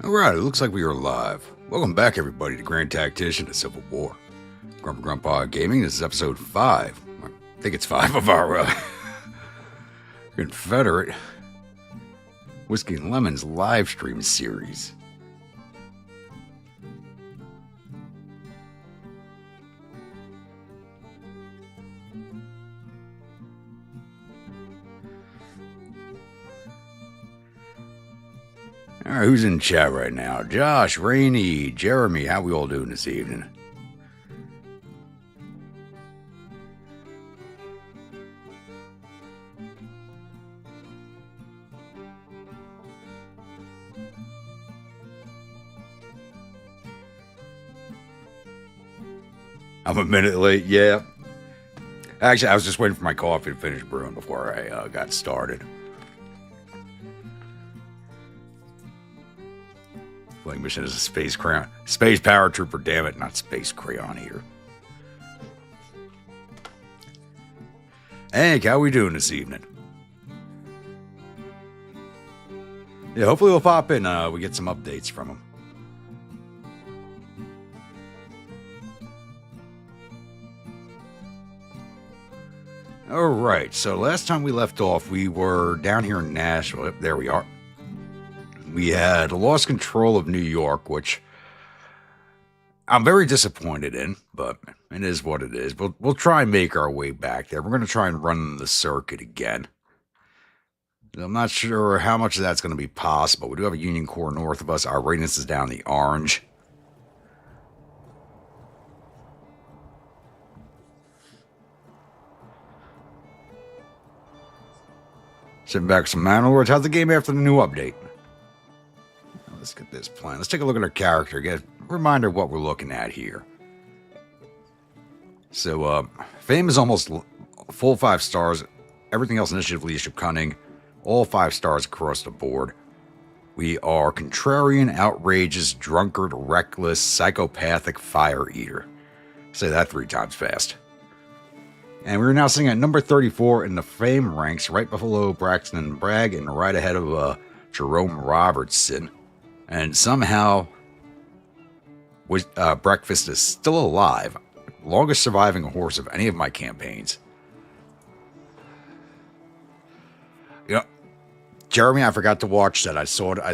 Alright, it looks like we are live. Welcome back, everybody, to Grand Tactician to Civil War. Grandpa Gaming, this is episode 5. I think it's 5 of our Confederate Whiskey and Lemons live stream series. Alright, who's in chat right now? Josh, Rainey, Jeremy, how we all doing this evening? I'm a minute late, yeah. Actually, I was just waiting for my coffee to finish brewing before I got started. Flying mission is a space crayon. Space paratrooper, damn it, not space crayon here. Hank, how we doing this evening? Yeah, hopefully we'll pop in. We get some updates from him. Alright, so last time we left off, we were down here in Nashville. Yep, there we are. We had lost control of New York, which I'm very disappointed in, but it is what it is. We'll try and make our way back there. We're going to try and run the circuit again. I'm not sure how much of that's going to be possible. We do have a Union Corps north of us. Our radius is down the orange. Sitting back with some Manor Lords. How's the game after the new update? Let's get this plan. Let's take a look at our character. Get a reminder of what we're looking at here. So, fame is almost full 5 stars. Everything else, initiative, leadership, cunning, all 5 stars across the board. We are contrarian, outrageous, drunkard, reckless, psychopathic, fire eater. Say that 3 times fast. And we're now sitting at number 34 in the fame ranks, right below Braxton and Bragg, and right ahead of Jerome Robertson. And somehow, Breakfast is still alive. Longest surviving horse of any of my campaigns. You know, Jeremy, I forgot to watch that. I saw it on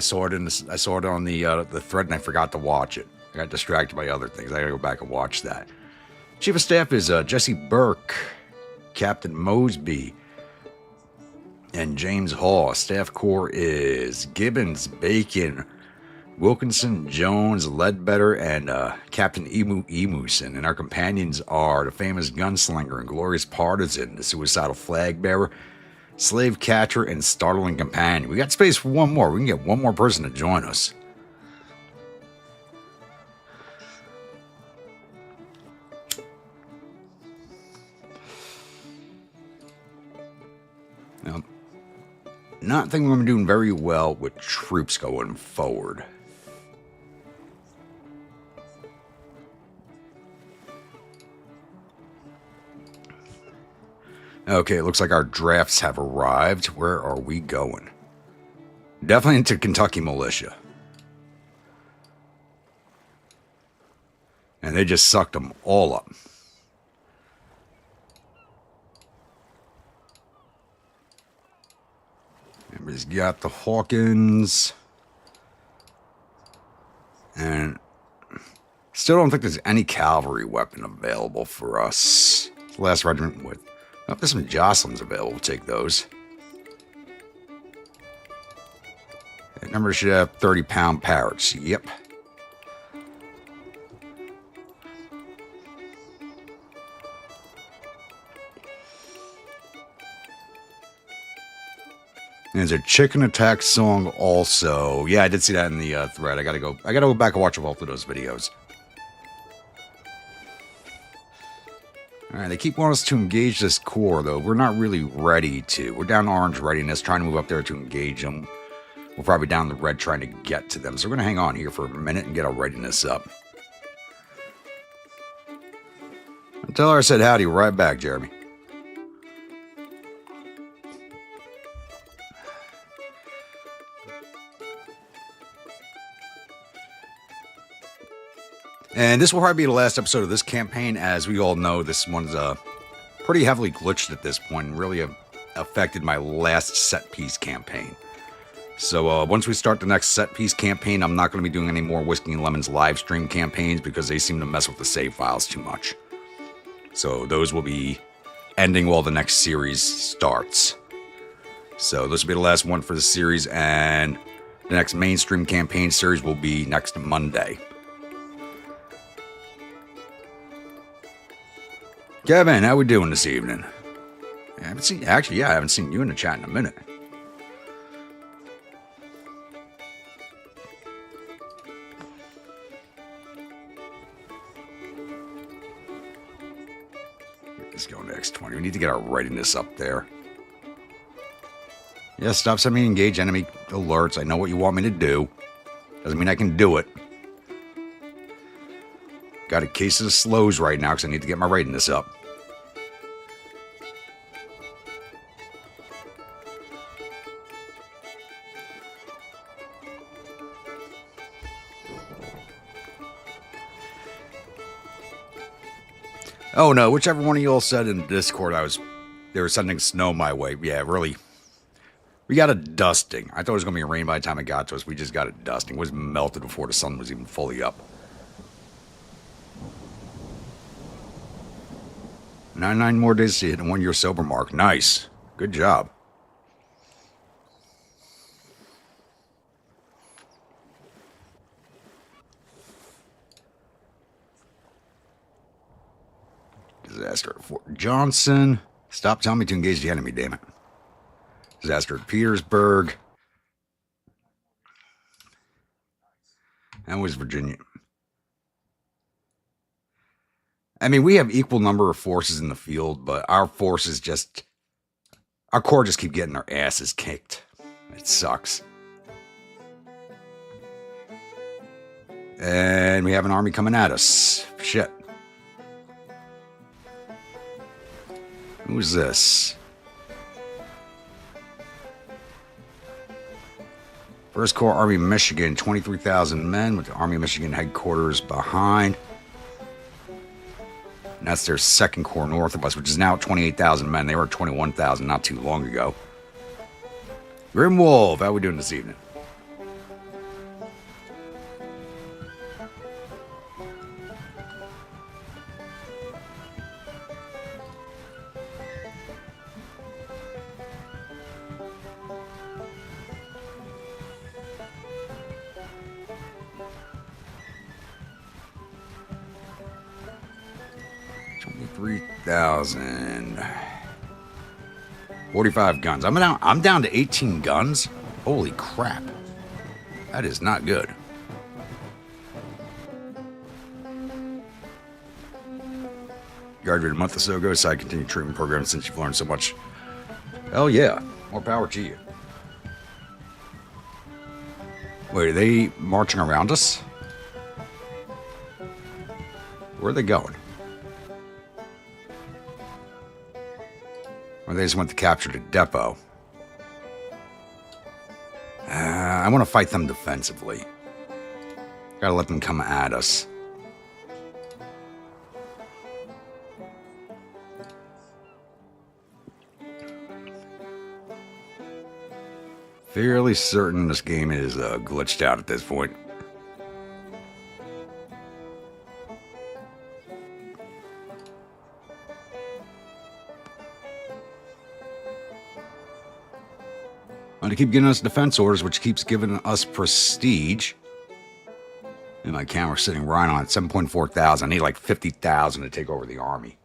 the thread, and I forgot to watch it. I got distracted by other things. I gotta go back and watch that. Chief of Staff is Jesse Burke, Captain Mosby, and James Hall. Staff Corps is Gibbons, Bacon, Wilkinson, Jones, Ledbetter, and Captain Emuson. And our companions are the famous gunslinger and glorious partisan, the suicidal flag bearer, slave catcher, and startling companion. We got space for one more. We can get one more person to join us. Now, not thinking I'm doing very well with troops going forward. Okay, it looks like our drafts have arrived. Where are we going? Definitely into Kentucky Militia. And they just sucked them all up. Everybody's got the Hawkins. And still don't think there's any cavalry weapon available for us. The last regiment with... Oh, there's some Jocelyn's available. We'll take those. That number should have 30-pound parrots. Yep. And there's a chicken attack song also. Yeah, I did see that in the thread. I gotta go back and watch both of those videos. Alright, they keep wanting us to engage this core, though. We're not really ready to. We're down orange readiness, trying to move up there to engage them. We're probably down the red trying to get to them. So we're going to hang on here for a minute and get our readiness up. Tell her I said howdy. Right back, Jeremy. And this will probably be the last episode of this campaign. As we all know, this one's pretty heavily glitched at this point and really affected my last set piece campaign. So once we start the next set piece campaign, I'm not going to be doing any more Whiskey and Lemons live stream campaigns because they seem to mess with the save files too much. So those will be ending while the next series starts. So this will be the last one for the series, and the next mainstream campaign series will be next Monday. Kevin, how we doing this evening? I haven't seen you in the chat in a minute. Let's go next 20. We need to get our readiness up there. Yeah, stop sending me engage enemy alerts. I know what you want me to do. Doesn't mean I can do it. Got a case of the slows right now because I need to get my readiness up. Oh no, whichever one of you all said in Discord they were sending snow my way. Yeah, really. We got a dusting. I thought it was going to be rain by the time it got to us. We just got a dusting. It was melted before the sun was even fully up. 99 more days to hit a 1 year sober mark. Nice. Good job. Disaster at Fort Johnson. Stop telling me to engage the enemy, damn it. Disaster at Petersburg. And West Virginia. I mean, we have equal number of forces in the field, but our corps just keep getting their asses kicked. It sucks. And we have an army coming at us. Shit. Who's this? First Corps Army Michigan, 23,000 men with the Army Michigan headquarters behind. And that's their Second Corps north of us, which is now 28,000 men. They were 21,000 not too long ago. Grimwolf, how we doing this evening? $3,000. 45 guns. I'm down to 18 guns. Holy crap. That is not good. Graduated a month or so ago, so I continued treatment program since you've learned so much. Hell yeah. More power to you. Wait, are they marching around us? Where are they going? Or they just went to capture the depot. I want to fight them defensively. Gotta let them come at us. Fairly certain this game is glitched out at this point. And they keep giving us defense orders, which keeps giving us prestige. And my camera's sitting right on it, 7.4 thousand. I need like 50,000 to take over the army.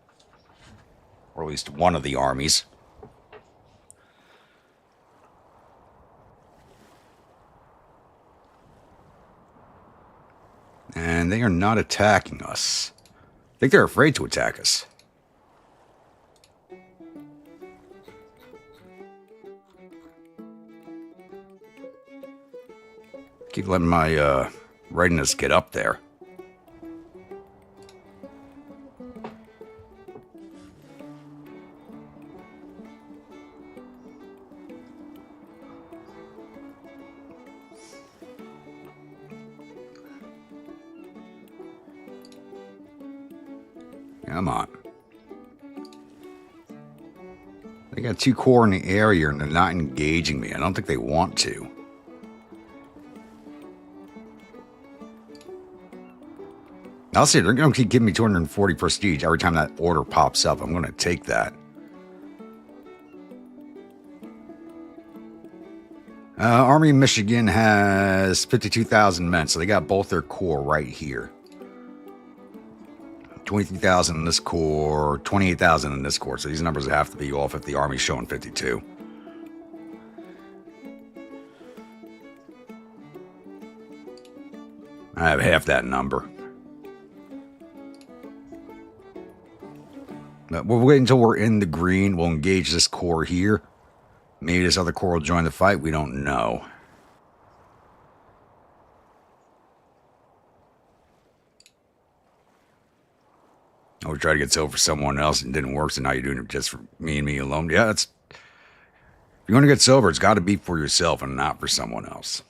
Or at least one of the armies. And they are not attacking us. I think they're afraid to attack us. Keep letting my readiness get up there. Come on. They got 2 corps in the area and they're not engaging me. I don't think they want to. I'll say they're going to keep giving me 240 prestige every time that order pops up. I'm going to take that. Army of Michigan has 52,000 men, so they got both their corps right here. 23,000 in this corps, 28,000 in this corps. So these numbers have to be off if the Army's showing 52. I have half that number. But we'll wait until we're in the green. We'll engage this corps here. Maybe this other corps will join the fight. We don't know. I would try to get silver for someone else and it didn't work, so now you're doing it just for me and me alone. Yeah, that's... If you want to get silver, it's got to be for yourself and not for someone else.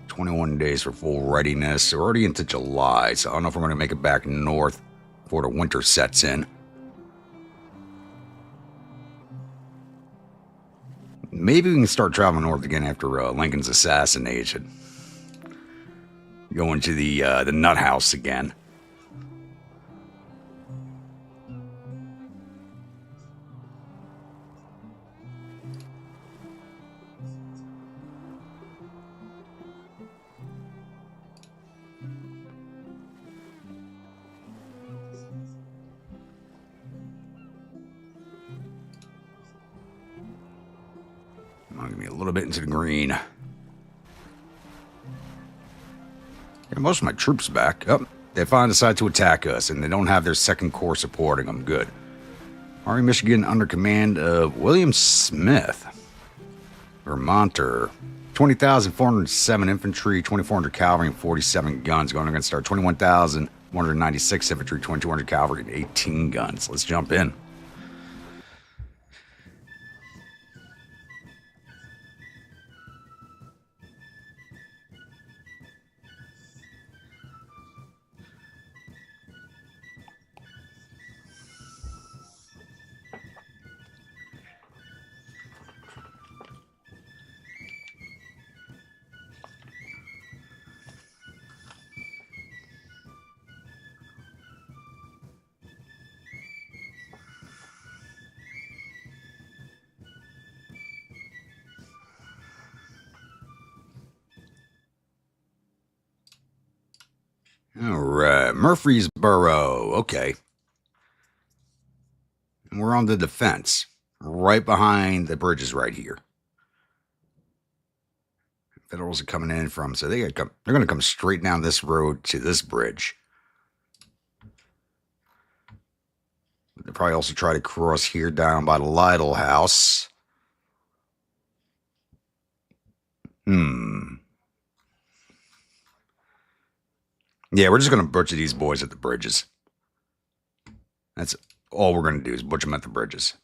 "21 days for full readiness." We're already into July, so I don't know if we're going to make it back north before the winter sets in. Maybe we can start traveling north again after Lincoln's assassination. Going to the nut house again. I'll give me a little bit into the green. Get most of my troops back. Oh, they finally decide to attack us, and they don't have their second corps supporting them. Good. Army Michigan under command of William Smith. Vermonter. 20,407 infantry, 2,400 cavalry, and 47 guns. Going against our 21,196 infantry, 2,200 cavalry, and 18 guns. Let's jump in. All right, Murfreesboro. Okay. And we're on the defense, right behind the bridges right here. Federals are coming in from, so they're going to come straight down this road to this bridge. They'll probably also try to cross here down by the Lytle house. Yeah, we're just going to butcher these boys at the bridges. That's all we're going to do is butcher them at the bridges.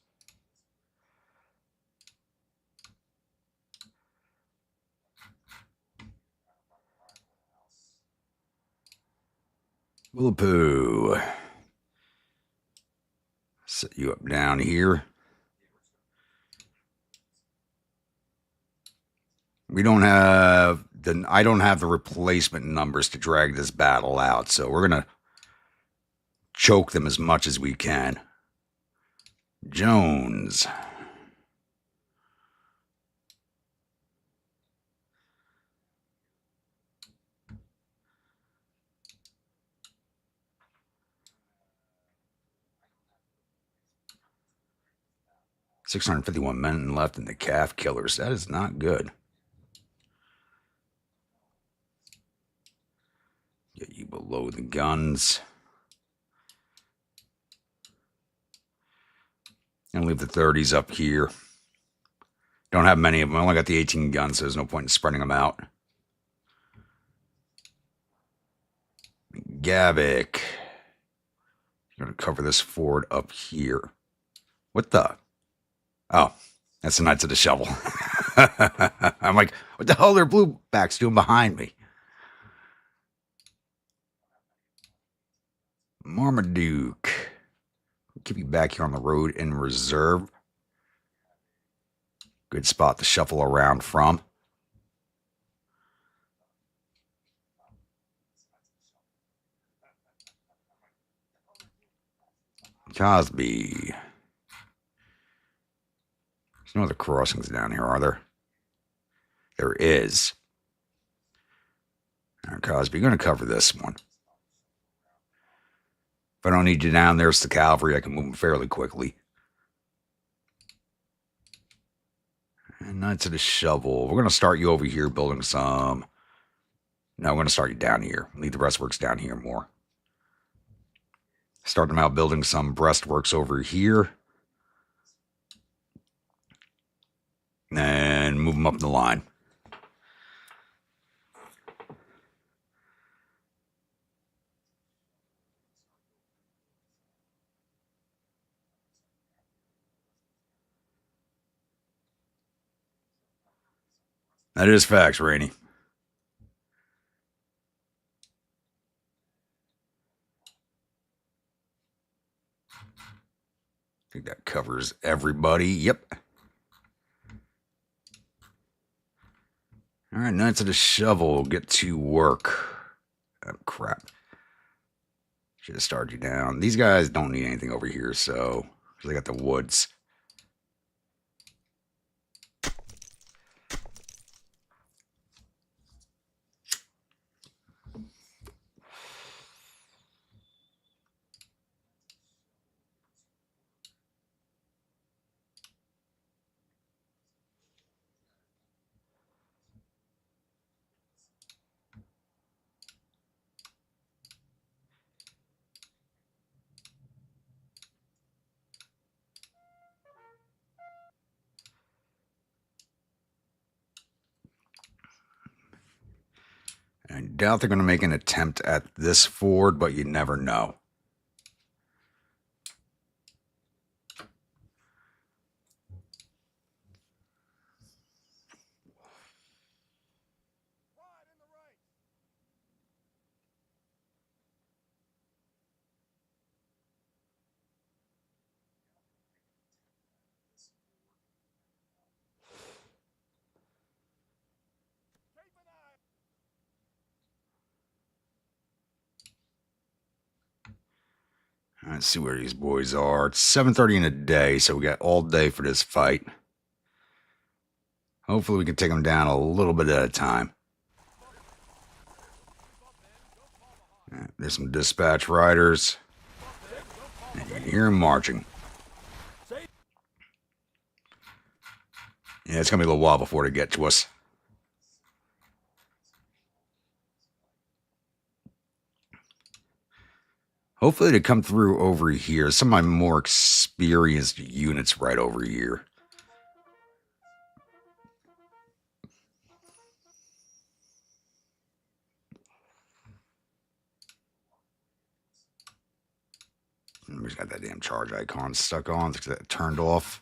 Willapoo. Set you up down here. I don't have the replacement numbers to drag this battle out, so we're going to choke them as much as we can. Jones. $651 men left in the calf killers. That is not good. Get you below the guns. And leave the 30s up here. Don't have many of them. I only got the 18 guns, so there's no point in spreading them out. Gavik. You're going to cover this ford up here. What the? Oh, that's the Knights of the Shovel. I'm like, what the hell are blue backs doing behind me? Marmaduke. Keep you back here on the road in reserve. Good spot to shuffle around from. Cosby. There's no other crossings down here, are there? There is. All right, Cosby, you're going to cover this one. If I don't need you down, there's the cavalry. I can move them fairly quickly. And Knights of the Shovel. We're going to start you over here building some... No, we're going to start you down here. Leave the breastworks down here more. Start them out building some breastworks over here. And move them up the line. That is facts, Rainey. I think that covers everybody. Yep. All right, Knights of the Shovel. Get to work. Oh, crap. Should have started you down. These guys don't need anything over here, so they got the woods. I doubt they're going to make an attempt at this ford, but you never know. Let's see where these boys are. It's 7:30 in the day, so we got all day for this fight. Hopefully we can take them down a little bit at a time. There's some dispatch riders. And you can hear them marching. Yeah, it's going to be a little while before they get to us. Hopefully they come through over here. Some of my more experienced units right over here. We just got that damn charge icon stuck on. That turned off.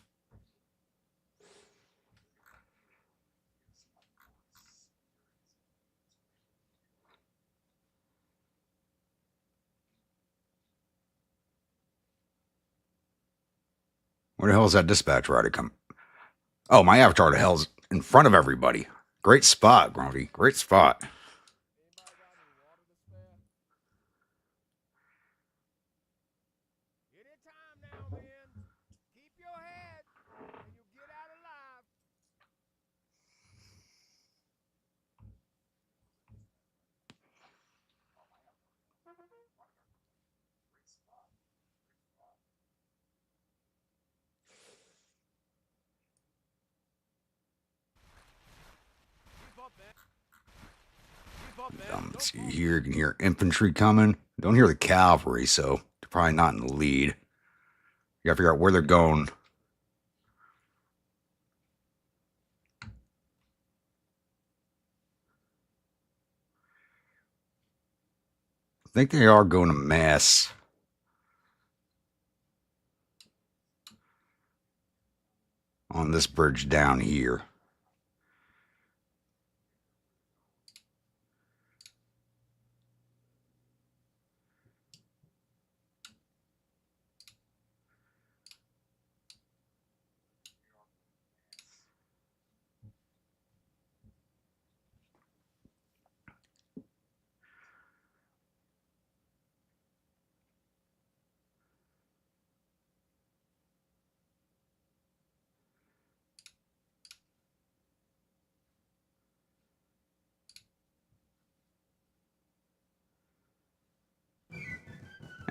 Where the hell is that dispatch rider come? Oh, my avatar the hell's in front of everybody. Great spot, Grumpy. Great spot. Let's see here. You can hear infantry coming. Don't hear the cavalry, so they're probably not in the lead. You gotta figure out where they're going. think they are going to mass. On this bridge down here.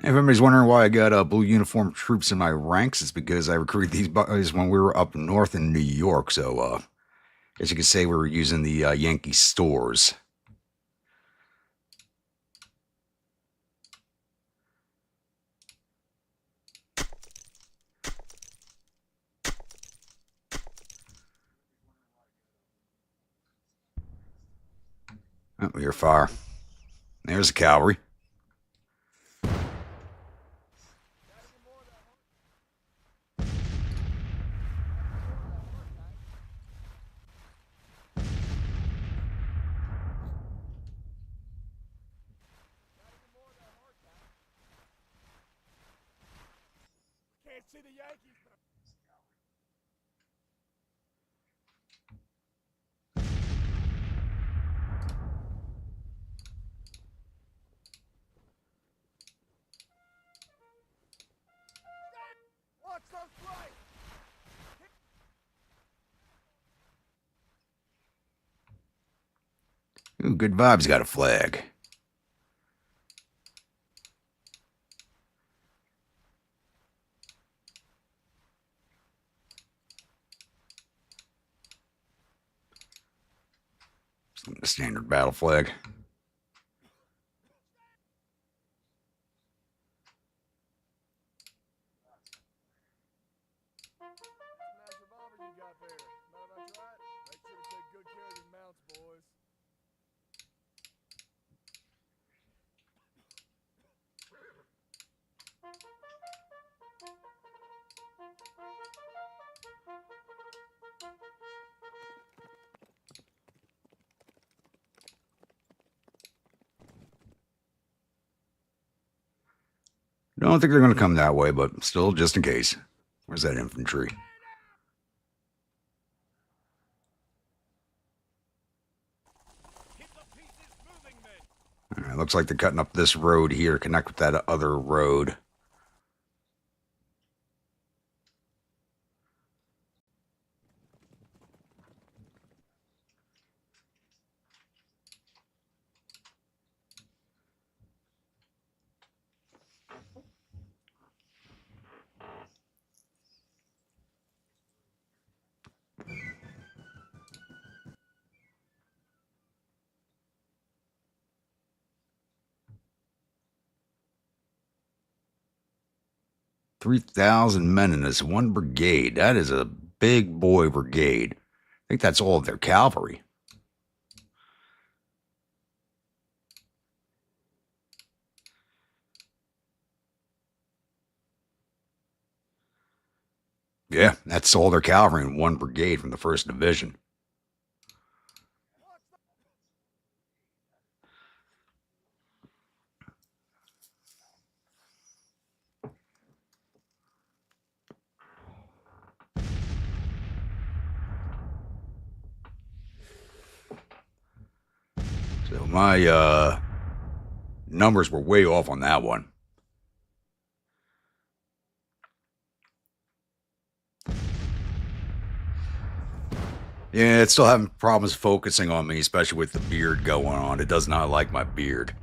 If anybody's wondering why I got blue uniform troops in my ranks, it's because I recruited these guys when we were up north in New York. So, as you can say, we were using the Yankee stores. Oh, we hear fire. There's the cavalry. Can't see the Yankees. Watch those flights. Ooh, good vibes got a flag. The standard battle flag. Nice revolver you got there. Mind if I try it? Make sure to take good care of your mounts, boys. Don't think they're going to come that way, but still, just in case. Where's that infantry? Keep the pieces moving, men. All right, looks like they're cutting up this road here to connect with that other road. $3,000 men in this one brigade. That is a big boy brigade. I think that's all of their cavalry. Yeah, that's all their cavalry in one brigade from the 1st Division. So my numbers were way off on that one. Yeah, it's still having problems focusing on me, especially with the beard going on. It does not like my beard.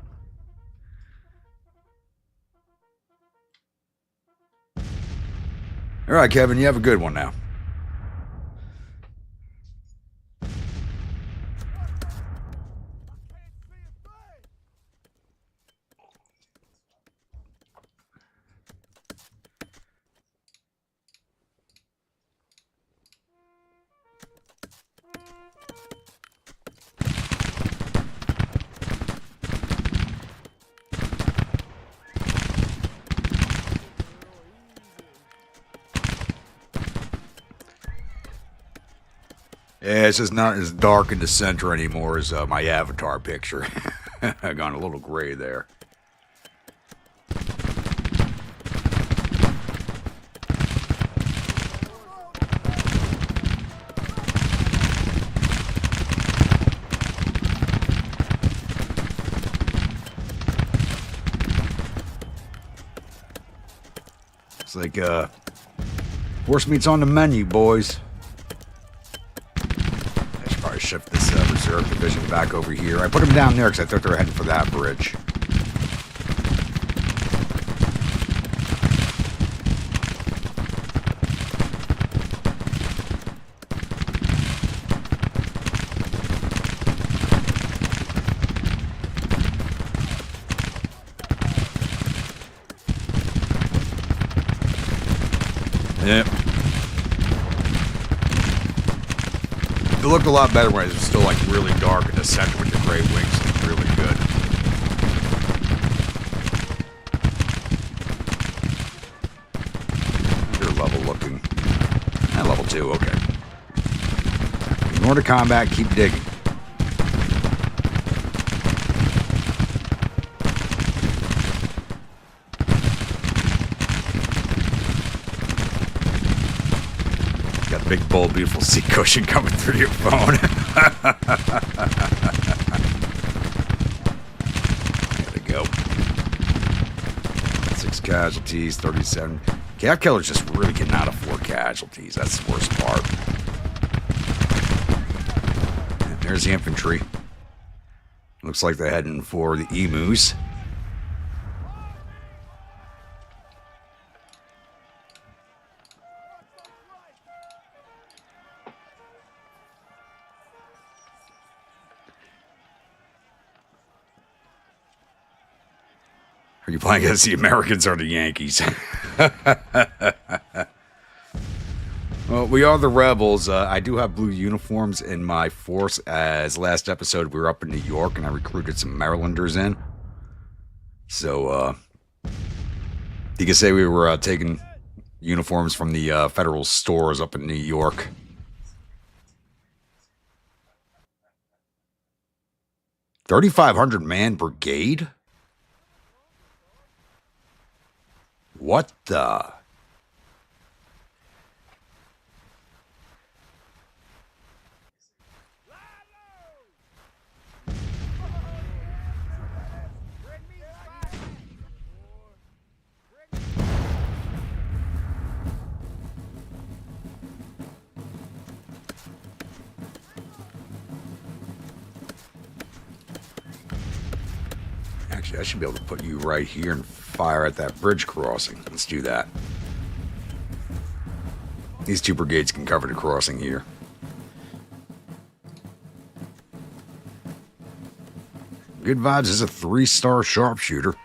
All right, Kevin, you have a good one now. Yeah, it's just not as dark in the center anymore as my avatar picture. I gone a little gray there. It's like, horse meat's on the menu, boys. I should probably shift this reserve division back over here. I put them down there because I thought they were heading for that bridge. Yep. It looked a lot better when it was still like really dark in the center with the gray wings. It's really good. Your level looking. Level 2, okay. Ignore the combat, keep digging. Big, bold, beautiful seat cushion coming through your phone. There we go. 6 casualties, 37. Cat killer's just really getting out of 4 casualties. That's the worst part. And there's the infantry. Looks like they're heading for the emus. Are you playing against the Americans or the Yankees? Well, we are the rebels. I do have blue uniforms in my force. As last episode, we were up in New York, and I recruited some Marylanders in. So, you can say we were taking uniforms from the federal stores up in New York. $3,500-man brigade? What the? Actually, I should be able to put you right here and fire at that bridge crossing. Let's do that. These 2 brigades can cover the crossing here. Good vibes is a 3-star sharpshooter.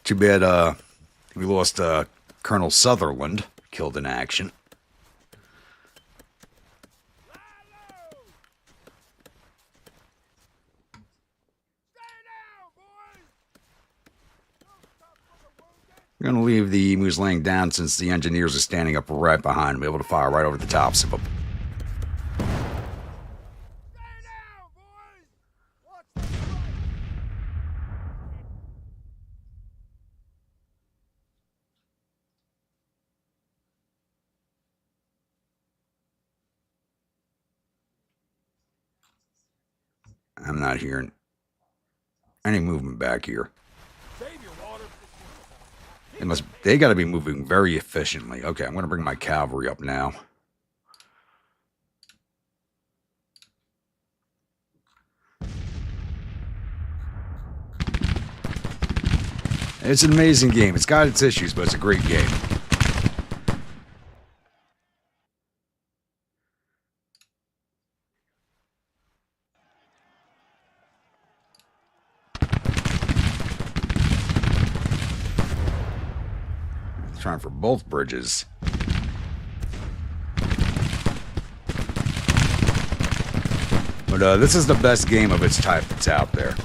Too bad we lost Colonel Sutherland, killed in action. We're going to leave the emus laying down since the engineers are standing up right behind them, be able to fire right over the tops of them. I'm not hearing any movement back here. They got to be moving very efficiently. Okay, I'm going to bring my cavalry up now. It's an amazing game. It's got its issues, but it's a great game. Trying for both bridges. But this is the best game of its type that's out there.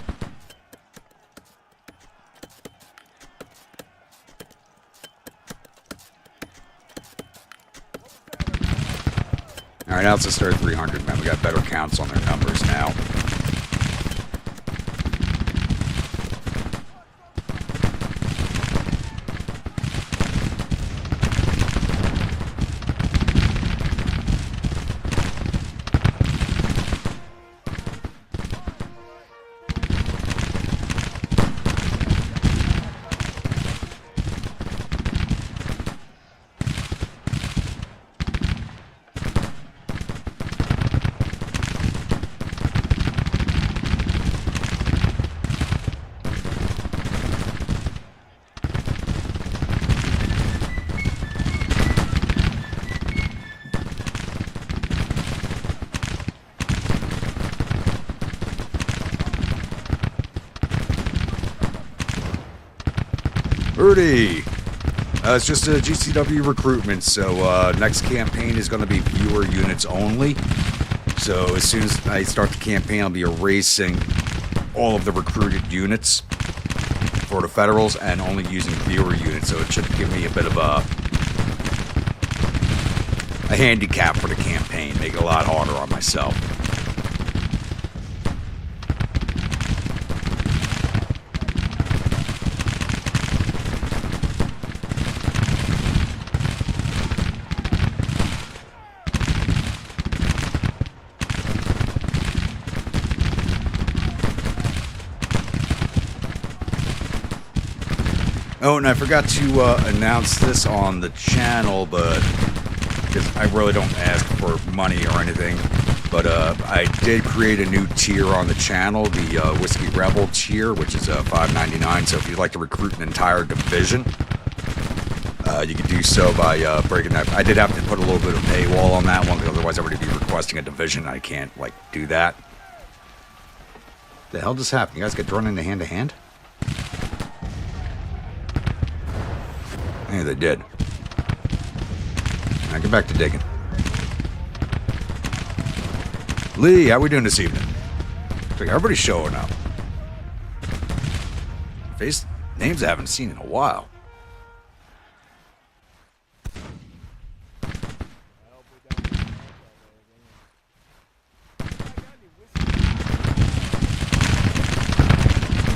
All right, now it's just 300, man. We got better counts on their numbers now. Rudy! It's just a GCW recruitment, so next campaign is going to be viewer units only. So as soon as I start the campaign, I'll be erasing all of the recruited units for the Federals and only using viewer units, so it should give me a bit of a handicap for the campaign, make it a lot harder on myself. Oh, and I forgot to announce this on the channel, but because I really don't ask for money or anything, but I did create a new tier on the channel, the Whiskey Rebel tier, which is $5.99. So if you'd like to recruit an entire division, you can do so by breaking that. I did have to put a little bit of paywall on that one, because otherwise I would be requesting a division. I can't do that. The hell just happened? You guys get drawn into hand-to-hand? Yeah, they did. Alright, get back to digging. Lee, how we doing this evening? Looks like everybody's showing up. Face names I haven't seen in a while.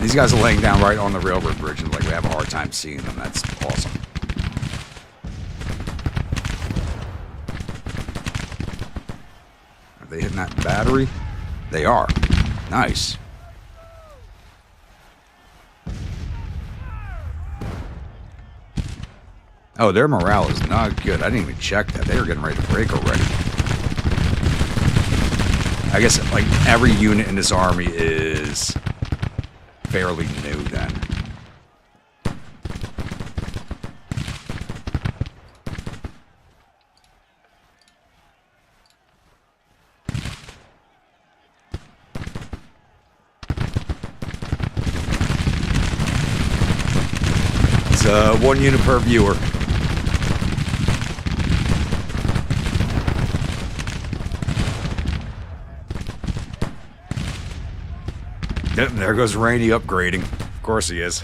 These guys are laying down right on the railroad bridge, and we have a hard time seeing them. That's awesome. Are they hitting that battery? They are. Nice. Oh, their morale is not good. I didn't even check that. They were getting ready to break already. I guess every unit in this army is fairly new then. It's 1 unit per viewer. Yep, there goes Rainey upgrading. Of course he is.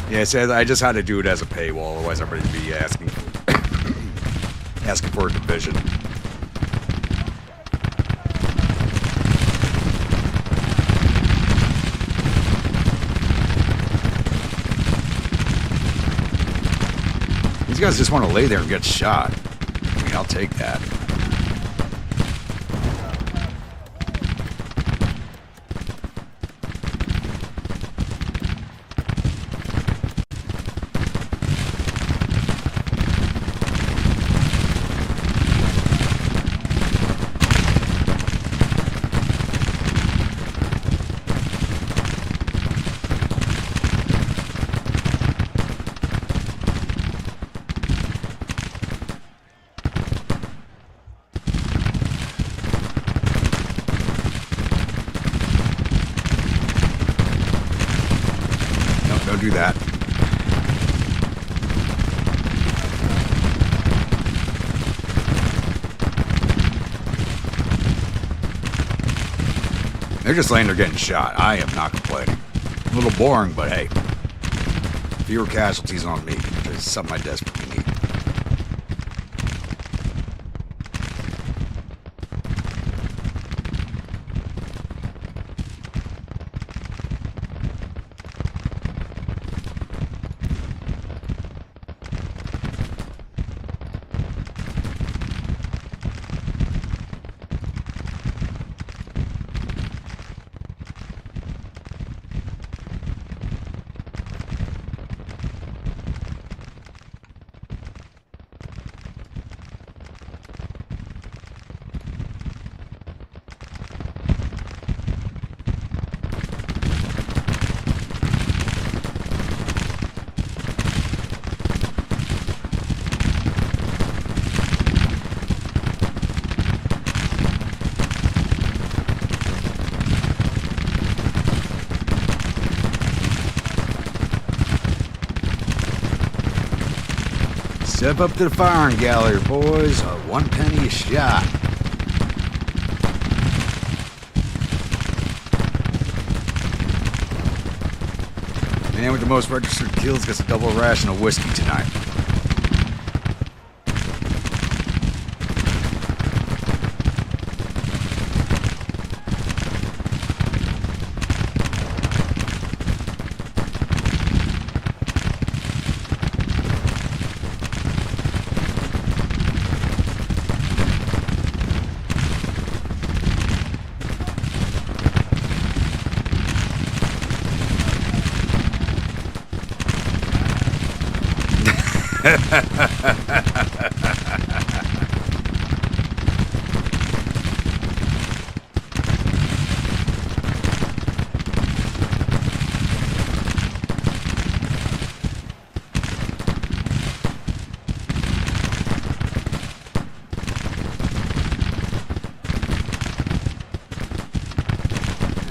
Yeah, so I just had to do it as a paywall, otherwise everybody would be asking for a division. These guys just want to lay there and get shot. I mean, I'll take that. Don't do that. They're just laying there getting shot. I am not complaining. A little boring, but hey. Fewer casualties on me, which is something I desperately need. Step up to the firing gallery, boys. 1 penny a shot. Man with the most registered kills gets a double ration of whiskey tonight.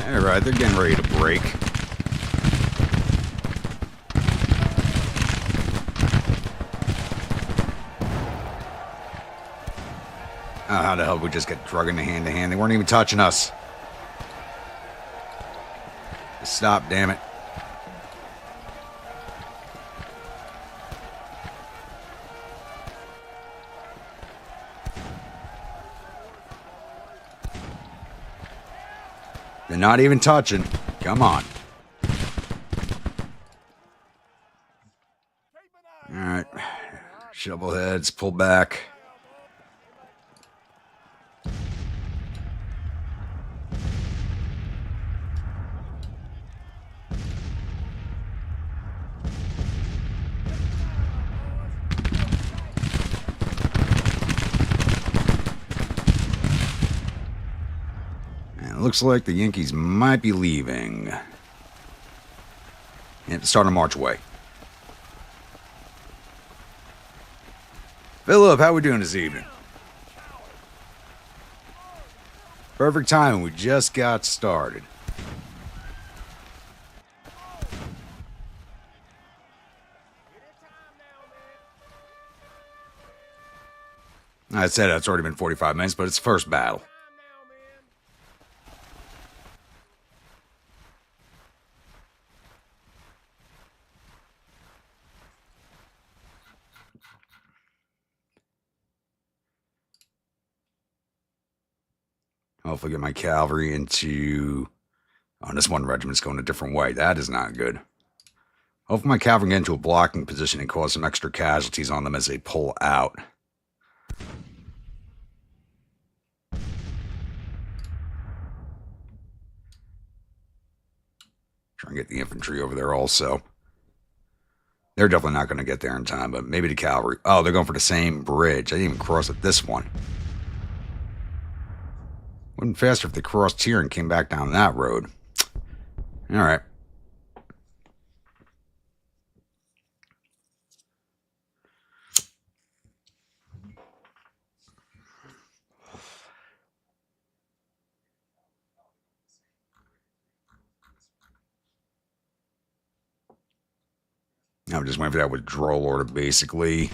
Alright, they're getting ready to break. Oh, how the hell did we just get drug into hand to hand? They weren't even touching us. Stop, damn it. They're not even touching. Come on. Alright. Shovelheads, pull back. Looks like the Yankees might be leaving. And start to march away. Philip, how we doing this evening? Perfect timing. We just got started. I said it's already been 45 minutes, but it's the first battle. Hopefully get my cavalry into... Oh, this one regiment's going a different way. That is not good. Hopefully my cavalry get into a blocking position and cause some extra casualties on them as they pull out. Try and get the infantry over there also. They're definitely not going to get there in time, but maybe the cavalry. Oh, they're going for the same bridge. I didn't even cross at this one. Wouldn't faster if they crossed here and came back down that road. All right. I'm just waiting for that withdrawal order, basically.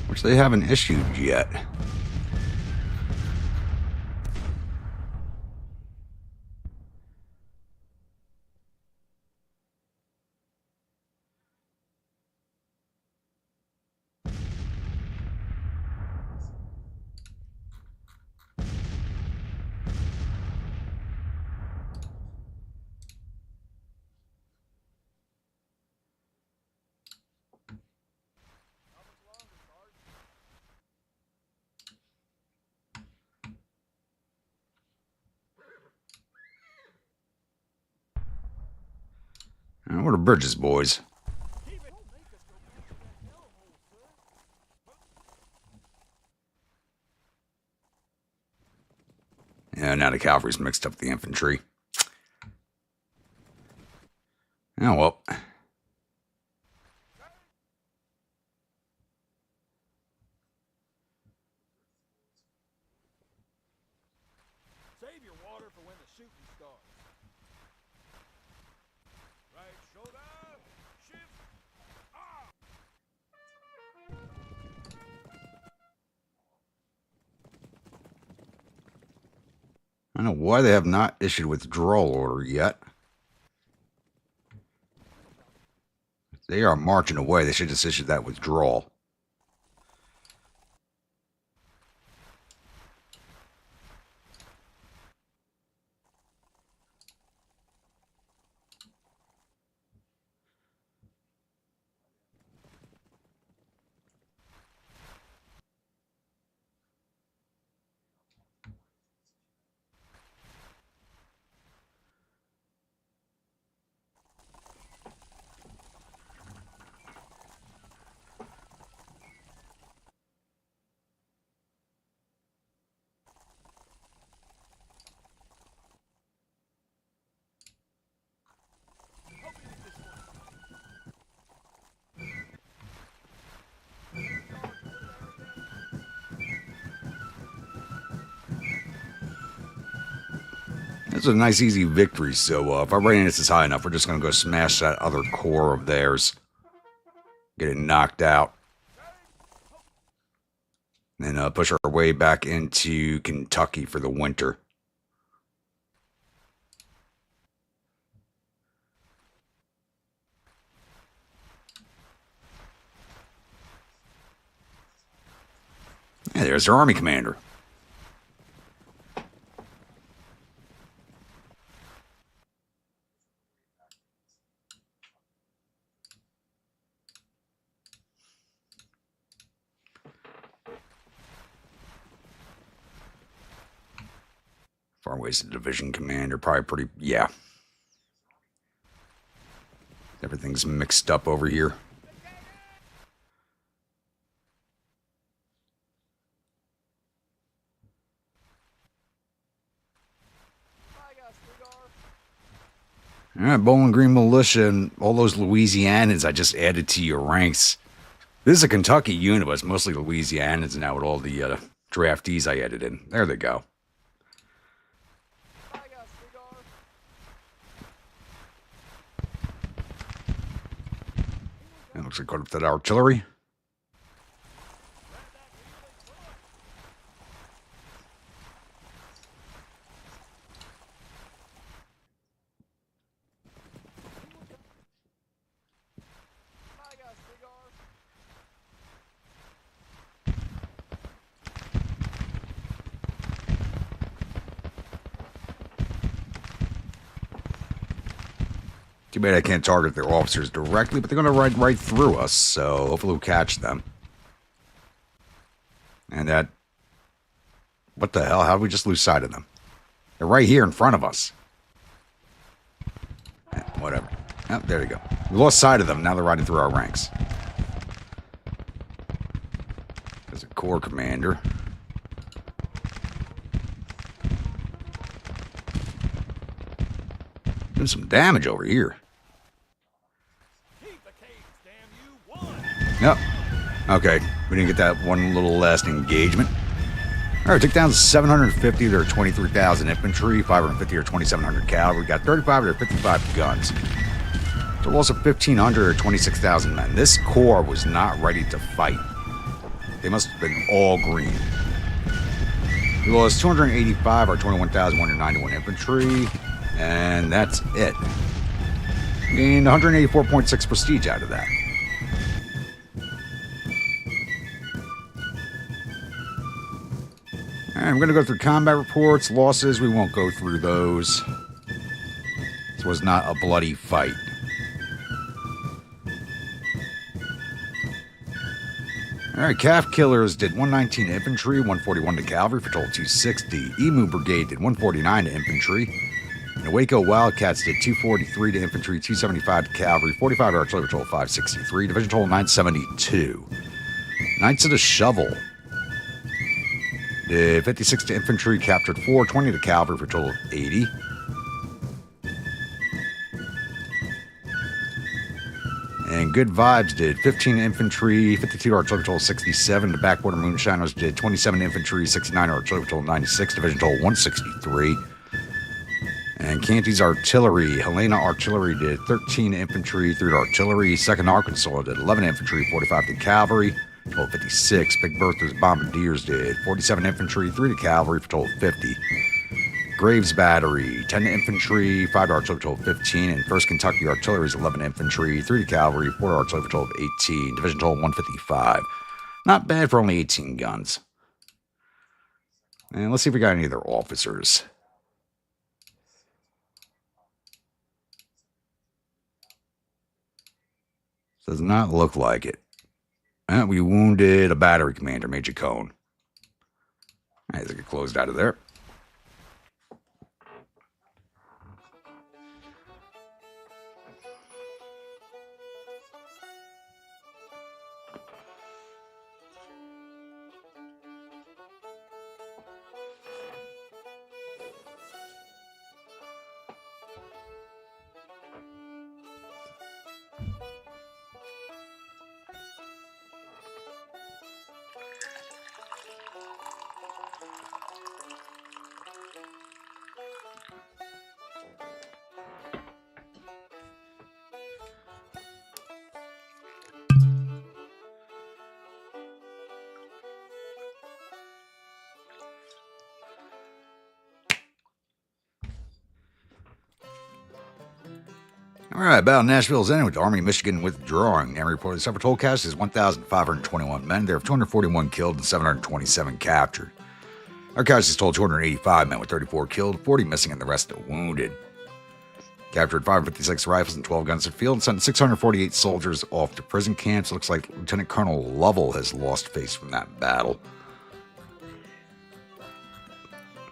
Which they haven't issued yet. What are bridges, boys? Yeah, now the cavalry's mixed up with the infantry. Oh, well. Save your water for when the shooting starts. Right shoulder, shift. Ah! I don't know why they have not issued withdrawal order yet. They are marching away. They should just issue that withdrawal. This is a nice, easy victory. So if our readiness is high enough, we're just going to go smash that other core of theirs. Get it knocked out. And then push our way back into Kentucky for the winter. Hey, there's their army commander. Far away's the division commander. Probably pretty, yeah. Everything's mixed up over here. All right, Bowling Green Militia and all those Louisianans I just added to your ranks. This is a Kentucky unit, but it's mostly Louisianans now with all the draftees I added in. There they go. It looks like got that artillery. Too bad I can't target their officers directly, but they're going to ride right through us, so hopefully we'll catch them. And that... What the hell? How did we just lose sight of them? They're right here in front of us. Whatever. Oh, there you go. We lost sight of them. Now they're riding through our ranks. There's a corps commander. Doing some damage over here. Yep. Okay. We didn't get that one little last engagement. All right, took down 750 of their 23,000 infantry, 550 or 2,700 cavalry. Got 35 or 55 guns. So loss of 1,500 or 26,000 men. This corps was not ready to fight. They must have been all green. We lost 285 or 21,191 infantry, and that's it. Gained 184.6 prestige out of that. Alright, I'm going to go through combat reports, losses. We won't go through those. This was not a bloody fight. Alright, Calf Killers did 119 to infantry, 141 to cavalry for total 260. Emu Brigade did 149 to infantry, And the Waco Wildcats did 243 to infantry, 275 to cavalry, 45 to artillery patrol, 563, division total 972. Knights of the Shovel did 56 to infantry, captured 4, 20 to cavalry for a total of 80. And Good Vibes did 15 infantry, 52 to artillery total 67. The Backwater Moonshiners did 27 infantry, 69 to artillery total 96, division total 163. And Canty's Artillery, Helena Artillery did 13 infantry, 3 to artillery. 2nd Arkansas did 11 infantry, 45 to cavalry, total 56. Big Bertha's Bombardiers did 47 infantry, 3 to cavalry for total 50. Graves Battery, 10 infantry, 5 to artillery, total 15. And 1st Kentucky Artillery's 11 infantry, 3 to cavalry, 4 to artillery, total 18. Division total 155. Not bad for only 18 guns. And let's see if we got any of their officers. Does not look like it. We wounded a battery commander, Major Cone. All right, let's get closed out of there. All right, Battle of Nashville is ending with the Army of Michigan withdrawing. Army reported the total casualties is 1,521 men. There are 241 killed and 727 captured. Our casualties total 285 men with 34 killed, 40 missing, and the rest wounded. Captured 556 rifles and 12 guns in the field and sent 648 soldiers off to prison camps. Looks like Lieutenant Colonel Lovell has lost face from that battle.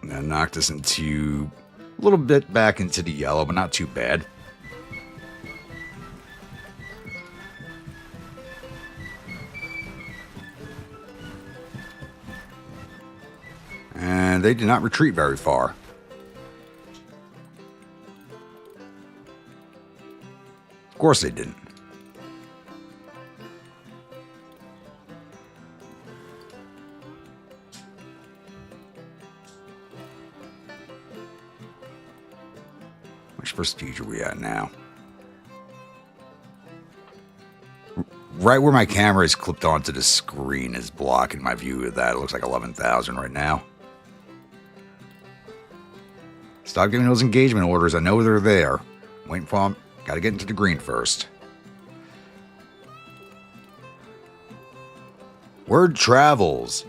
And that knocked us into a little bit back into the yellow, but not too bad. And they did not retreat very far. Of course they didn't. Which prestige are we at now? Right where my camera is clipped onto the screen is blocking my view of that. It looks like 11,000 right now. Stop giving those engagement orders. I know they're there. I'm waiting for them. Got to get into the green first. Word travels.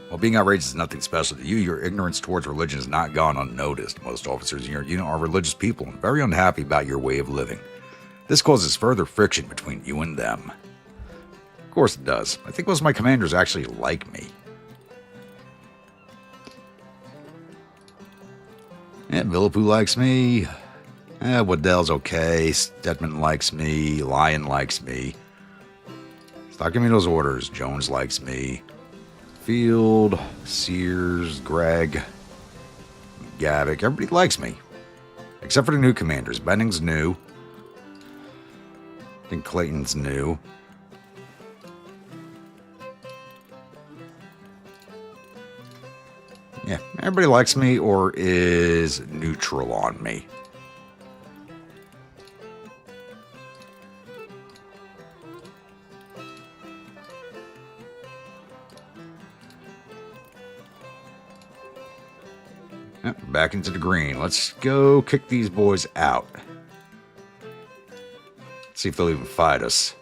While being outrageous is nothing special to you, your ignorance towards religion has not gone unnoticed. Most officers in your unit are religious people and very unhappy about your way of living. This causes further friction between you and them. Of course it does. I think most of my commanders actually like me. Yeah, Villapoo likes me. Waddell's okay. Stedman likes me. Lyon likes me. Stop giving me those orders. Jones likes me. Field, Sears, Gregg, Gavick. Everybody likes me. Except for the new commanders. Benning's new. I think Clayton's new. Yeah, everybody likes me or is neutral on me. Yep, back into the green. Let's go kick these boys out. See if they'll even fight us.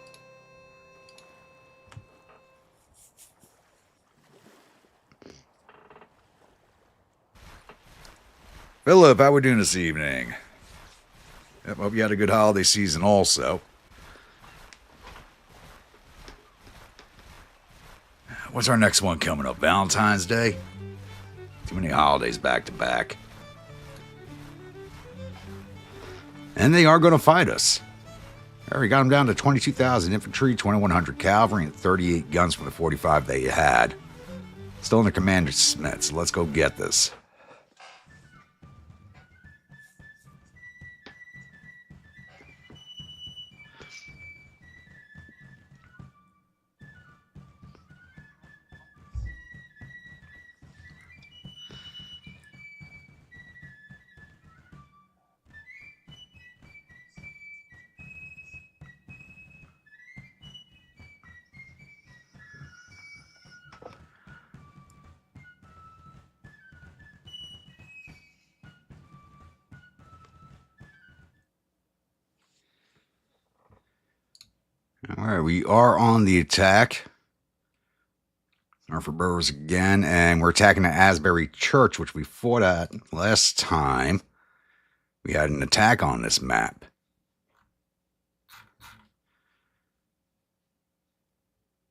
Philip, how we doing this evening? Yep, hope you had a good holiday season also. What's our next one coming up? Valentine's Day? Too many holidays back to back. And they are going to fight us. We got them down to 22,000 infantry, 2,100 cavalry, and 38 guns from the 45 they had. Still in the Commander Smith, so let's go get this. All right, we are on the attack. Norfolk Burrows again, and we're attacking the Asbury Church, which we fought at last time. We had an attack on this map.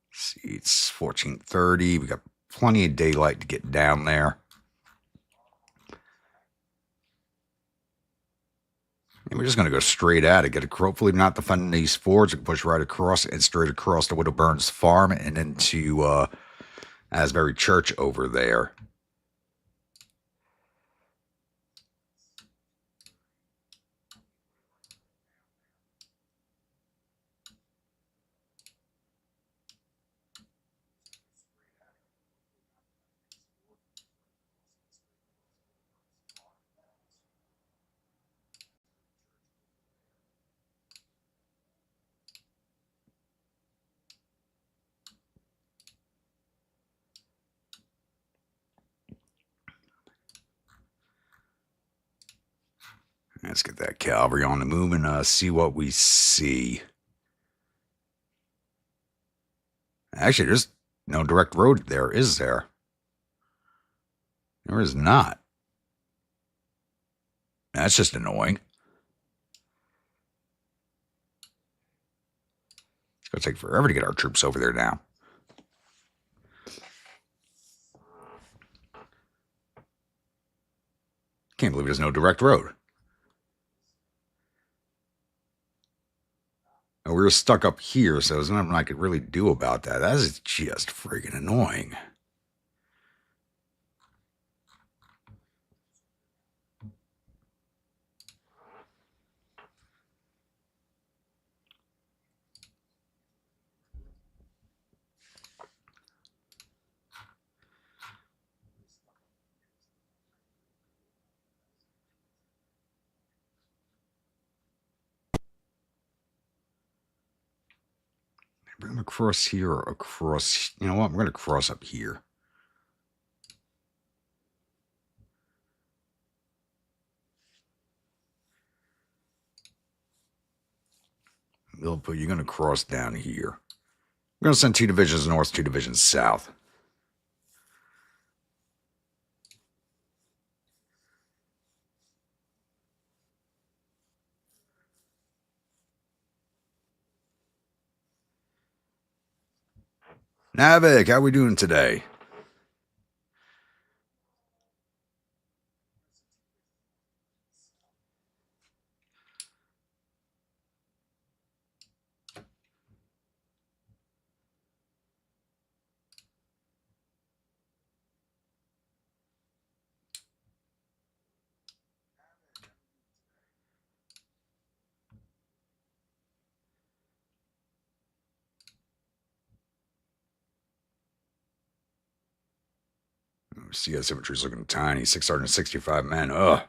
Let's see, it's 14:30. We got plenty of daylight to get down there. And we're just going to go straight at it. Hopefully not defending these fords. We can push right across and straight across to Widow Burns Farm and into Asbury Church over there. Let's get that cavalry on the move and see what we see. Actually, there's no direct road there, is there? There is not. That's just annoying. It's going to take forever to get our troops over there now. Can't believe there's no direct road. We were stuck up here, so there's nothing I could really do about that. That is just friggin' annoying. Bring them across here or across. You know what? We're going to cross up here. You're going to cross down here. We're going to send 2 divisions north, 2 divisions south. Navik, how we doing today? CS infantry's looking tiny. 665 men. Ugh.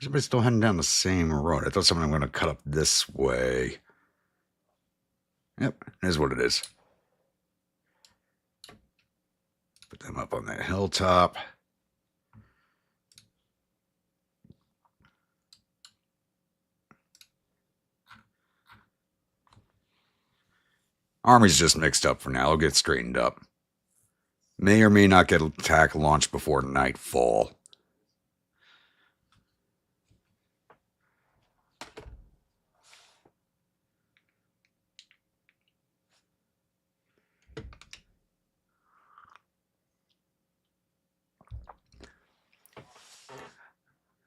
Everybody's still heading down the same road. I thought someone was going to cut up this way. Yep, it is what it is. Put them up on that hilltop. Army's just mixed up for now. It'll get straightened up. May or may not get an attack launched before nightfall.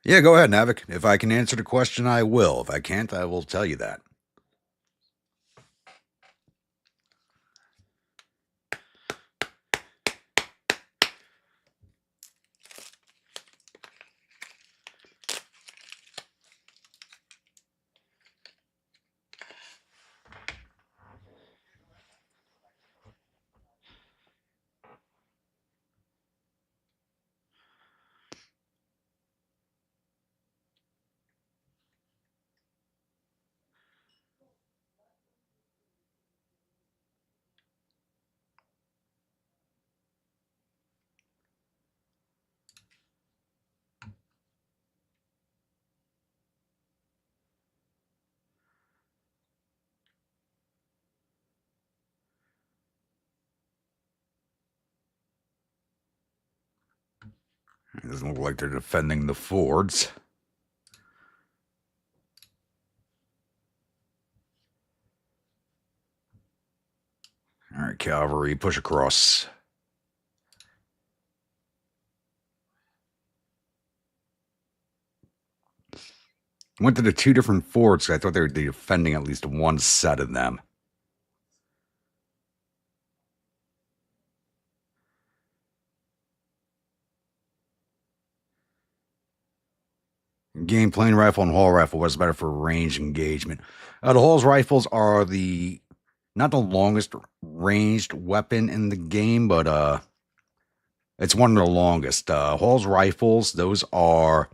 Yeah, go ahead, Navik. If I can answer the question, I will. If I can't, I will tell you that. It doesn't look like they're defending the fords. All right, cavalry, push across. Went to the two different forts. I thought they were defending at least one set of them. Game plain rifle and Hall rifle was better for range engagement. The Hall's rifles are the not the longest ranged weapon in the game, but it's one of the longest. Hall's rifles, those are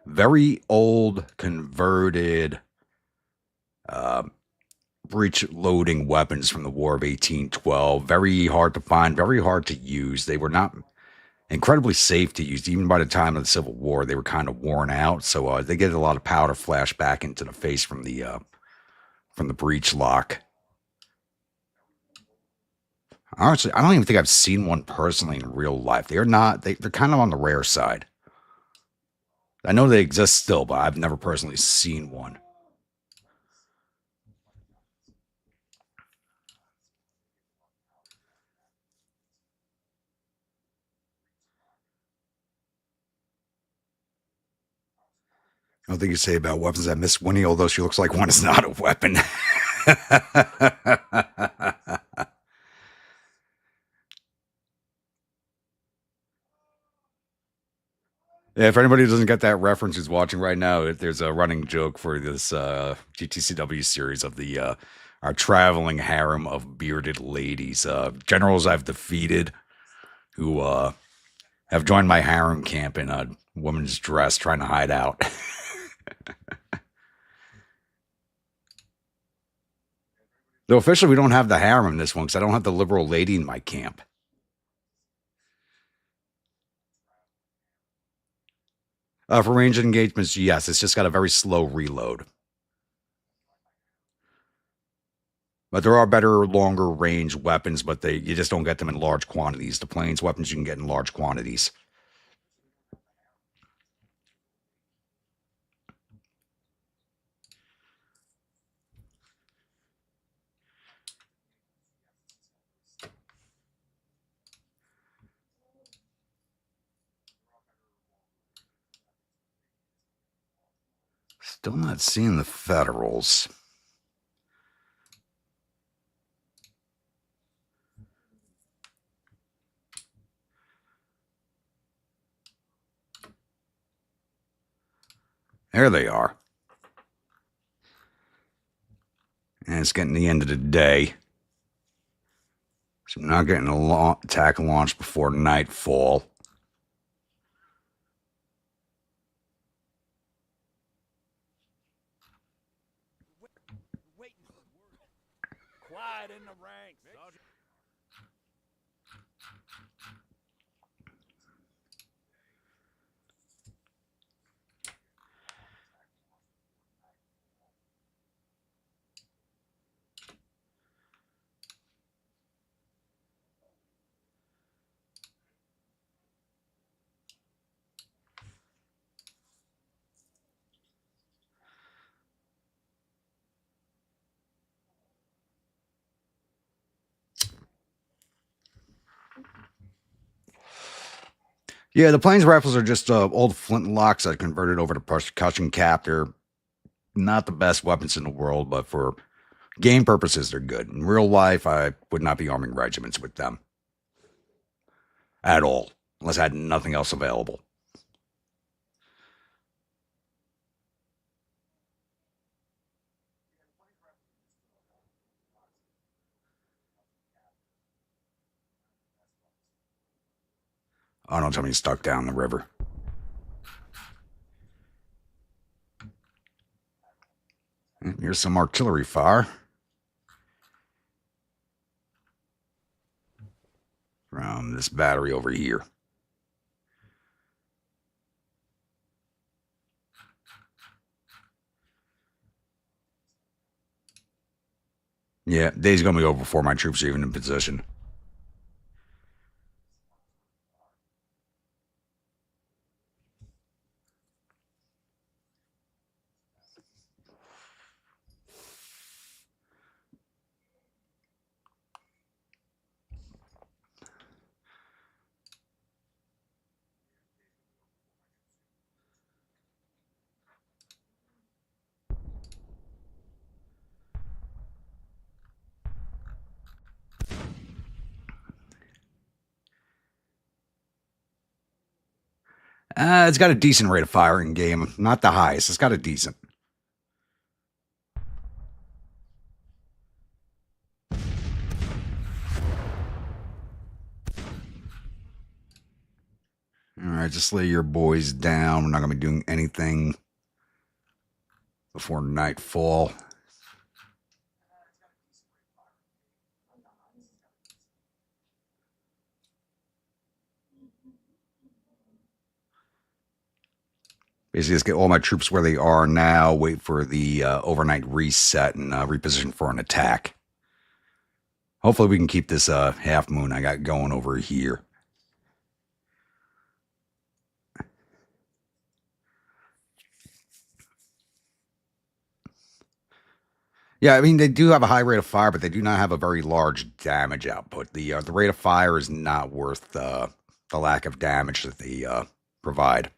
very old converted uh, breech loading weapons from the War of 1812. Very hard to find, very hard to use. They were not incredibly safe to use. Even by the time of the Civil War, they were kind of worn out. So they get a lot of powder flash back into the face from the breech lock. Honestly, I don't even think I've seen one personally in real life. They're not. They're kind of on the rare side. I know they exist still, but I've never personally seen one. I don't think you say about weapons that Miss Winnie, although she looks like one, is not a weapon. Yeah, if anybody doesn't get that reference who's watching right now, there's a running joke for this GTCW series of the our traveling harem of bearded ladies, generals I've defeated who have joined my harem camp in a woman's dress trying to hide out. Though officially we don't have the harem in this one because I don't have the liberal lady in my camp. For range engagements, yes, it's just got a very slow reload. But there are better, longer range weapons, but you just don't get them in large quantities. The planes weapons you can get in large quantities. Still not seeing the Federals. There they are. And it's getting the end of the day. So I'm not getting a attack launch before nightfall. Quiet in the ranks. Yeah, the plains rifles are just old flintlocks that converted over to percussion cap. They're not the best weapons in the world, but for game purposes, they're good. In real life, I would not be arming regiments with them at all, unless I had nothing else available. Oh, don't tell me he's stuck down the river. Here's some artillery fire from this battery over here. Yeah, day's gonna be over before my troops are even in position. It's got a decent rate of fire in game. Not the highest. It's got a decent. All right, just lay your boys down. We're not going to be doing anything before nightfall. Basically, just get all my troops where they are now, wait for the overnight reset, and reposition for an attack. Hopefully, we can keep this half moon I got going over here. Yeah, I mean, they do have a high rate of fire, but they do not have a very large damage output. The rate of fire is not worth the lack of damage that they provide.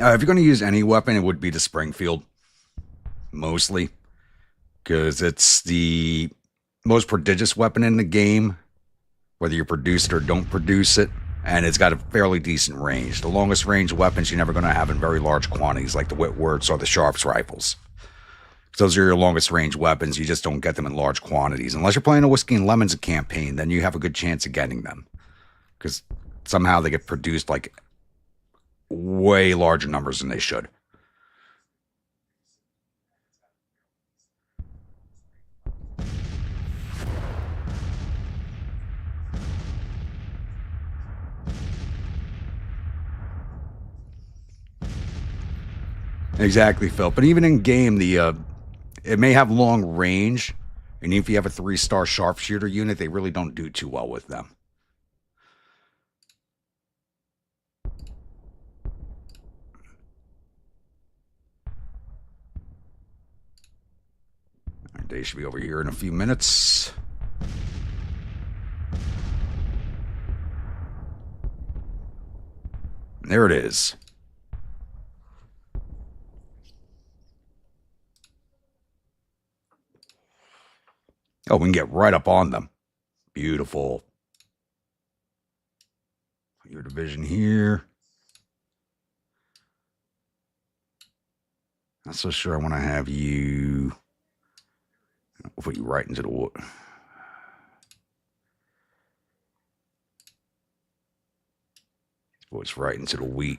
If you're going to use any weapon, it would be the Springfield, mostly, because it's the most prodigious weapon in the game, whether you produce it or don't produce it, and it's got a fairly decent range. The longest range weapons you're never going to have in very large quantities, like the Whitworths or the Sharps rifles. Those are your longest range weapons. You just don't get them in large quantities. Unless you're playing a Whiskey and Lemons campaign, then you have a good chance of getting them. Because somehow they get produced like way larger numbers than they should. Exactly, Phil. But even in game, the it may have long range, and if you have a 3-star sharpshooter unit, they really don't do too well with them. They should be over here in a few minutes. There it is. Oh, we can get right up on them. Beautiful. Your division here. Not so sure I want to have you. I'll put you right into the wood. Puts right into the wheat.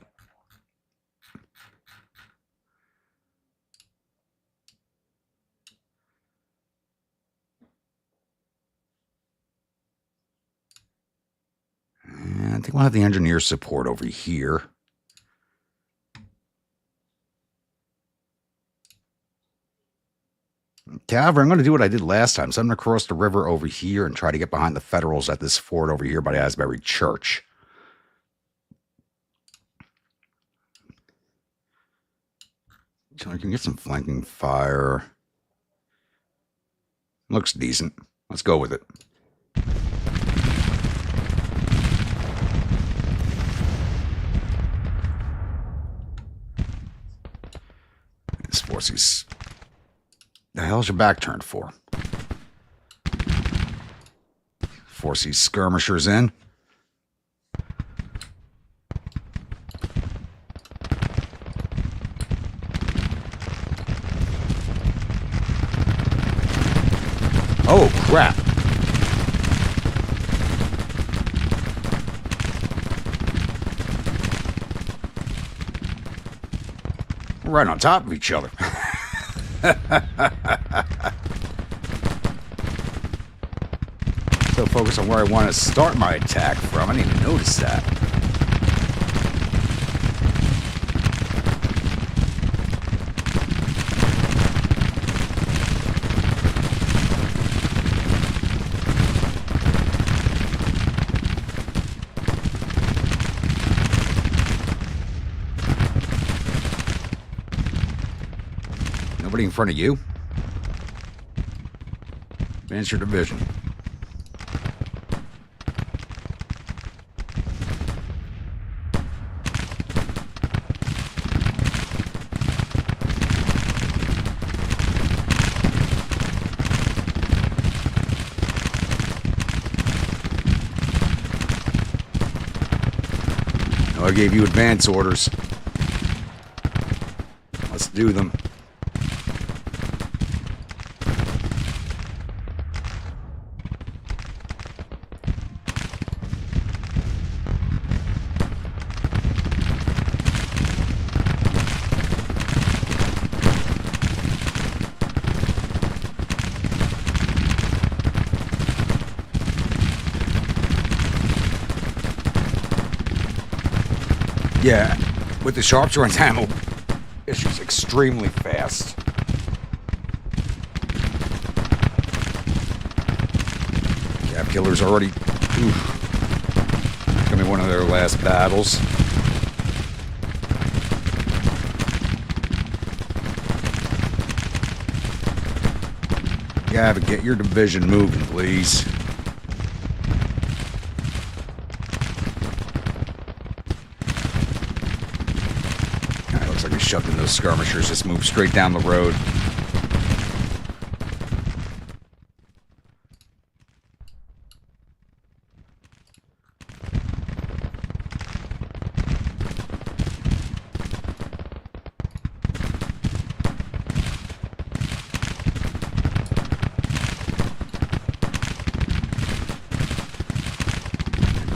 And I think we'll have the engineer support over here. However, I'm going to do what I did last time. So I'm going to cross the river over here and try to get behind the Federals at this fort over here by Asbury Church. So I can get some flanking fire. Looks decent. Let's go with it. This forces. The hell's your back turned for? Force these skirmishers in. Oh, crap. We're right on top of each other. So focus on where I want to start my attack from. I didn't even notice that. Nobody in front of you? Advance your division. I gave you advance orders. Let's do them. Yeah, with the sharpshooter's ammo, issues extremely fast. Cap killers already. Oof. It's gonna be one of their last battles. Gavin, get your division moving, please. Shoved in those skirmishers. Just move straight down the road.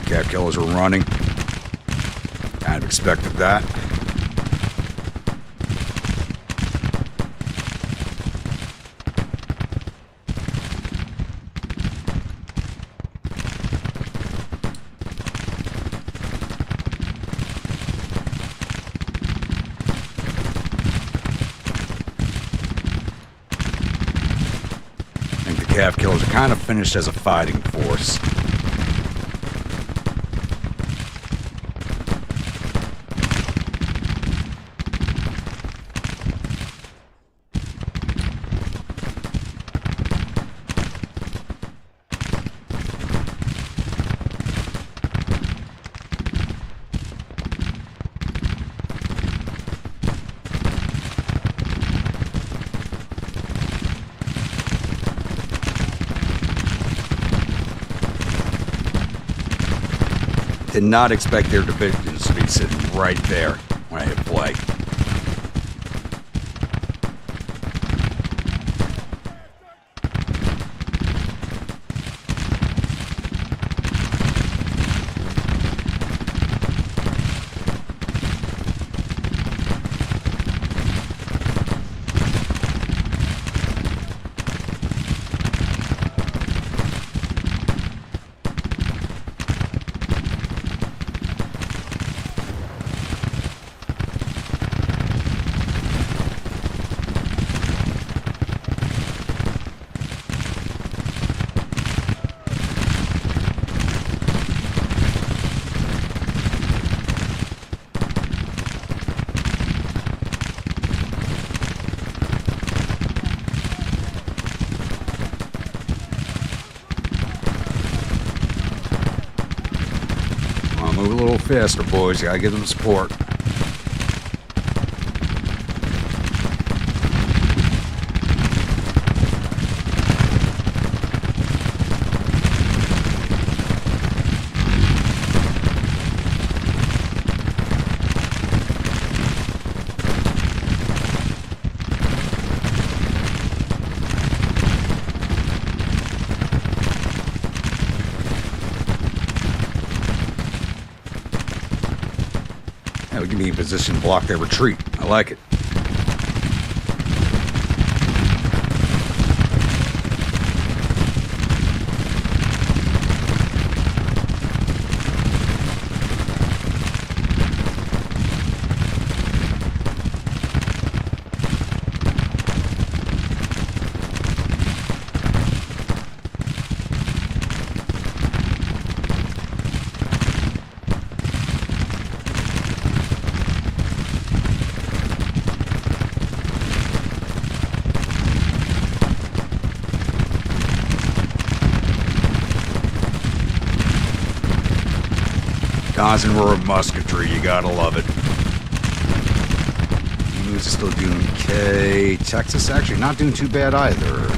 Cap killers are running. Kind of expected that. Cav killers are kind of finished as a fighting force. Did not expect their divisions to be sitting right there when I hit play. little faster, boys. You gotta give them support. Yeah, we can be in position to block their retreat. I like it. Constant roar of musketry, you gotta love it. Emus is still doing okay. Texas actually not doing too bad either.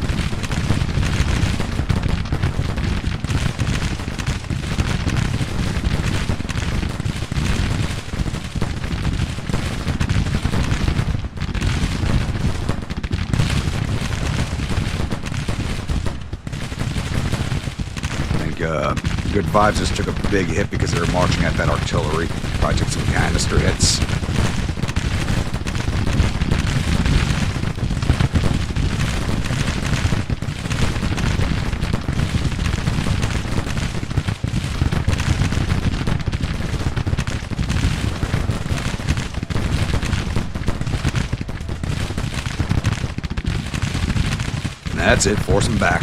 Good Vibes just took a big hit because they were marching at that artillery. Probably took some canister hits. And that's it, force them back.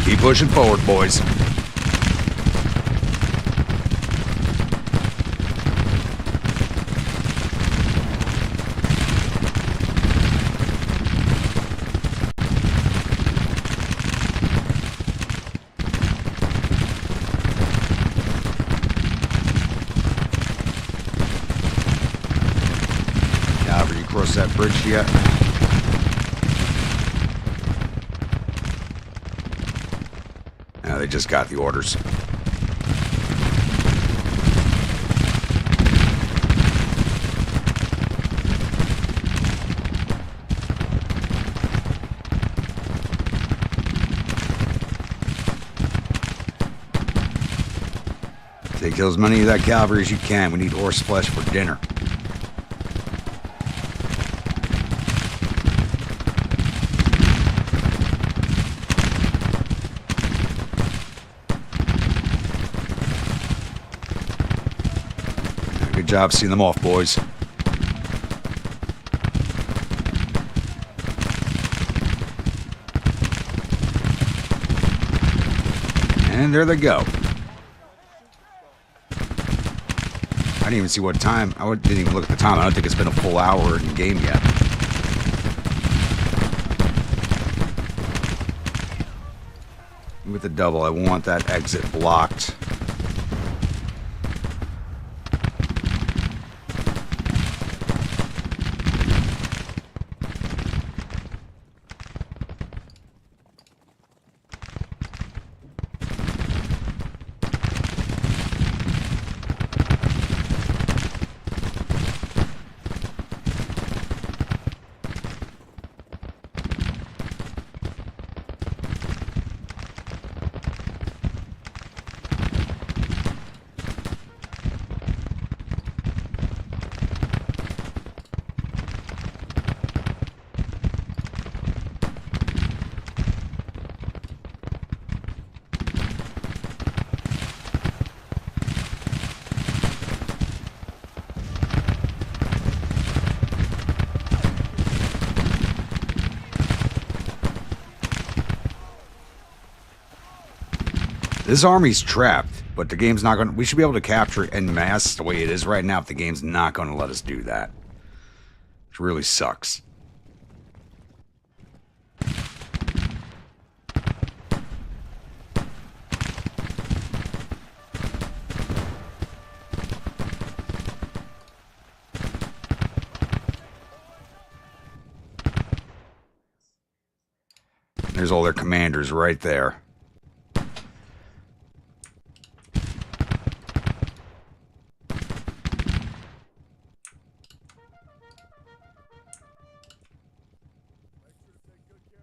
Keep pushing forward, boys. Have you crossed that bridge yet? They just got the orders. Take as many of that cavalry as you can. We need horse flesh for dinner. Good job seeing them off, boys. And there they go. I didn't even see what time. I didn't even look at the time. I don't think it's been a full hour in the game yet. With the double, I want that exit blocked. This army's trapped, but the game's not going to... We should be able to capture it en masse the way it is right now if the game's not going to let us do that. Which really sucks. There's all their commanders right there. Make sure to take good care of your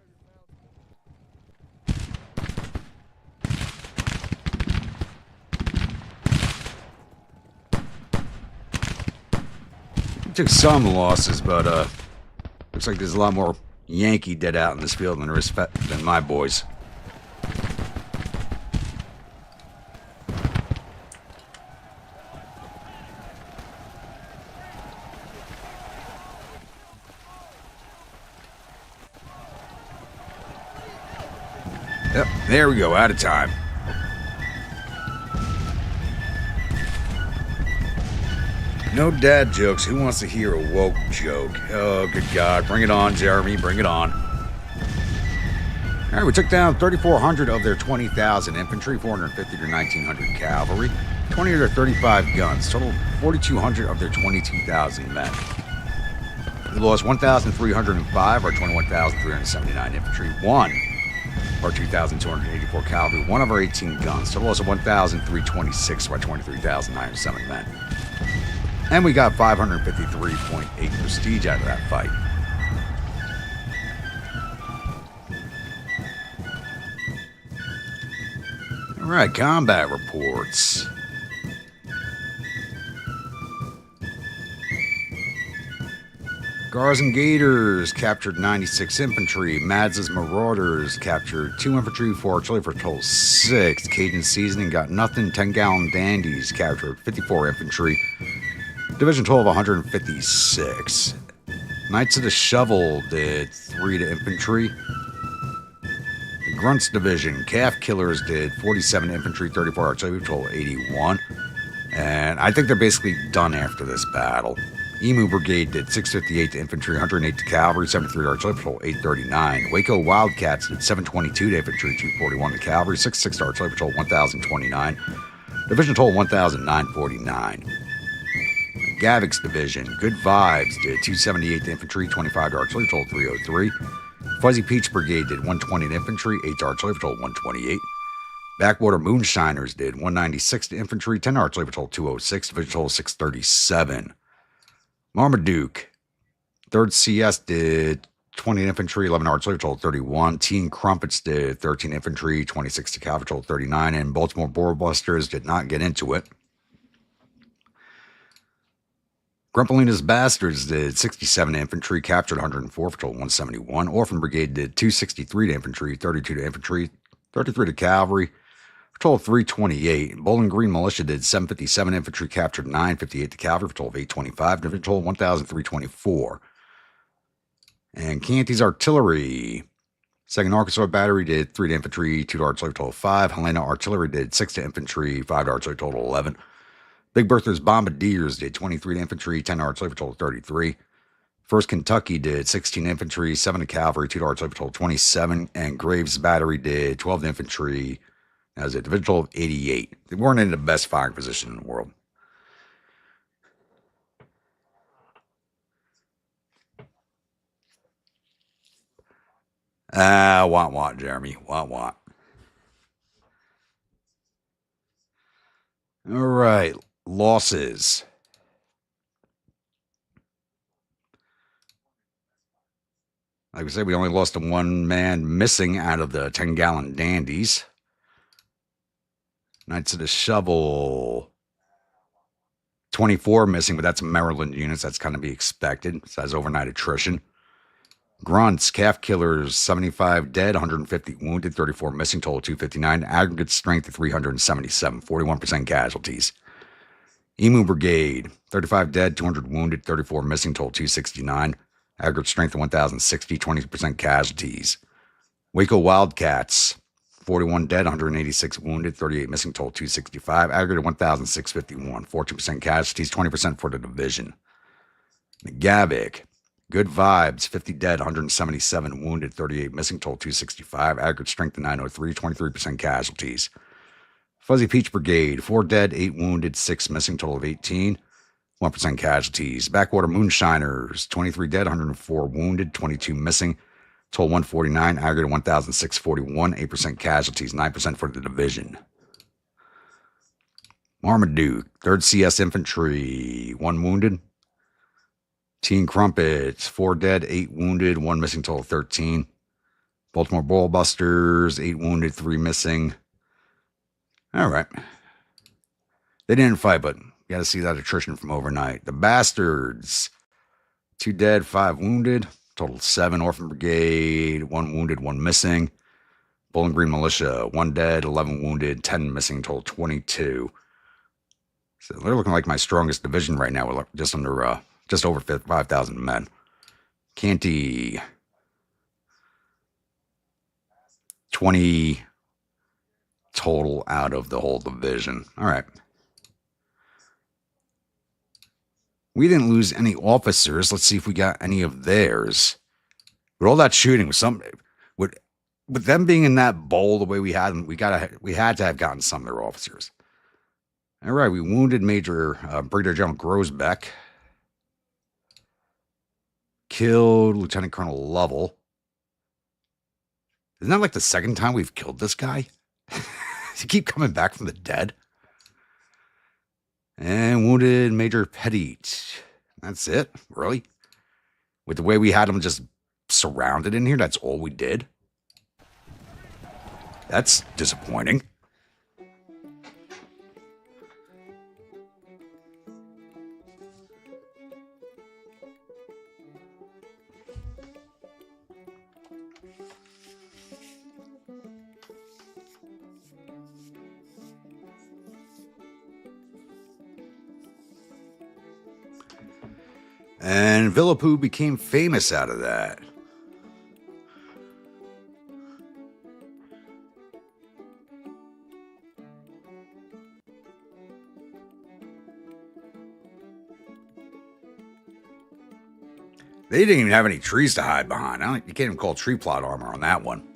mounts, We took some losses, but looks like there's a lot more Yankee dead out in this field than my boys. Yep, there we go, out of time. No dad jokes. Who wants to hear a woke joke? Oh, good God. Bring it on, Jeremy. Bring it on. All right, we took down 3,400 of their 20,000 infantry, 450 to 1,900 cavalry, 20 of their 35 guns, total 4,200 of their 22,000 men. We lost 1,305 or 21,379 infantry, 1 or 2,284 cavalry, 1 of our 18 guns, total loss of 1,326 or 23,907 men. And we got 553.8 prestige out of that fight. All right, combat reports. Gars and Gators captured 96 infantry. Mads' Marauders captured 2 infantry, 4 artillery for a total of 6. Cajun Seasoning got nothing. 10-gallon Dandies captured 54 infantry. Division total of 156. Knights of the Shovel did 3 to infantry. The Grunts Division, Calf Killers did 47 infantry, 34 artillery, total 81. And I think they're basically done after this battle. Emu Brigade did 658 to infantry, 108 to cavalry, 73 to artillery, total 839. Waco Wildcats did 722 to infantry, 241 to cavalry, 66 to artillery, total 1,029. Division total 1,949. Gavik's Division, Good Vibes, did 278 to infantry, 25 to artillery, total 303. Fuzzy Peach Brigade did 120 to infantry, 8 to artillery, total 128. Backwater Moonshiners did 196 to infantry, 10 to artillery, total 206, division total 637. Marmaduke, 3rd CS did 20 infantry, 11 artillery, total 31. Teen Crumpets did 13 infantry, 26 to cavalry, total 39. And Baltimore Boarbusters did not get into it. Grumpelina's Bastards did 67 to infantry, captured 104 for total 171. Orphan Brigade did 263 to infantry, 32 to infantry, 33 to cavalry, for total 328. Bowling Green Militia did 757 infantry, captured 958 to cavalry, for total of 825, division total 1,324. And Canty's Artillery, 2nd Arkansas Battery did 3 to infantry, 2 to artillery, total 5. Helena Artillery did 6 to infantry, 5 to artillery, total 11. Big Bertha's Bombardiers did 23 to infantry, 10 to artillery, for total 33. 1st Kentucky did 16 infantry, 7 to cavalry, 2 to artillery, for total 27. And Graves Battery did 12 to infantry, as a division total of 88. They weren't in the best firing position in the world. Want, Jeremy. Want. All right. Losses. Like I said, we only lost to 1 man missing out of the 10-gallon Dandies. Knights of the Shovel, 24 missing, but that's Maryland units. That's kind of be expected. So that's overnight attrition. Grunts, Calf Killers, 75 dead, 150 wounded, 34 missing, total 259. Aggregate strength of 377, 41% casualties. Emu Brigade, 35 dead, 200 wounded, 34 missing, total 269. Aggregate strength of 1,060, 20% casualties. Waco Wildcats, 41 dead, 186 wounded, 38 missing, total 265. Aggregate 1,651, 14% casualties, 20% for the division. McGavick, Good Vibes, 50 dead, 177 wounded, 38 missing, total 265. Aggregate strength of 903, 23% casualties. Fuzzy Peach Brigade, 4 dead, 8 wounded, 6 missing, total of 18. 1% casualties. Backwater Moonshiners, 23 dead, 104 wounded, 22 missing, Total 149, aggregate 1,641, 8% casualties, 9% for the division. Marmaduke, 3rd CS Infantry, 1 wounded. Teen Crumpets, 4 dead, 8 wounded, 1 missing, total 13. Baltimore Ballbusters, 8 wounded, 3 missing. All right. They didn't fight, but you got to see that attrition from overnight. The Bastards, 2 dead, 5 wounded, total 7. Orphan Brigade, 1 wounded, 1 missing. Bowling Green Militia, 1 dead, 11 wounded, 10 missing, total 22. So they're looking like my strongest division right now. We're just over 5,000 men. Canty, 20 total out of the whole division. All right. We didn't lose any officers. Let's see if we got any of theirs. With all that shooting, with them being in that bowl the way we had them, we had to have gotten some of their officers. All right, we wounded Major Brigadier General Grosbeck. Killed Lieutenant Colonel Lovell. Isn't that like the second time we've killed this guy? Does he keep coming back from the dead? And wounded Major Pettit. That's it, really? With the way we had him just surrounded in here, that's all we did? That's disappointing. And Villapoo became famous out of that. They didn't even have any trees to hide behind. You can't even call tree plot armor on that one.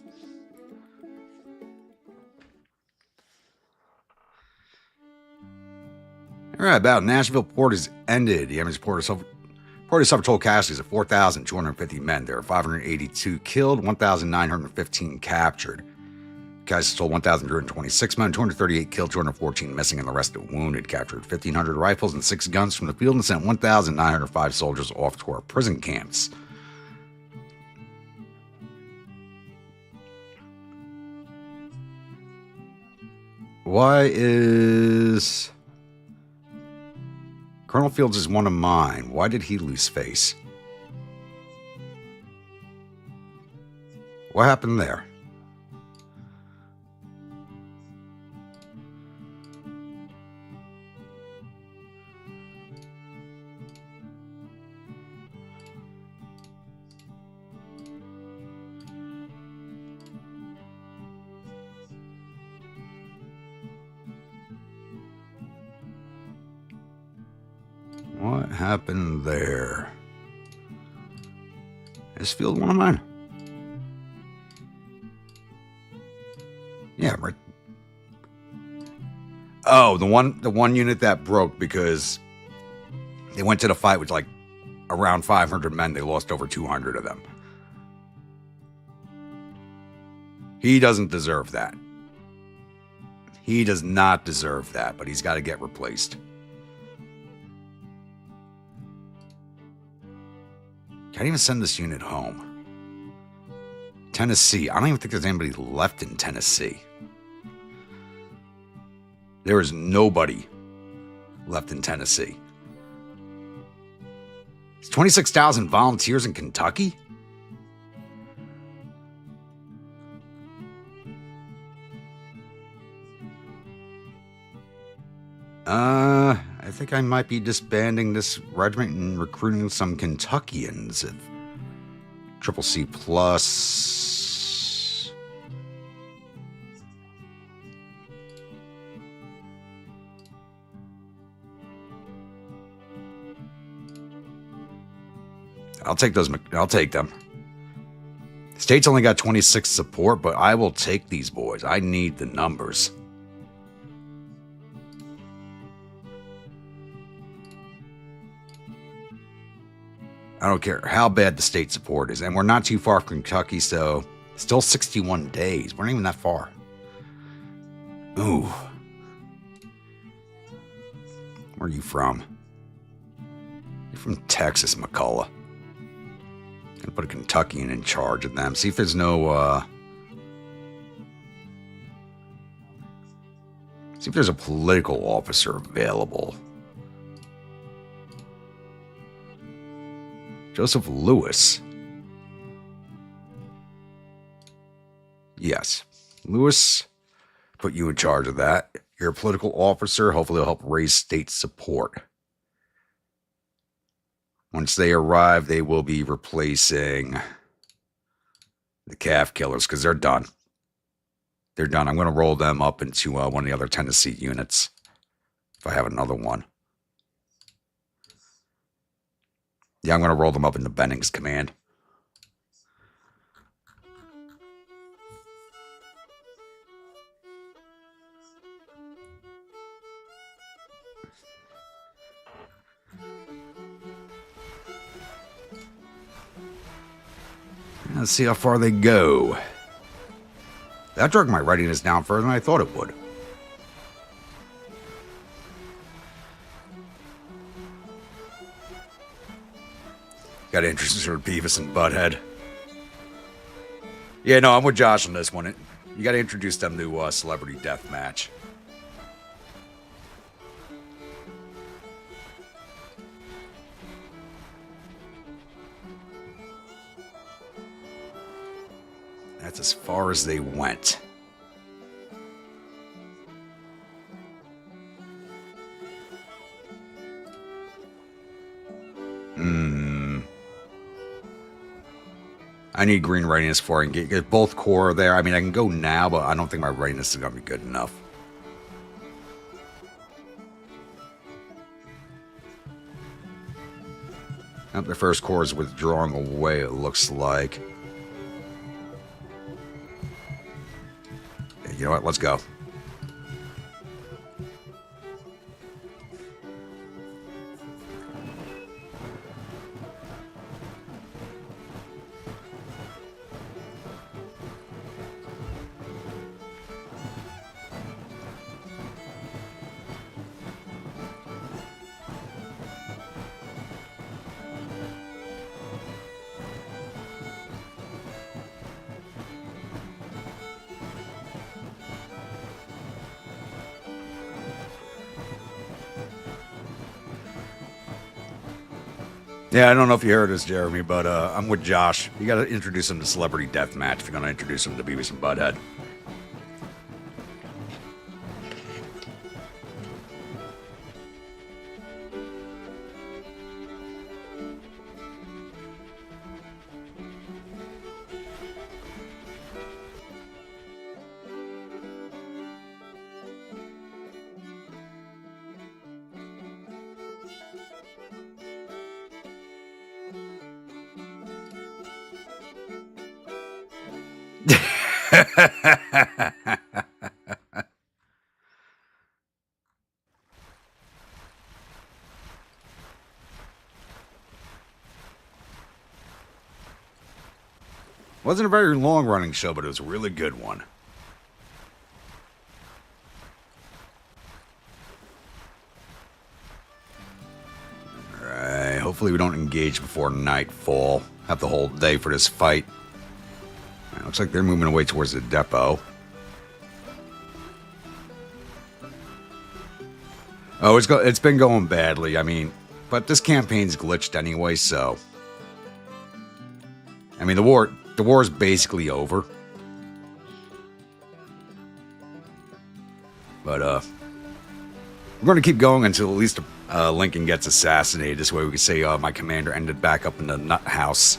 All right, Battle Nashville Port is ended. The enemy's port suffered total casualties of 4,250 men. There are 582 killed, 1,915 captured. Guys told 1,326 men, 238 killed, 214 missing, and the rest wounded. Captured 1,500 rifles and 6 guns from the field and sent 1,905 soldiers off to our prison camps. Why is... Colonel Fields is one of mine. Why did he lose face? What happened there? What happened there? Is Field one of mine? Yeah, right. Oh, the one unit that broke because they went to the fight with like around 500 men. They lost over 200 of them. He doesn't deserve that. He does not deserve that, but he's got to get replaced. Can't even send this unit home. Tennessee. I don't even think there's anybody left in Tennessee. There is nobody left in Tennessee. It's 26,000 volunteers in Kentucky? I think I might be disbanding this regiment and recruiting some Kentuckians. Triple C plus. I'll take those. I'll take them. State's only got 26 support, but I will take these boys. I need the numbers. I don't care how bad the state support is. And we're not too far from Kentucky, so still 61 days. We're not even that far. Ooh. Where are you from? You're from Texas, McCullough. Gonna put a Kentuckian in charge of them. See if there's no, see if there's a political officer available. Joseph Lewis. Yes. Lewis, put you in charge of that. You're a political officer. Hopefully it'll help raise state support. Once they arrive, they will be replacing the calf killers because they're done. They're done. I'm going to roll them up into one of the other Tennessee units if I have another one. Yeah, I'm going to roll them up into Benning's command. Let's see how far they go. That drug my readiness down further than I thought it would. Got to introduce her to Beavis and Butthead. Yeah, no, I'm with Josh on this one. You got to introduce them to Celebrity Deathmatch. That's as far as they went. I need green readiness before I can get both core there. I mean, I can go now, but I don't think my readiness is going to be good enough. Nope, the first core is withdrawing away, it looks like. You know what? Let's go. Yeah, I don't know if you heard this, Jeremy, but I'm with Josh. You got to introduce him to Celebrity Deathmatch if you're going to introduce him to Beavis and Butthead. Wasn't a very long running show, but it was a really good one. Alright, hopefully we don't engage before nightfall. Have the whole day for this fight. Right, looks like they're moving away towards the depot. Oh, it's been going badly, I mean, but this campaign's glitched anyway, so... I mean, the war is basically over. But, we're going to keep going until at least Lincoln gets assassinated. This way we can say, my commander ended back up in the nut house.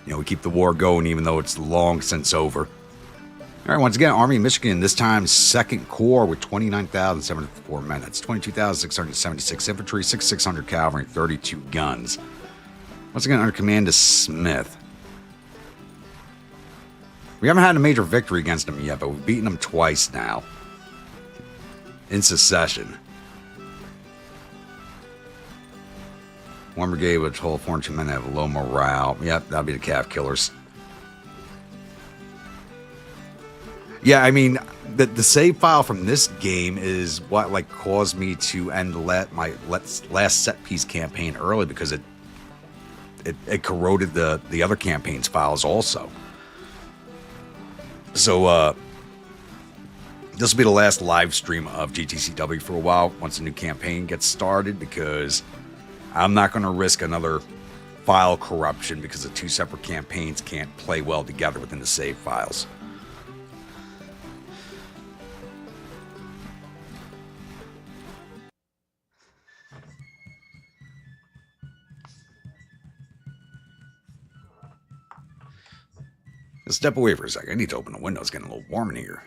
You know, we keep the war going even though it's long since over. Alright, once again, Army of Michigan, this time 2nd Corps with 29,704 men. That's 22,676 infantry, 6,600 cavalry, and 32 guns. Once again, under command is Smith. We haven't had a major victory against them yet, but we've beaten them twice now. In succession. One brigade with 12 fortune men have low morale. Yep, that'll be the calf killers. Yeah, I mean, the save file from this game is what like caused me to end my last set piece campaign early, because it corroded the other campaign's files also. So this will be the last live stream of GTCW for a while once the new campaign gets started, because I'm not going to risk another file corruption because the two separate campaigns can't play well together within the save files. Let's step away for a second. I need to open the window. It's getting a little warm in here.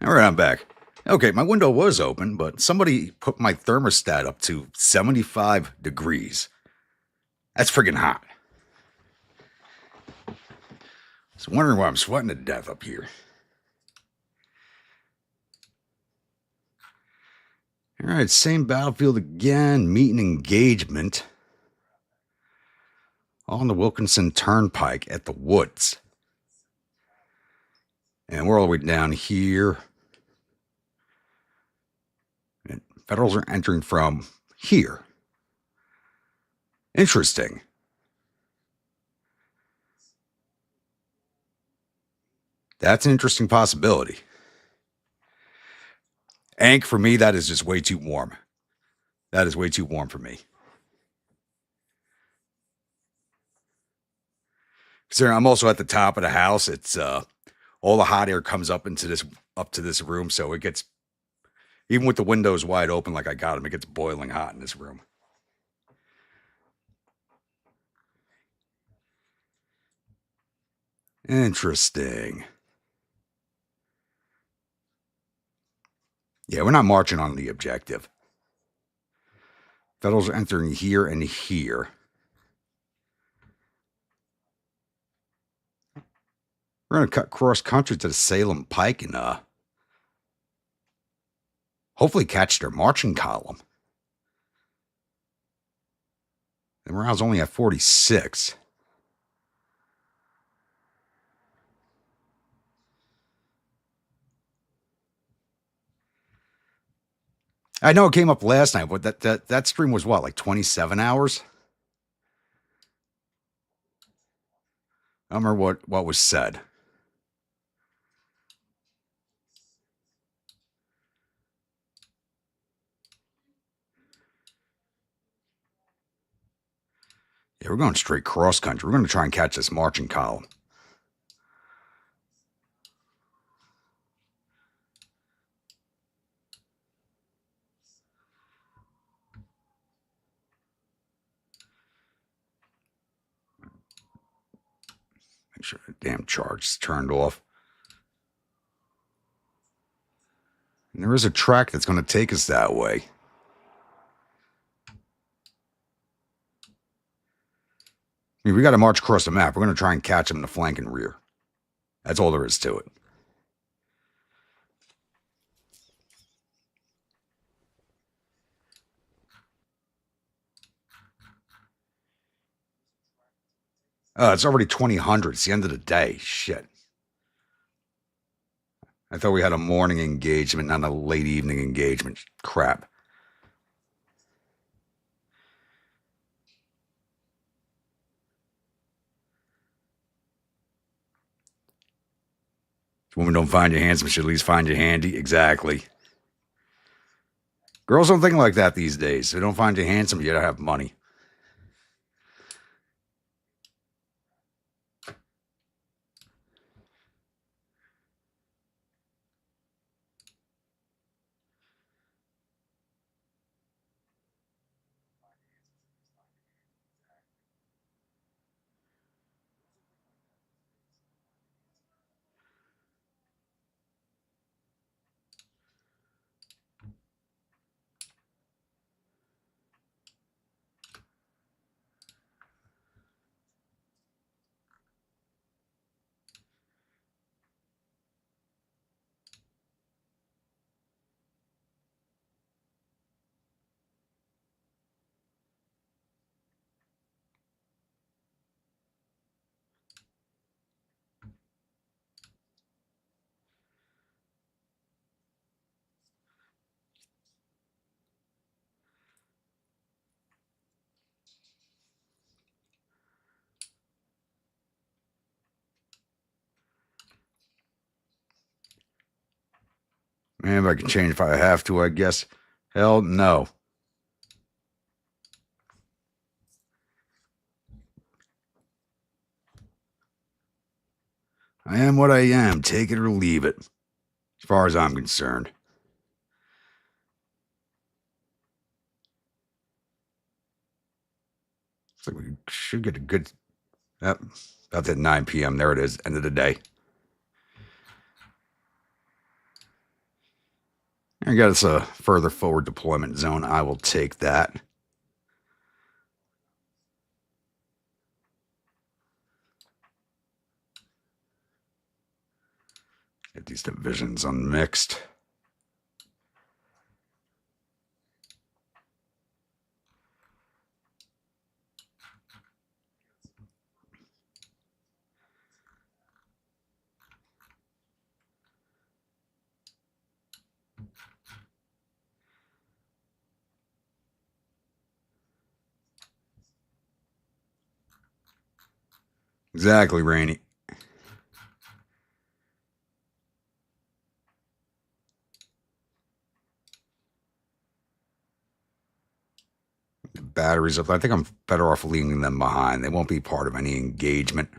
All right, I'm back. Okay, my window was open, but somebody put my thermostat up to 75 degrees. That's friggin' hot. I was wondering why I'm sweating to death up here. All right, same battlefield again. Meet and engagement on the Wilkinson Turnpike at the Woods. And we're all the way down here. And Federals are entering from here. Interesting. That's an interesting possibility. Ank, for me, that is just way too warm. That is way too warm for me. Considering I'm also at the top of the house, it's all the hot air comes up to this room, so it gets, even with the windows wide open like I got them, it gets boiling hot in this room. Interesting. Yeah, we're not marching on the objective. Federals are entering here and here. We're going to cut cross country to the Salem Pike and hopefully catch their marching column. The morale's only at 46. I know it came up last night, but that stream was what, like 27 hours? I don't remember what was said. Yeah, we're going straight cross country. We're going to try and catch this marching column. Make sure the damn charge is turned off. And there is a track that's going to take us that way. I mean, we got to march across the map. We're going to try and catch them in the flank and rear. That's all there is to it. It's already 2000. It's the end of the day. Shit. I thought we had a morning engagement, not a late evening engagement. Crap. If women don't find you handsome, should at least find you handy. Exactly. Girls don't think like that these days. They don't find you handsome, you gotta have money. Man, if I can change if I have to, I guess. Hell no. I am what I am. Take it or leave it. As far as I'm concerned. Looks like we should get a good. Yep. About that 9 p.m. There it is. End of the day. I got us a further forward deployment zone. I will take that. Get these divisions unmixed. Exactly, Rainey. The batteries up. I think I'm better off leaving them behind. They won't be part of any engagement.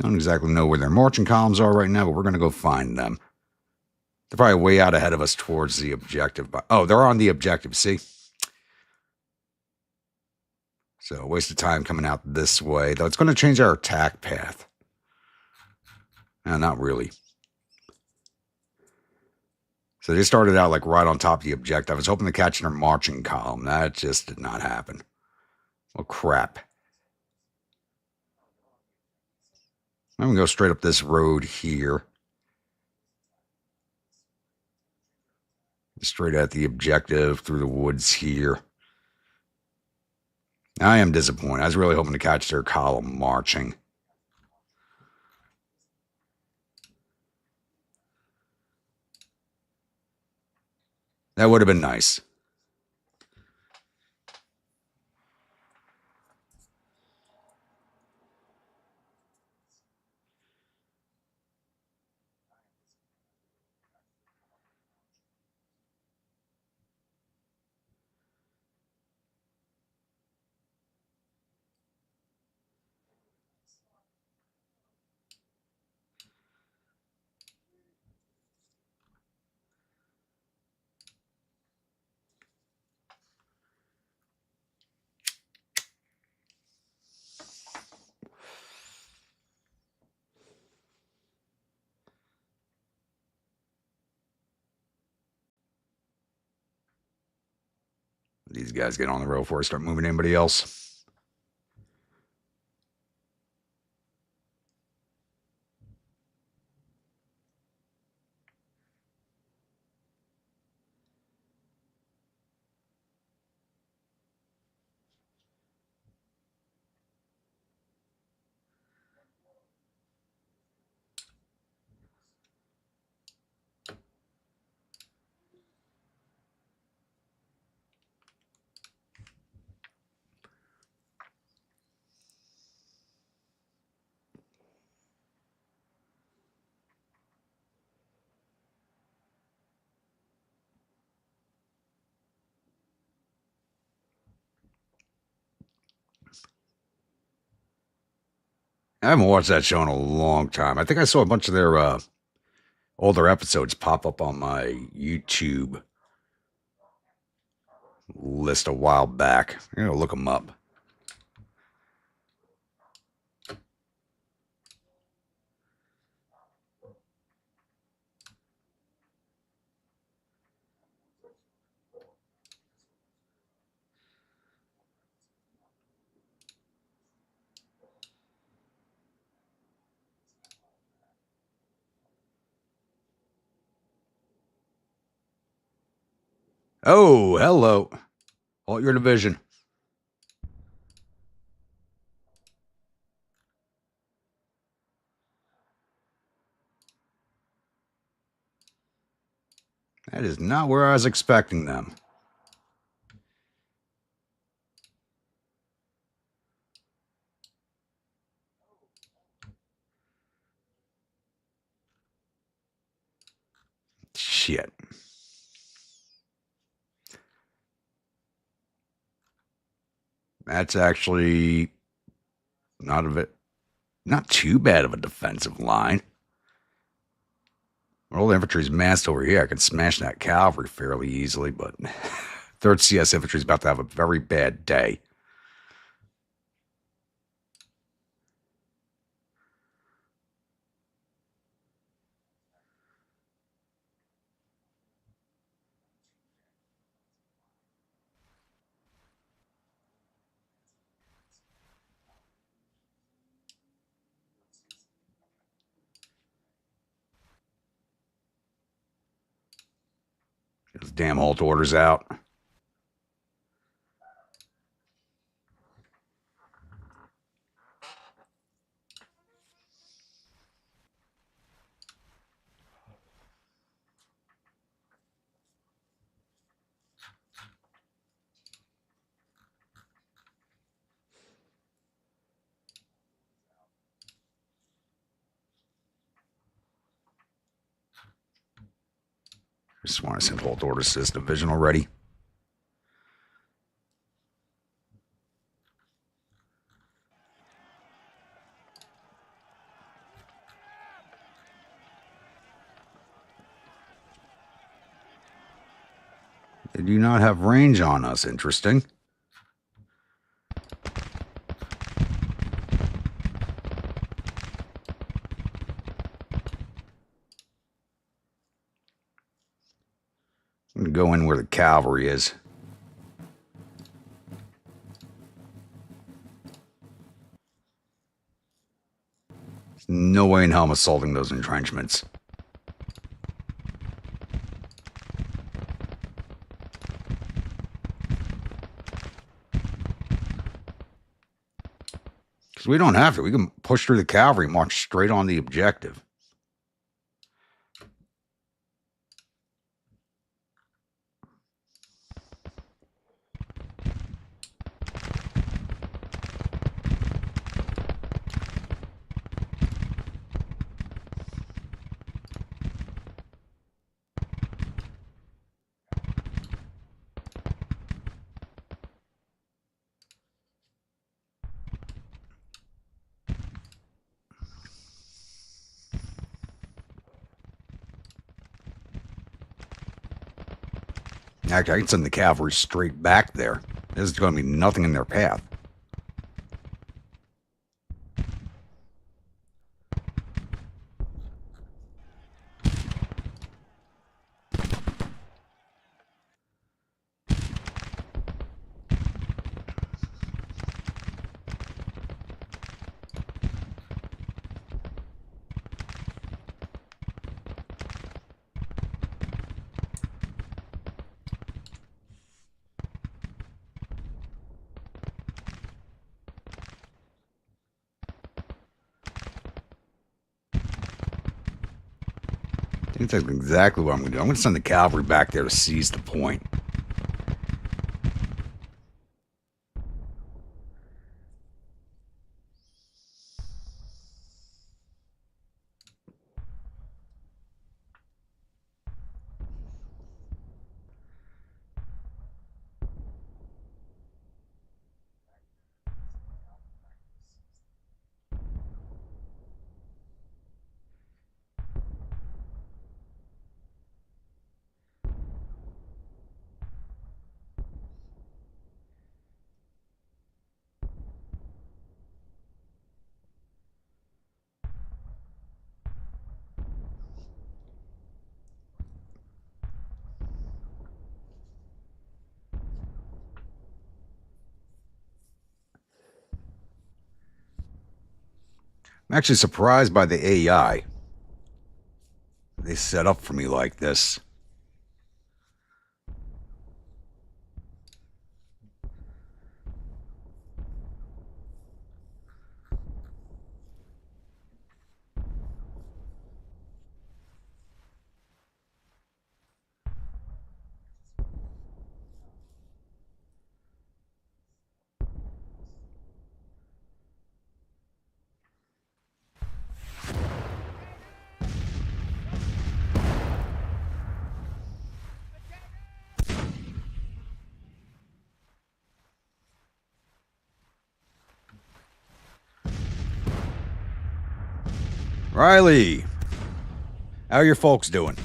I don't exactly know where their marching columns are right now, but we're going to go find them. They're probably way out ahead of us towards the objective. Oh, they're on the objective, see? So, waste of time coming out this way. Though it's going to change our attack path. No, not really. So they started out like right on top of the objective. I was hoping to catch their marching column. That just did not happen. Well, crap. I'm going to go straight up this road here. Straight at the objective through the woods here. I am disappointed. I was really hoping to catch their column marching. That would have been nice. these guys get on the road before I start moving anybody else. I haven't watched that show in a long time. I think I saw a bunch of their older episodes pop up on my YouTube list a while back. I'm gonna look them up. Oh, hello. Alt your division. That is not where I was expecting them. Shit. That's actually not too bad of a defensive line. All the infantry's massed over here. I can smash that cavalry fairly easily, but 3rd CS infantry is about to have a very bad day. Those damn halt orders out. Just want to send halt orders to this division already. They do not have range on us. Interesting. I'm going to go in where the cavalry is. There's no way in hell I'm assaulting those entrenchments. Because we don't have to. We can push through the cavalry, march straight on the objective. Actually, I can send the cavalry straight back there. There's going to be nothing in their path. That's exactly what I'm going to do. I'm going to send the cavalry back there to seize the point. I'm actually surprised by the AI. They set up for me like this. Riley, how are your folks doing?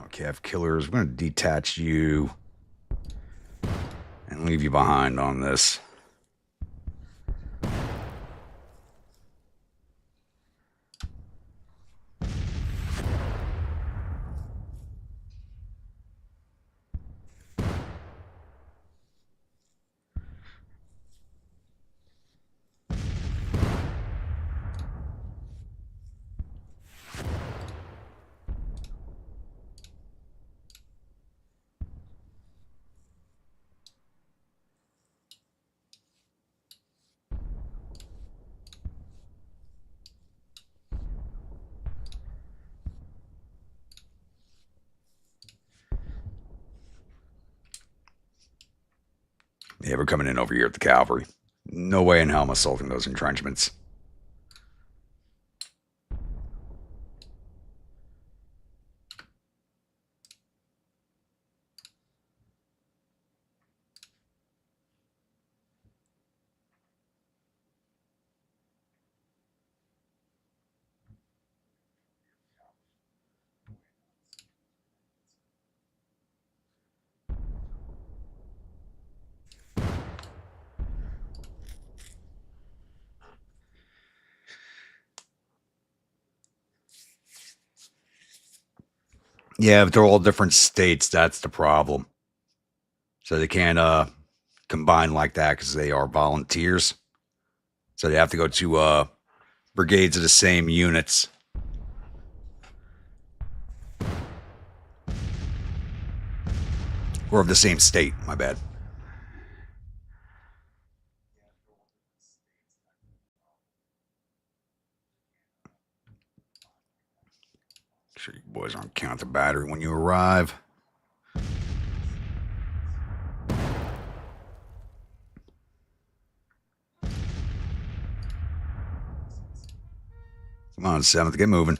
Okay, I have killers. We're going to detach you and leave you behind on this. Yeah, we're coming in over here at the cavalry. No way in hell I'm assaulting those entrenchments. Yeah, but they're all different states. That's the problem. So they can't combine like that because they are volunteers. So they have to go to brigades of the same units. Or of the same state, my bad. Sure you boys aren't count the battery when you arrive. Come on, 7th, get moving.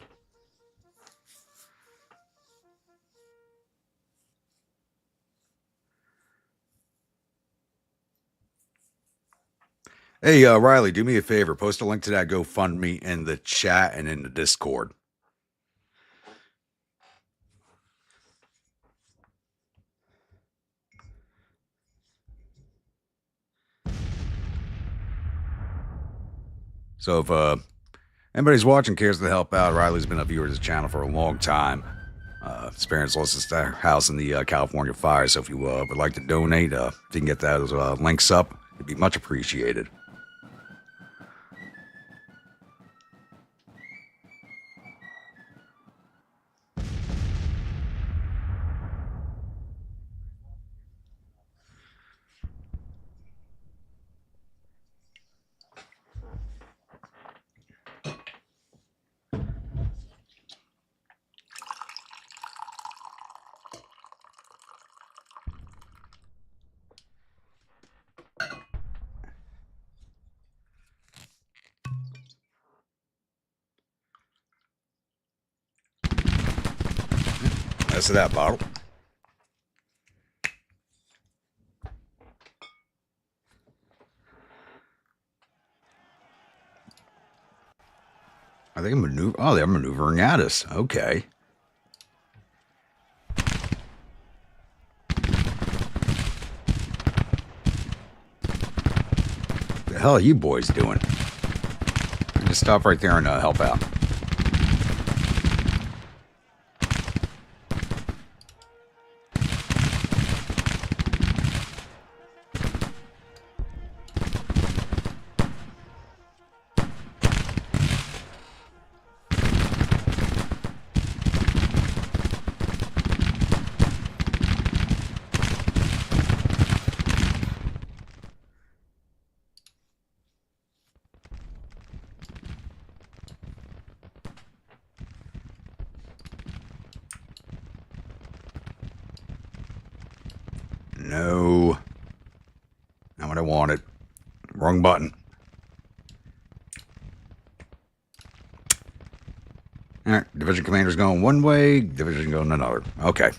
Hey, Riley, do me a favor. Post a link to that GoFundMe in the chat and in the Discord. So if anybody's watching cares to help out, Riley's been a viewer of this channel for a long time. Experienced lost his house in the California fire. So if you would like to donate, if you can get those links up, it'd be much appreciated. That's that bottle. Are they maneuvering? Oh, they're maneuvering at us. Okay. The hell are you boys doing? Just stop right there and help out. No. Not what I wanted. Wrong button. Alright, division commander's going one way, division going another. Okay.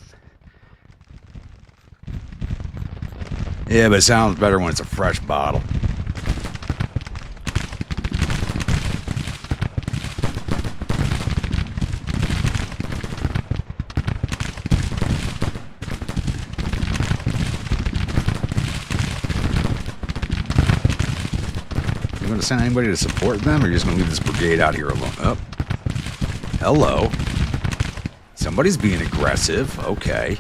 Yeah, but it sounds better when it's a fresh bottle. You going to send anybody to support them, or you're just going to leave this brigade out here alone? Oh. Hello. Somebody's being aggressive. Okay.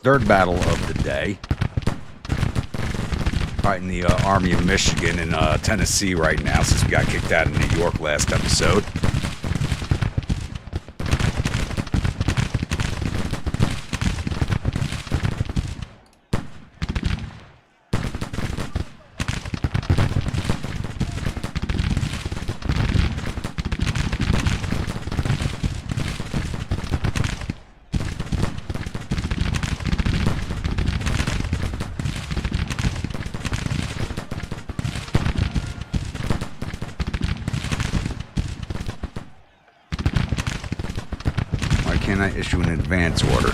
Third battle of the day. Fighting the Army of Michigan in Tennessee right now, since we got kicked out of New York last episode. Can I issue an advance order?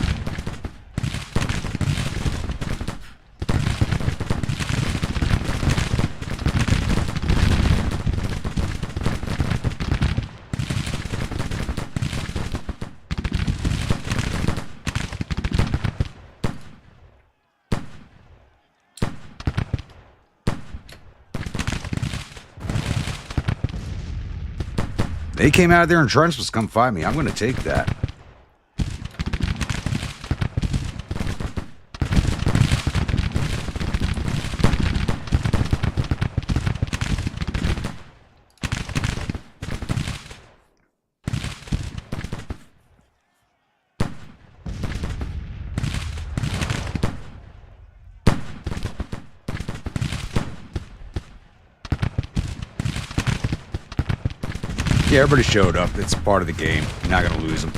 They came out of their entrenchments to come find me. I'm going to take that. Yeah, everybody showed up. It's part of the game. You're not going to lose them.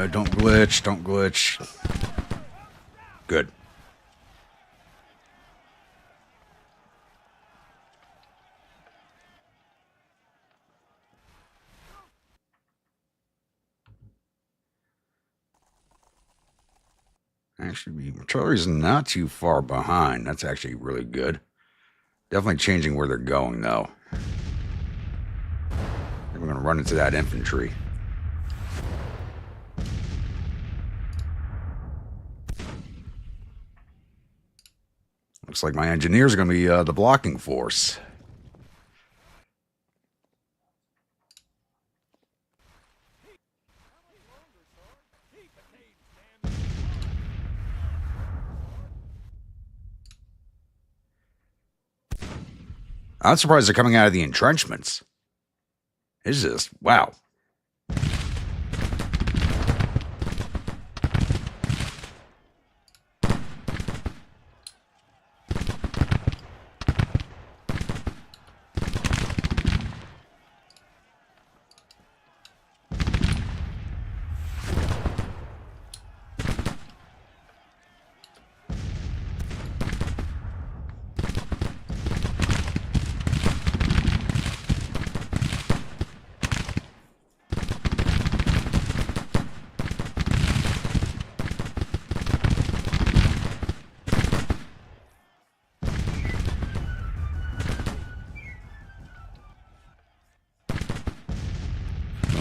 Don't glitch. Don't glitch. Good. Actually, artillery's not too far behind. That's actually really good. Definitely changing where they're going, though. I think we're going to run into that infantry. Looks like my engineers are going to be the blocking force. I'm surprised they're coming out of the entrenchments. It's just, wow.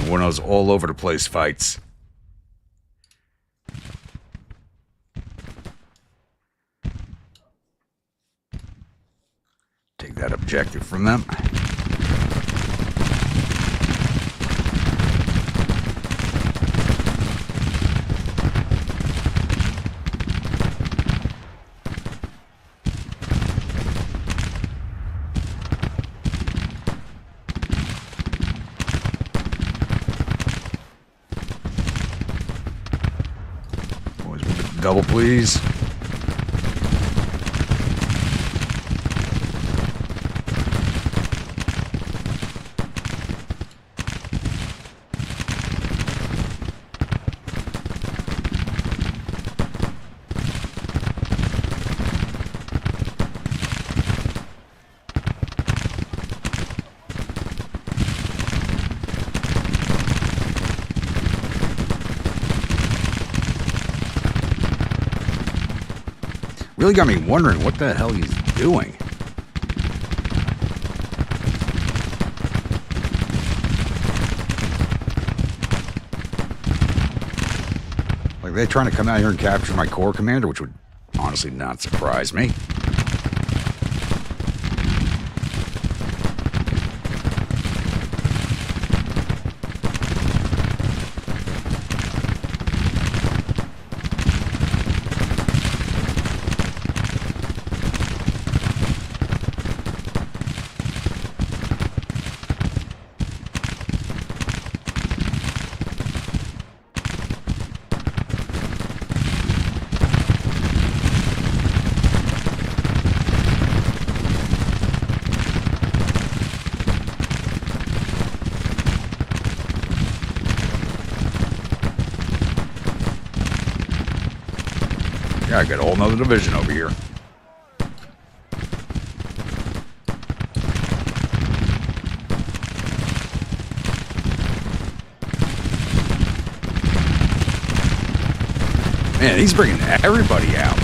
One of those all over the place fights. Take that objective from them. Double, please. Really got me wondering what the hell he's doing. Like, they're trying to come out here and capture my corps commander, which would honestly not surprise me. Yeah, I got a whole nother division over here. Man, he's bringing everybody out.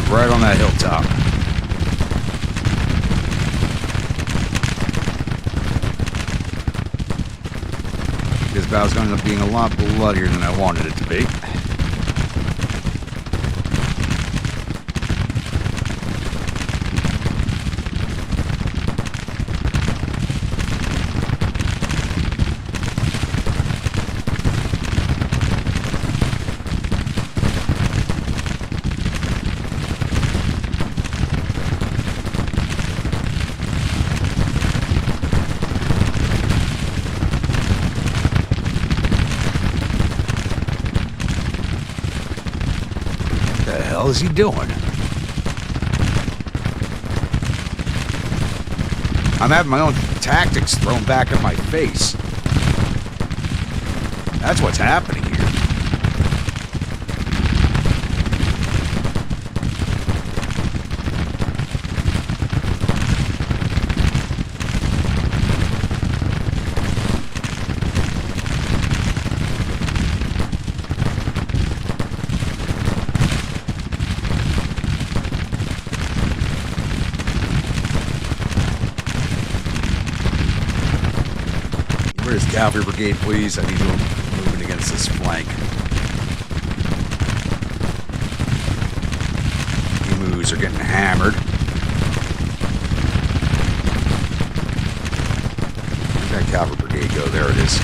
Right on that hilltop. This battle's going to end up being a lot bloodier than I wanted it to be. hell is he doing? I'm having my own tactics thrown back in my face. That's what's happening here. Where's Cavalry Brigade, please? I need to move against this flank. Emus are getting hammered. Where'd that Cavalry Brigade go? There it is.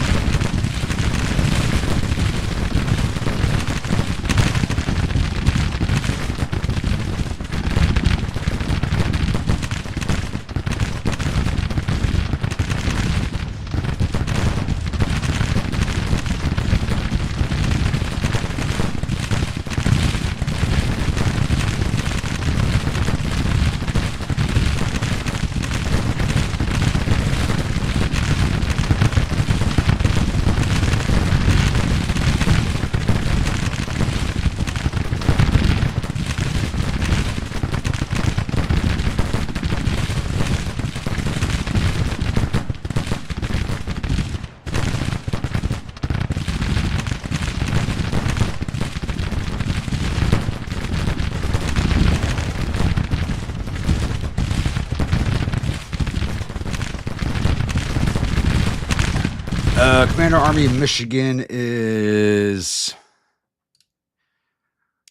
Commander Army of Michigan is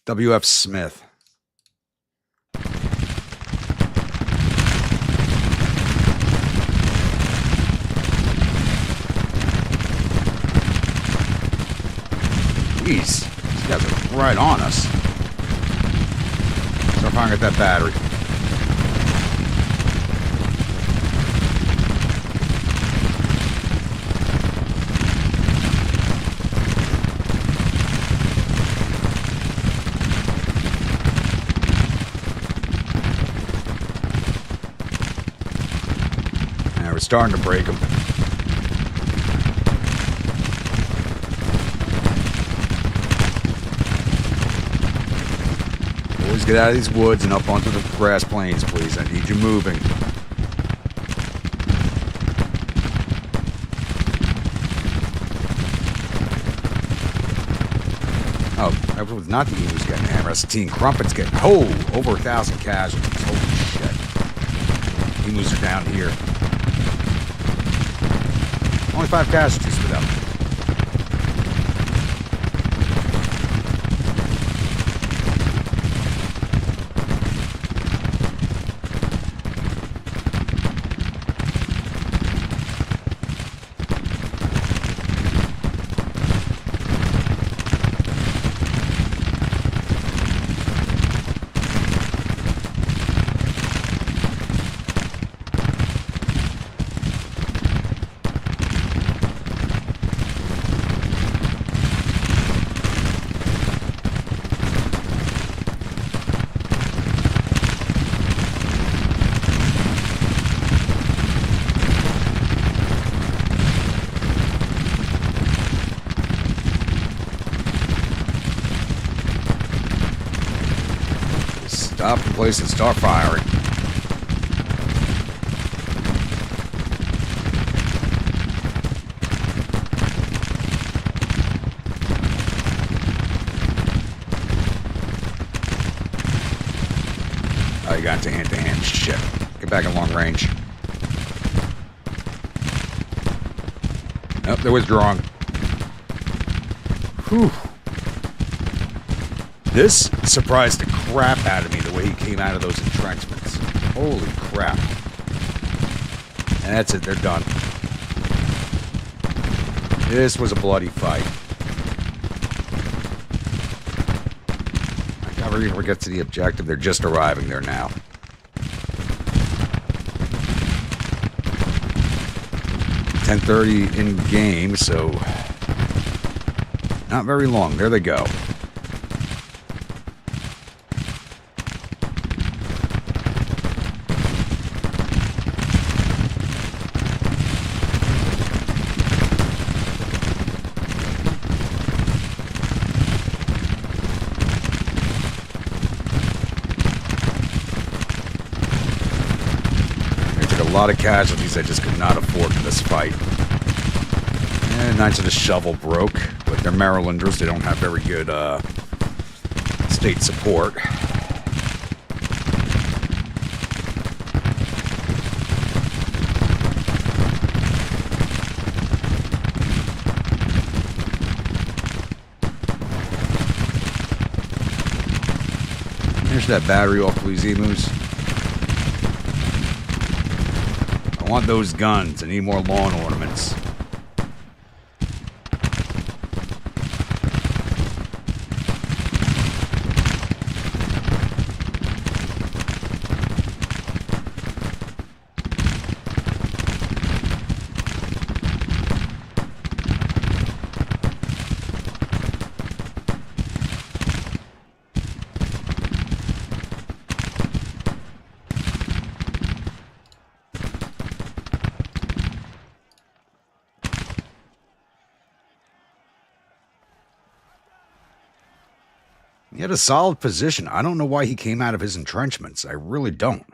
W.F. Smith. Jeez, these guys are right on us. Start firing at that battery. We're starting to break them. Always get out of these woods and up onto the grass plains, please. I need you moving. Oh, that was not the emus getting hammered. That's the Teen Crumpets getting... Oh, over 1,000 casualties. Holy shit. Emus are down here. Only 5 casualties for them. Stop the place and start firing. Oh, you got to hand. Shit. Get back in long range. Nope, they're withdrawing. Whew. This surprised the crap out of me, the way he came out of those entrenchments. Holy crap. And that's it, they're done. This was a bloody fight. I never even get to the objective. They're just arriving there now. .30 in game, so not very long. There they go. lot of casualties I just could not afford in this fight. And Knights of the Shovel broke, but they're Marylanders. They don't have very good state support. Here's that battery off these emus. I want those guns. I need more lawn ornaments. He had a solid position. I don't know why he came out of his entrenchments. I really don't.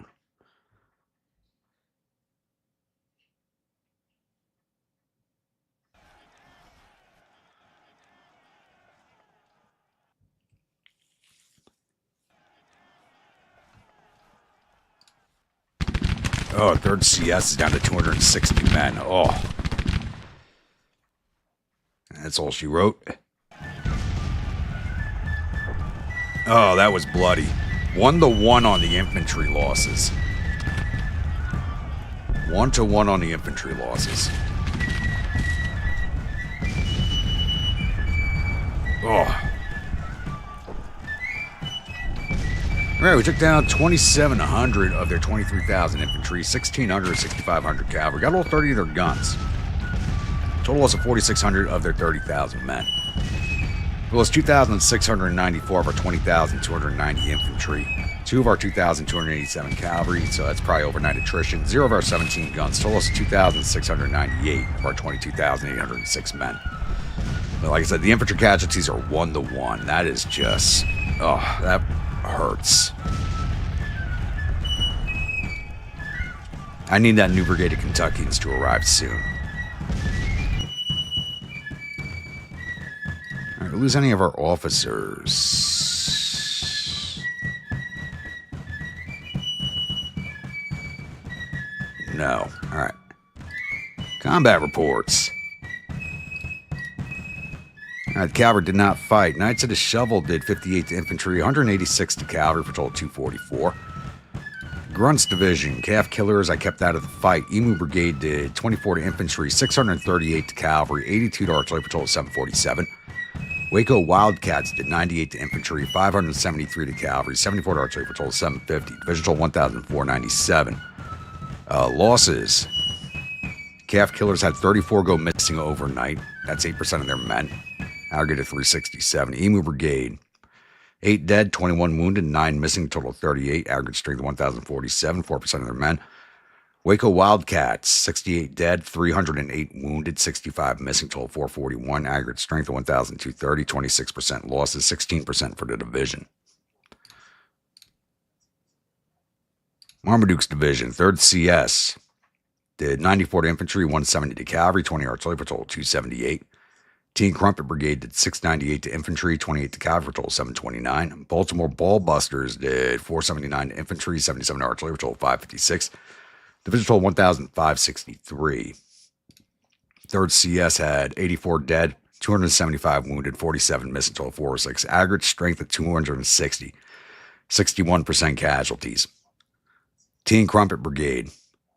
Oh, 3rd CS is down to 260 men. Oh. That's all she wrote. Oh, that was bloody. 1-1 on the infantry losses. 1-1 on the infantry losses. Oh. Alright, we took down 2,700 of their 23,000 infantry, 1,600, 6,500 cavalry. Got all 30 of their guns. Total loss of 4,600 of their 30,000 men. We lost 2,694 of our 20,290 infantry. 2 of our 2,287 cavalry, so that's probably overnight attrition. 0 of our 17 guns. Total loss of 2,698 of our 22,806 men. But like I said, the infantry casualties are 1-1. That is just... oh, that hurts. I need that new brigade of Kentuckians to arrive soon. Alright, we lose any of our officers? No. Alright. Combat reports. Alright, the cavalry did not fight. Knights of the Shovel did 58 to infantry, 186 to cavalry for a total of 244. Grunts Division, Calf Killers, I kept out of the fight. Emu Brigade did 24 to infantry, 638 to cavalry, 82 to artillery for a total of 747. Waco Wildcats did 98 to infantry, 573 to cavalry, 74 to artillery for a total of 750. Division total 1,497. Losses. Calf Killers had 34 go missing overnight. That's 8% of their men. Aggregate of 367. Emu Brigade, 8 dead, 21 wounded, 9 missing, total of 38. Aggregate strength of 1,047, 4% of their men. Waco Wildcats, 68 dead, 308 wounded, 65 missing, total of 441. Aggregate strength of 1,230, 26% losses, 16% for the division. Marmaduke's Division, 3rd CS, did 94 to infantry, 170 to cavalry, 20 artillery for a total of 278. Teen Crumpet Brigade did 698 to infantry, 28 to cavalry for a total of 729. Baltimore Ballbusters did 479 to infantry, 77 to artillery for a total of 556. Division total 1,563. 3rd CS had 84 dead, 275 wounded, 47 missing, total of 406. Aggregate strength of 260, 61% casualties. Teen Crumpet Brigade,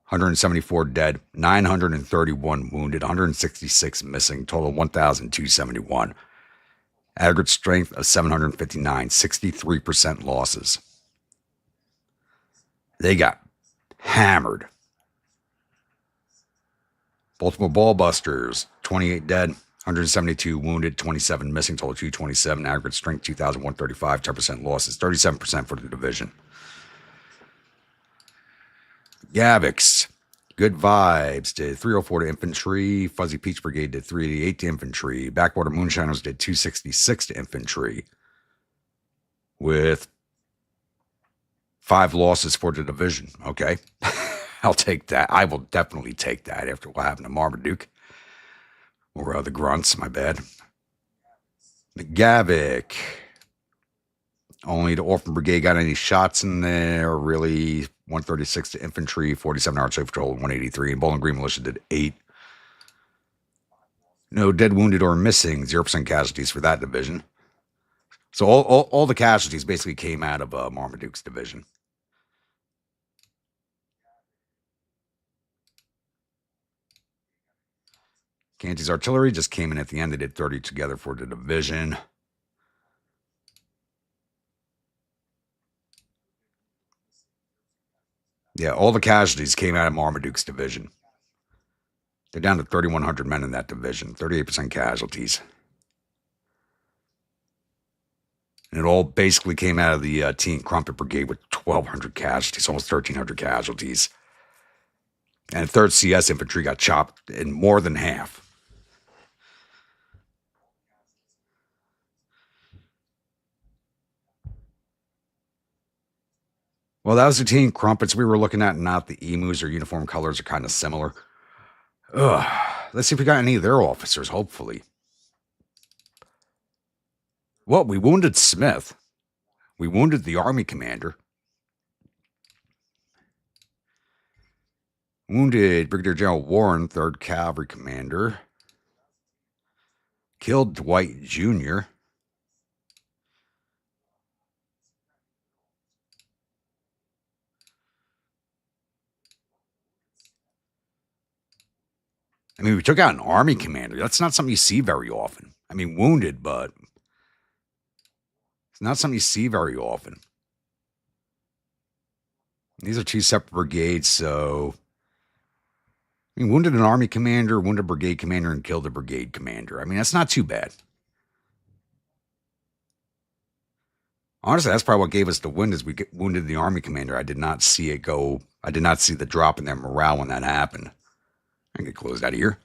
174 dead, 931 wounded, 166 missing, total of 1,271. Aggregate strength of 759, 63% losses. They got hammered. Baltimore Ballbusters, 28 dead, 172 wounded, 27 missing, total of 227. Aggregate strength 2,135, 10% losses, 37% for the division. Gavix, Good Vibes did 304 to infantry. Fuzzy Peach Brigade did 388 to infantry. Backwater Moonshiners did 266 to infantry, with 5 losses for the division. Okay. I'll take that. I will definitely take that after what happened to Marmaduke. Or the grunts, my bad. McGavick. Only the Orphan Brigade got any shots in there, really. 136 to infantry, 47 artillery patrol, 183. And Bowling Green Militia did 8. No dead, wounded, or missing. 0% casualties for that division. So all the casualties basically came out of Marmaduke's division. Canty's artillery just came in at the end. They did 30 together for the division. Yeah, all the casualties came out of Marmaduke's division. They're down to 3,100 men in that division, 38% casualties. And it all basically came out of the Teen Crumpet Brigade with 1,200 casualties, almost 1,300 casualties. And 3rd CS Infantry got chopped in more than half. Well, that was the Teen Crumpets we were looking at, not the Emus. Their uniform colors are kind of similar. Ugh. Let's see if we got any of their officers, hopefully. Well, we wounded Smith. We wounded the Army commander. Wounded Brigadier General Warren, 3rd Cavalry Commander. Killed Dwight Jr. I mean, we took out an Army commander. That's not something you see very often. I mean, wounded, but it's not something you see very often. These are 2 separate brigades, so... I mean, wounded an Army commander, wounded a brigade commander, and killed a brigade commander. I mean, that's not too bad. Honestly, that's probably what gave us the win, is we wounded the Army commander. I did not see it go... I did not see the drop in their morale when that happened. I can get closed out of here.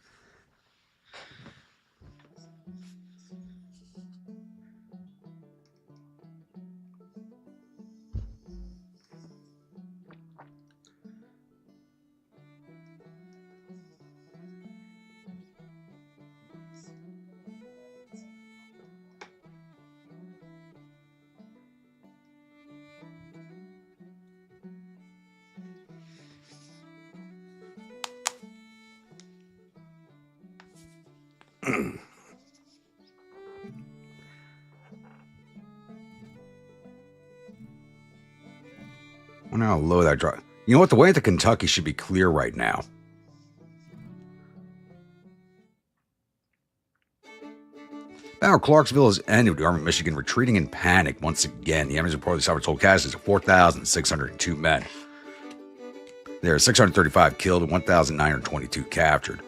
I wonder how low that drop. You know what? The way to Kentucky should be clear right now. Battle of Clarksville has ended with the Army of Michigan retreating in panic once again. The enemy's reportedly suffered total casualties of 4,602 men. There are 635 killed and 1,922 captured.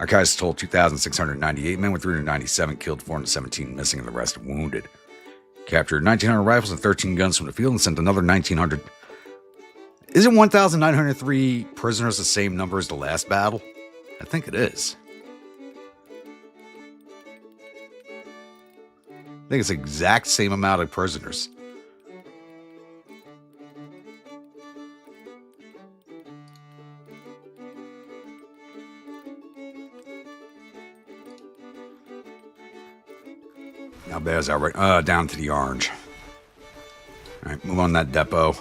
Our casualties total 2,698 men, with 397 killed, 417 missing, and the rest wounded. Captured 1,900 rifles and 13 guns from the field and sent another 1,900. Isn't 1,903 prisoners the same number as the last battle? I think it is. I think it's the exact same amount of prisoners. How bad is that right? Down to the orange. All right, move on that depot.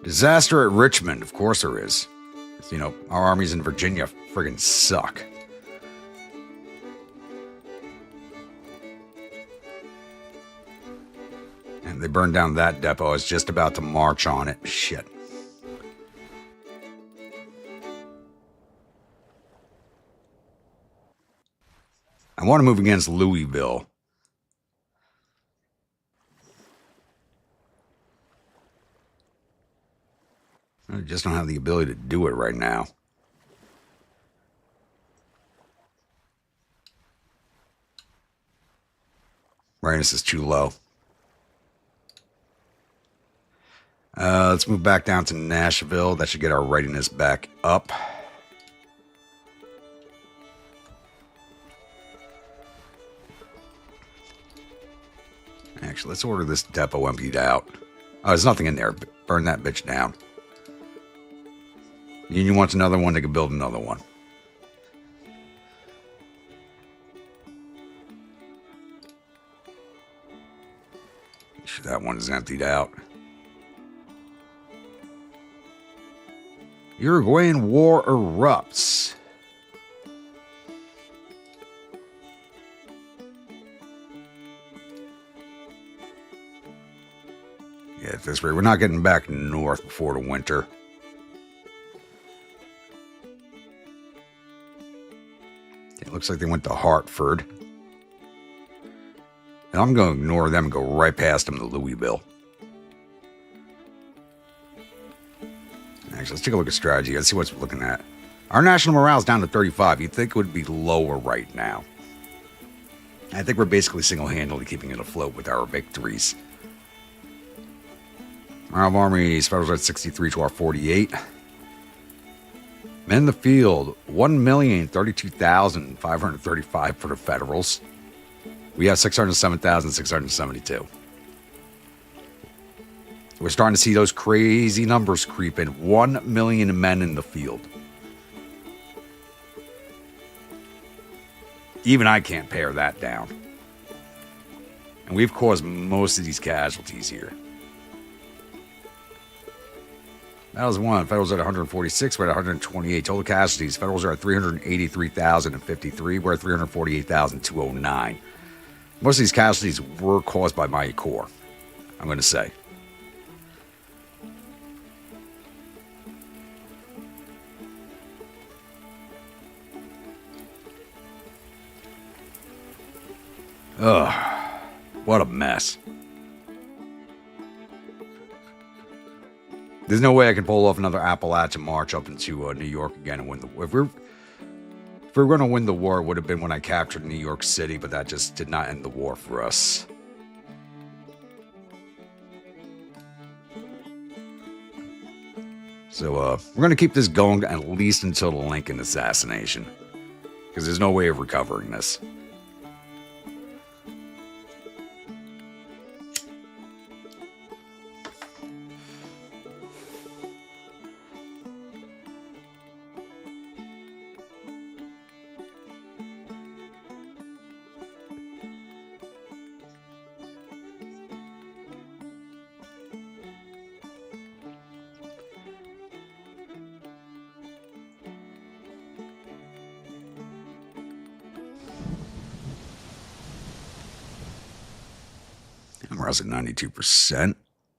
Disaster at Richmond. Of course there is. You know, our armies in Virginia friggin' suck. And they burned down that depot. I was just about to march on it. Shit. I want to move against Louisville. I just don't have the ability to do it right now. Readiness is too low. Let's move back down to Nashville. That should get our readiness back up. Actually, let's order this depot emptied out. Oh, there's nothing in there. Burn that bitch down. Union wants another one, they can build another one. Make sure that one is emptied out. Uruguayan war erupts. Yeah, at this rate, we're not getting back north before the winter. It looks like they went to Hartford. And I'm going to ignore them and go right past them to Louisville. Actually, let's take a look at strategy. Let's see what's looking at. Our national morale is down to 35. You'd think it would be lower right now. I think we're basically single-handedly keeping it afloat with our victories. Morale of armies, Federals at 63 to our 48. Men in the field, 1,032,535 for the Federals. We have 607,672. We're starting to see those crazy numbers creep in. 1 million men in the field. Even I can't pare that down. And we've caused most of these casualties here. That was one. Federals at 146. We're at 128. Total casualties. Federals are at 383,053. We're at 348,209. Most of these casualties were caused by my corps, I'm going to say. Ugh. What a mess. There's no way I can pull off another Appalachian march up into New York again and win the war. If we're going to win the war, it would have been when I captured New York City, but that just did not end the war for us. So we're going to keep this going at least until the Lincoln assassination, because there's no way of recovering this. Morale's at 92%.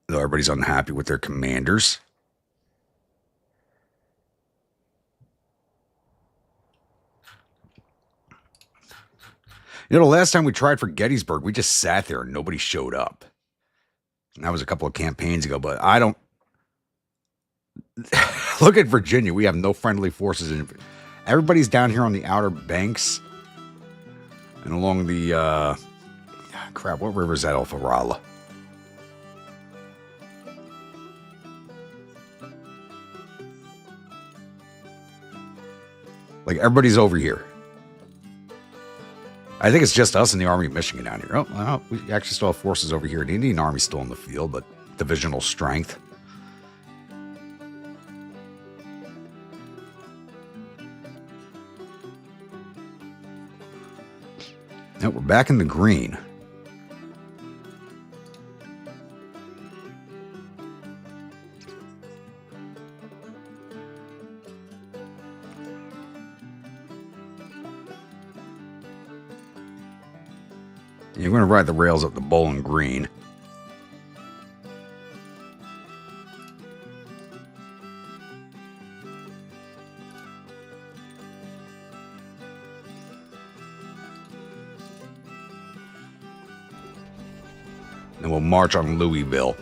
Though everybody's unhappy with their commanders. You know, the last time we tried for Gettysburg, we just sat there and nobody showed up. And that was a couple of campaigns ago, but I don't... Look at Virginia. We have no friendly forces in... Everybody's down here on the Outer Banks. And along the... Crap, what river is that off of Raleigh? Like, everybody's over here. I think it's just us and the Army of Michigan down here. Oh, well, we actually still have forces over here. The Indian Army's still in the field, but divisional strength. Now we're back in the green. You're going to ride the rails up the Bowling Green. Then we'll march on Louisville.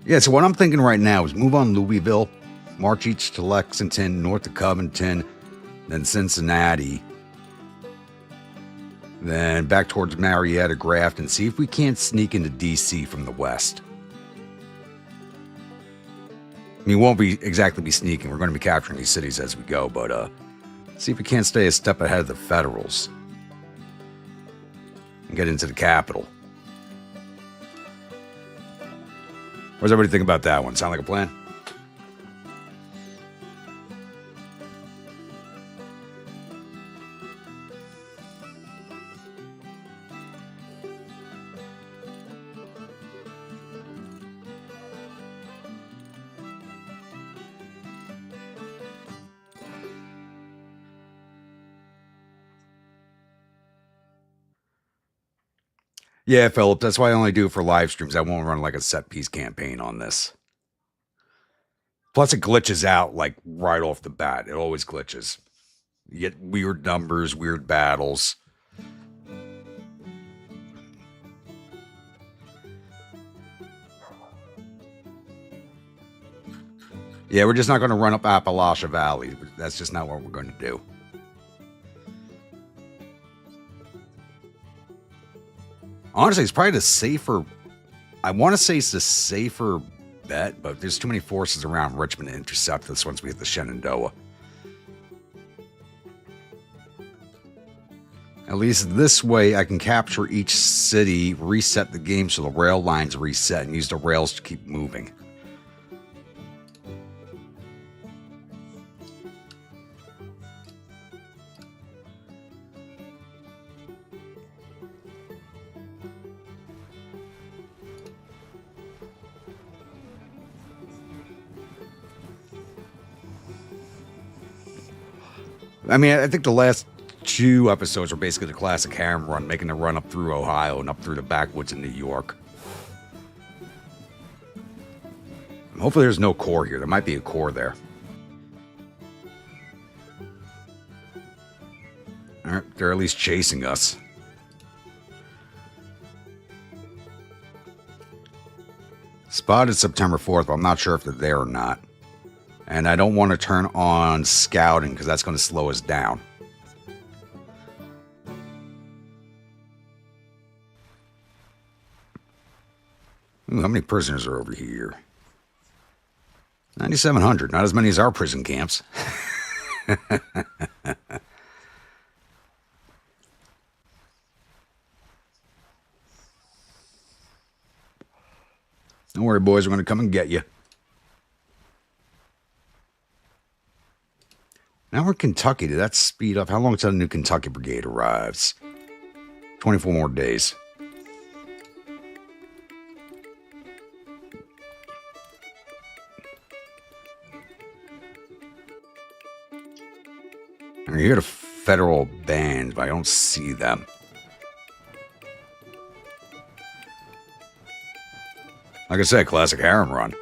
Yeah, so what I'm thinking right now is move on Louisville, march each to Lexington, north to Covington, then Cincinnati, Then back towards Marietta, Grafton, see if we can't sneak into DC from the west. I mean, we won't be exactly be sneaking. We're going to be capturing these cities as we go, but see if we can't stay a step ahead of the Federals and get into the capital. What does everybody think about that one? Sound like a plan? Yeah, Philip, that's why I only do it for live streams. I won't run like a set piece campaign on this. Plus, it glitches out like right off the bat. It always glitches. You get weird numbers, weird battles. Yeah, we're just not going to run up Appalachia Valley. That's just not what we're going to do. Honestly, it's probably the safer... I want to say it's the safer bet, but there's too many forces around Richmond to intercept this once we hit the Shenandoah. At least this way, I can capture each city, reset the game so the rail lines reset, and use the rails to keep moving. I mean, I think the last 2 episodes were basically the classic harem run, making the run up through Ohio and up through the backwoods in New York. Hopefully there's no core here. There might be a core there. Alright, they're at least chasing us. Spotted September 4th, but I'm not sure if they're there or not. And I don't want to turn on scouting because that's going to slow us down. Ooh, how many prisoners are over here? 9,700. Not as many as our prison camps. Don't worry, boys. We're going to come and get you. Now we're in Kentucky. Did that speed up? How long until the new Kentucky Brigade arrives? 24 more days. I hear the federal band, but I don't see them. Like I said, classic harem run.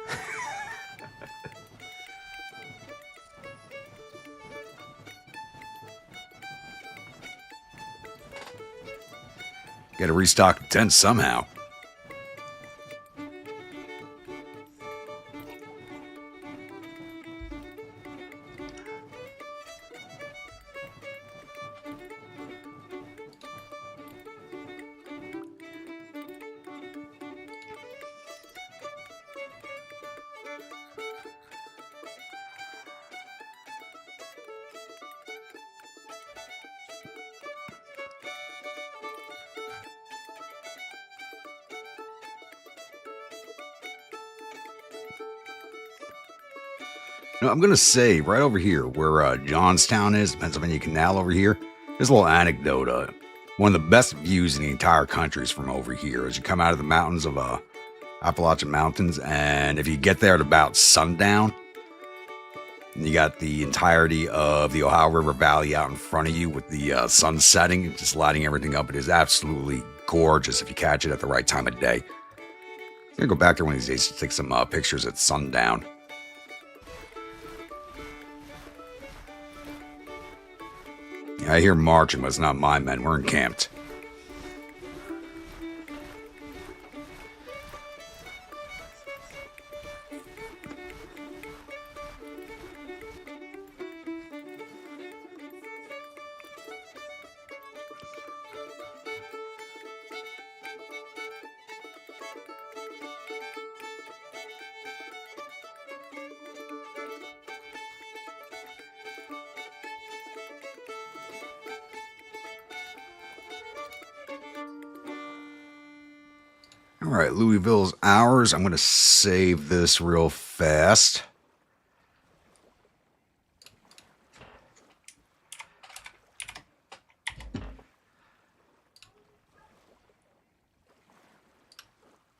Got to restock the tent somehow. I'm going to say right over here where Johnstown is, Pennsylvania Canal over here, there's a little anecdote. One of the best views in the entire country is from over here as you come out of the mountains of Appalachian Mountains. And if you get there at about sundown, and you got the entirety of the Ohio River Valley out in front of you with the sun setting, just lighting everything up. It is absolutely gorgeous if you catch it at the right time of day. I'm going to go back there one of these days to take some pictures at sundown. I hear marching, but it's not my men. We're encamped. All right, Louisville's ours. I'm going to save this real fast.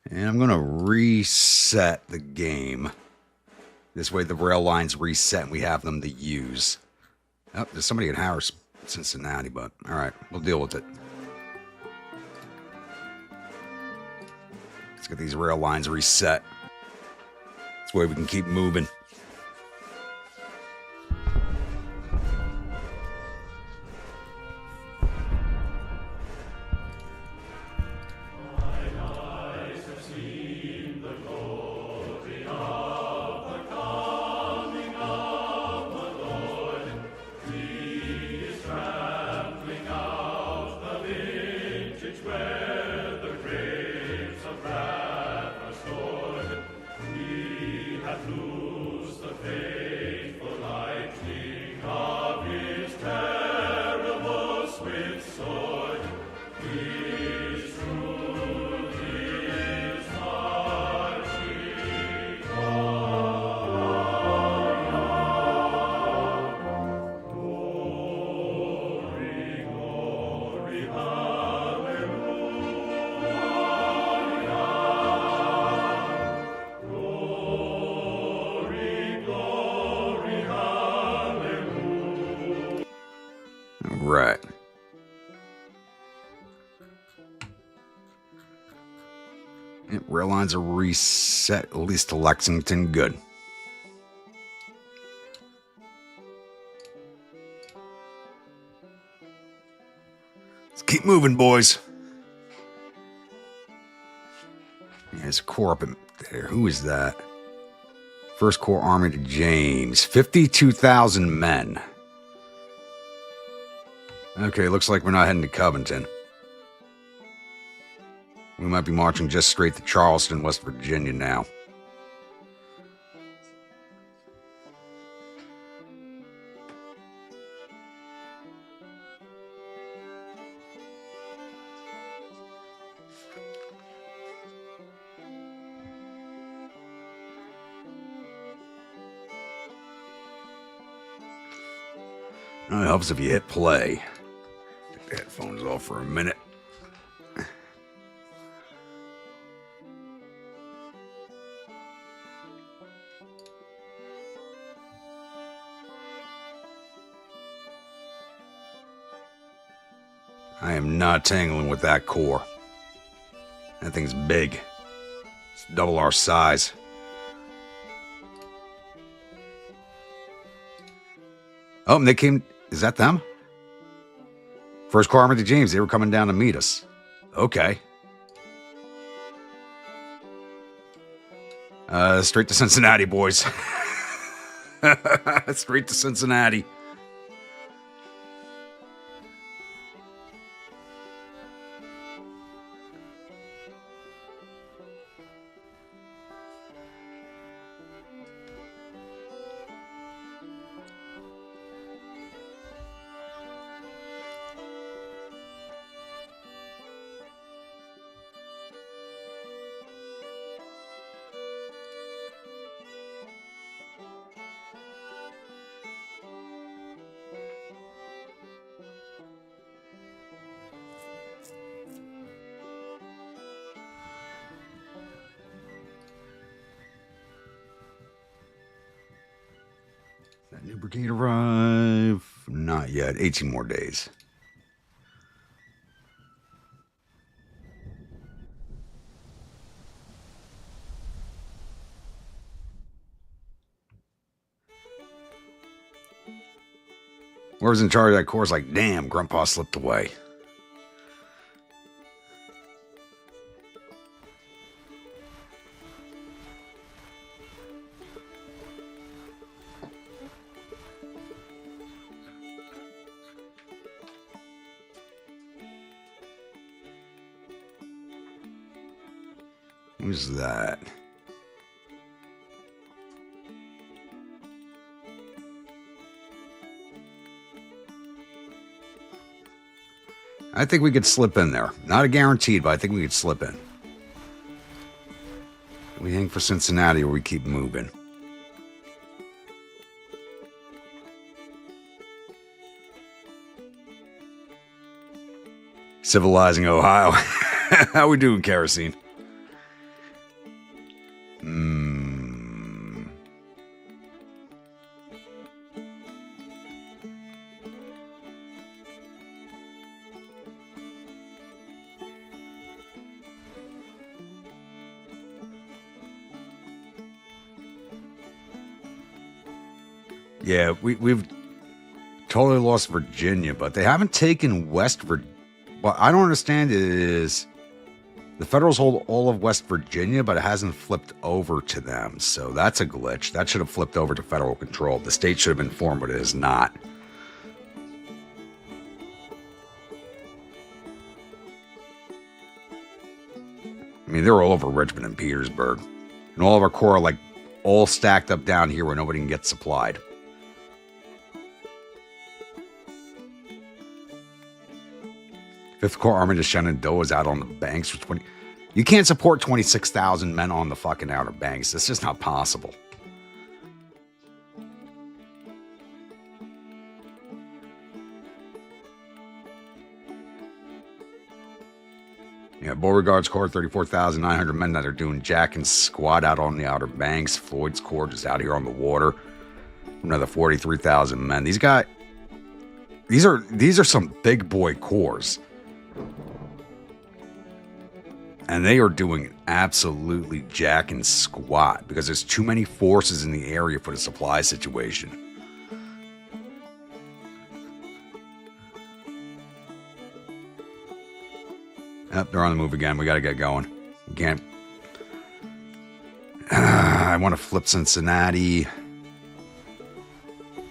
And I'm going to reset the game. This way the rail lines reset and we have them to use. Oh, there's somebody in Harris, Cincinnati, but all right, we'll deal with it. Let's get these rail lines reset. This way we can keep moving. Right. Yep, rail lines are reset, at least to Lexington. Good. Let's keep moving, boys. Yeah, there's a corps up in there. Who is that? First Corps Army to James. 52,000 men. Okay, looks like we're not heading to Covington. We might be marching just straight to Charleston, West Virginia now. It helps if you hit play. Take the headphones off for a minute. I am not tangling with that corps. That thing's big. It's double our size. Oh, and they came. Is that them? First Corps Army to James. They were coming down to meet us. Okay. Straight to Cincinnati, boys. Straight to Cincinnati. That new brigade arrive? Not yet. 18 more days. Whoever's in charge of that corps is like, damn, Grandpa slipped away. Who's that? I think we could slip in there. Not a guaranteed, but I think we could slip in. We hang for Cincinnati or we keep moving. Civilizing Ohio. How we doing, Kerosene? Yeah, we've totally lost Virginia, but they haven't taken West Virginia. What I don't understand is the Federals hold all of West Virginia, but it hasn't flipped over to them. So that's a glitch. That should have flipped over to federal control. The state should have been formed, but it is not. I mean, they're all over Richmond and Petersburg. And all of our corps are like all stacked up down here where nobody can get supplied. Fifth Corps Army to Shenandoah is out on the banks for 20. You can't support 26,000 men on the fucking Outer Banks. It's just not possible. Yeah, Beauregard's Corps, 34,900 men that are doing Jack and squad out on the Outer Banks. Floyd's Corps just out here on the water. Another 43,000 men. These guys, these are some big boy corps. And they are doing absolutely jack and squat because there's too many forces in the area for the supply situation. Yep, they're on the move again. We got to get going. We can't. I want to flip Cincinnati.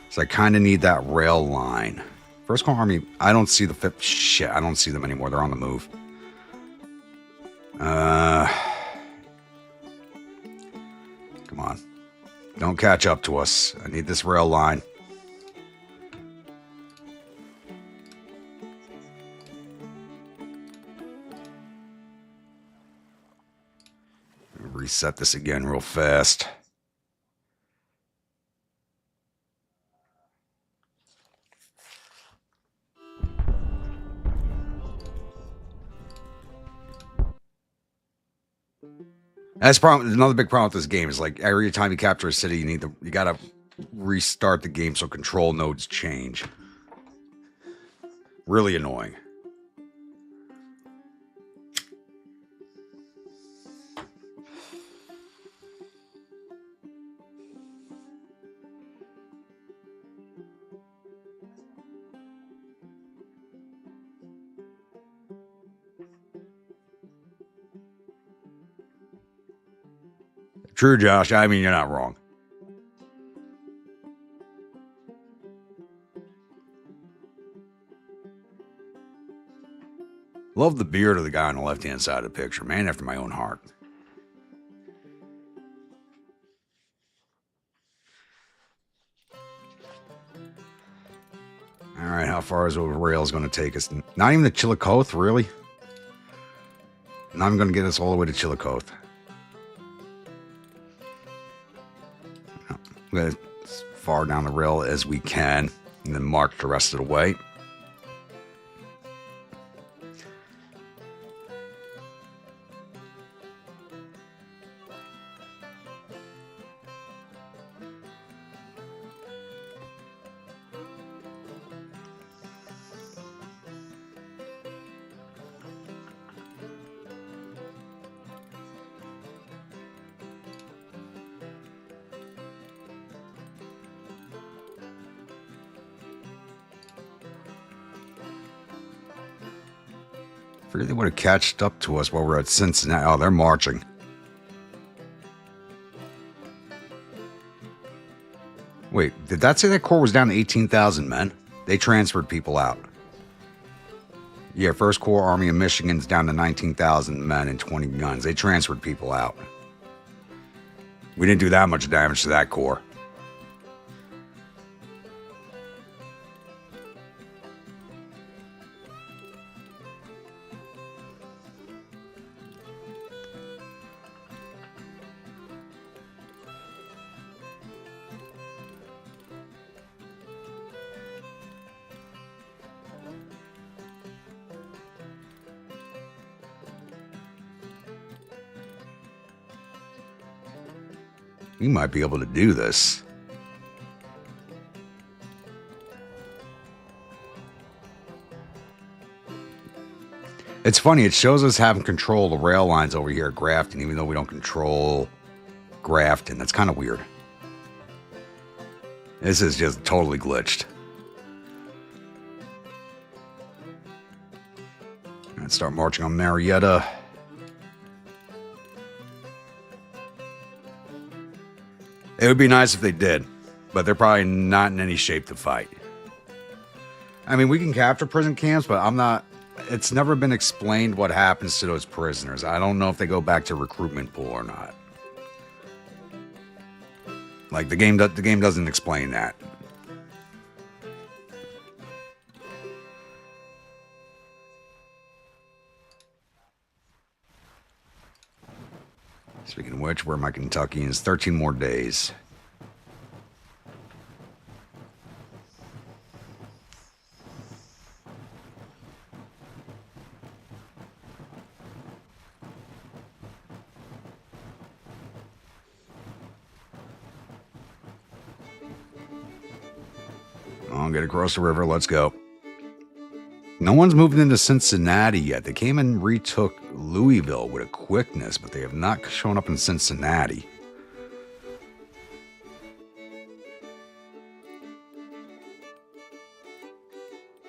So I kind of need that rail line. First Corps Army, I don't see the fifth. Shit, I don't see them anymore. They're on the move. Come on. Don't catch up to us. I need this rail line. Reset this again real fast. That's another big problem with this game is like every time you capture a city, you gotta restart the game so control nodes change. Really annoying. True, Josh. I mean, you're not wrong. Love the beard of the guy on the left-hand side of the picture. Man after my own heart. All right, how far is the rail going to take us? Not even to Chillicothe, really? Not even going to get us all the way to Chillicothe. I'm going as far down the rail as we can, and then march the rest of the way. Figured they would have catched up to us while we're at Cincinnati. Oh, they're marching. Wait, did that say that corps was down to 18,000 men? They transferred people out. Yeah, 1st Corps Army of Michigan's down to 19,000 men and 20 guns. They transferred people out. We didn't do that much damage to that corps. We might be able to do this. It's funny, it shows us having control of the rail lines over here at Grafton, even though we don't control Grafton. That's kind of weird. This is just totally glitched. Let's start marching on Marietta. It would be nice if they did, but they're probably not in any shape to fight. I mean, we can capture prison camps, but I'm not... It's never been explained what happens to those prisoners. I don't know if they go back to recruitment pool or not. Like, the game doesn't explain that. Speaking of which, where are my Kentuckians? 13 more days. I'll get across the river. Let's go. No one's moved into Cincinnati yet. They came and retook Louisville with a quickness, but they have not shown up in Cincinnati.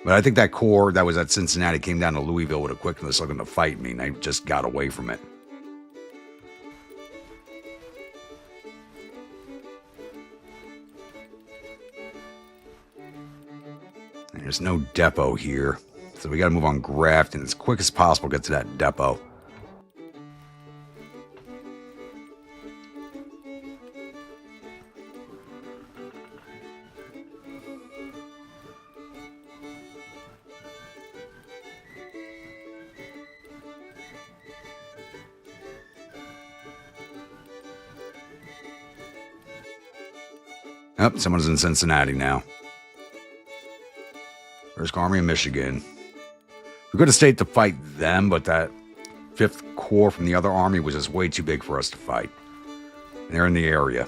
But I think that corps that was at Cincinnati came down to Louisville with a quickness looking to fight me, and I just got away from it. There's no depot here, so we got to move on Grafton as quick as possible, get to that depot. Oh, someone's in Cincinnati now. First Army of Michigan. We could have stayed to fight them, but that 5th Corps from the other army was just way too big for us to fight. And they're in the area.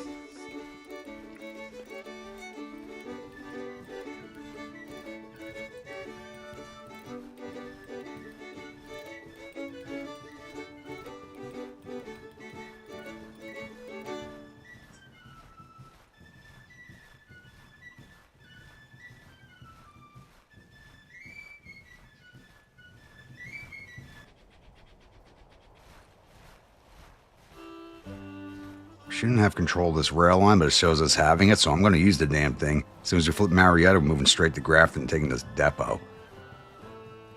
Shouldn't have control of this rail line, but it shows us having it, so I'm going to use the damn thing. As soon as we flip Marietta, we're moving straight to Grafton and taking this depot.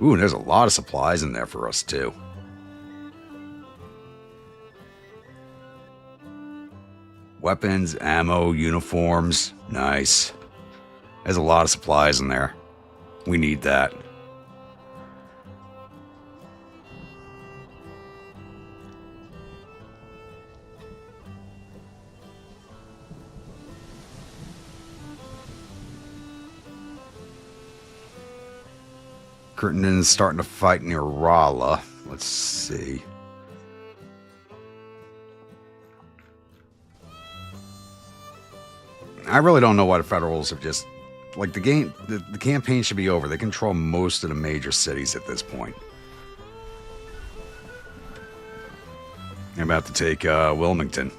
Ooh, and there's a lot of supplies in there for us, too. Weapons, ammo, uniforms. Nice. There's a lot of supplies in there. We need that. Crittenden's starting to fight near Rolla. Let's see. I really don't know why the Federals have just... Like, the campaign should be over. They control most of the major cities at this point. They're about to take Wilmington.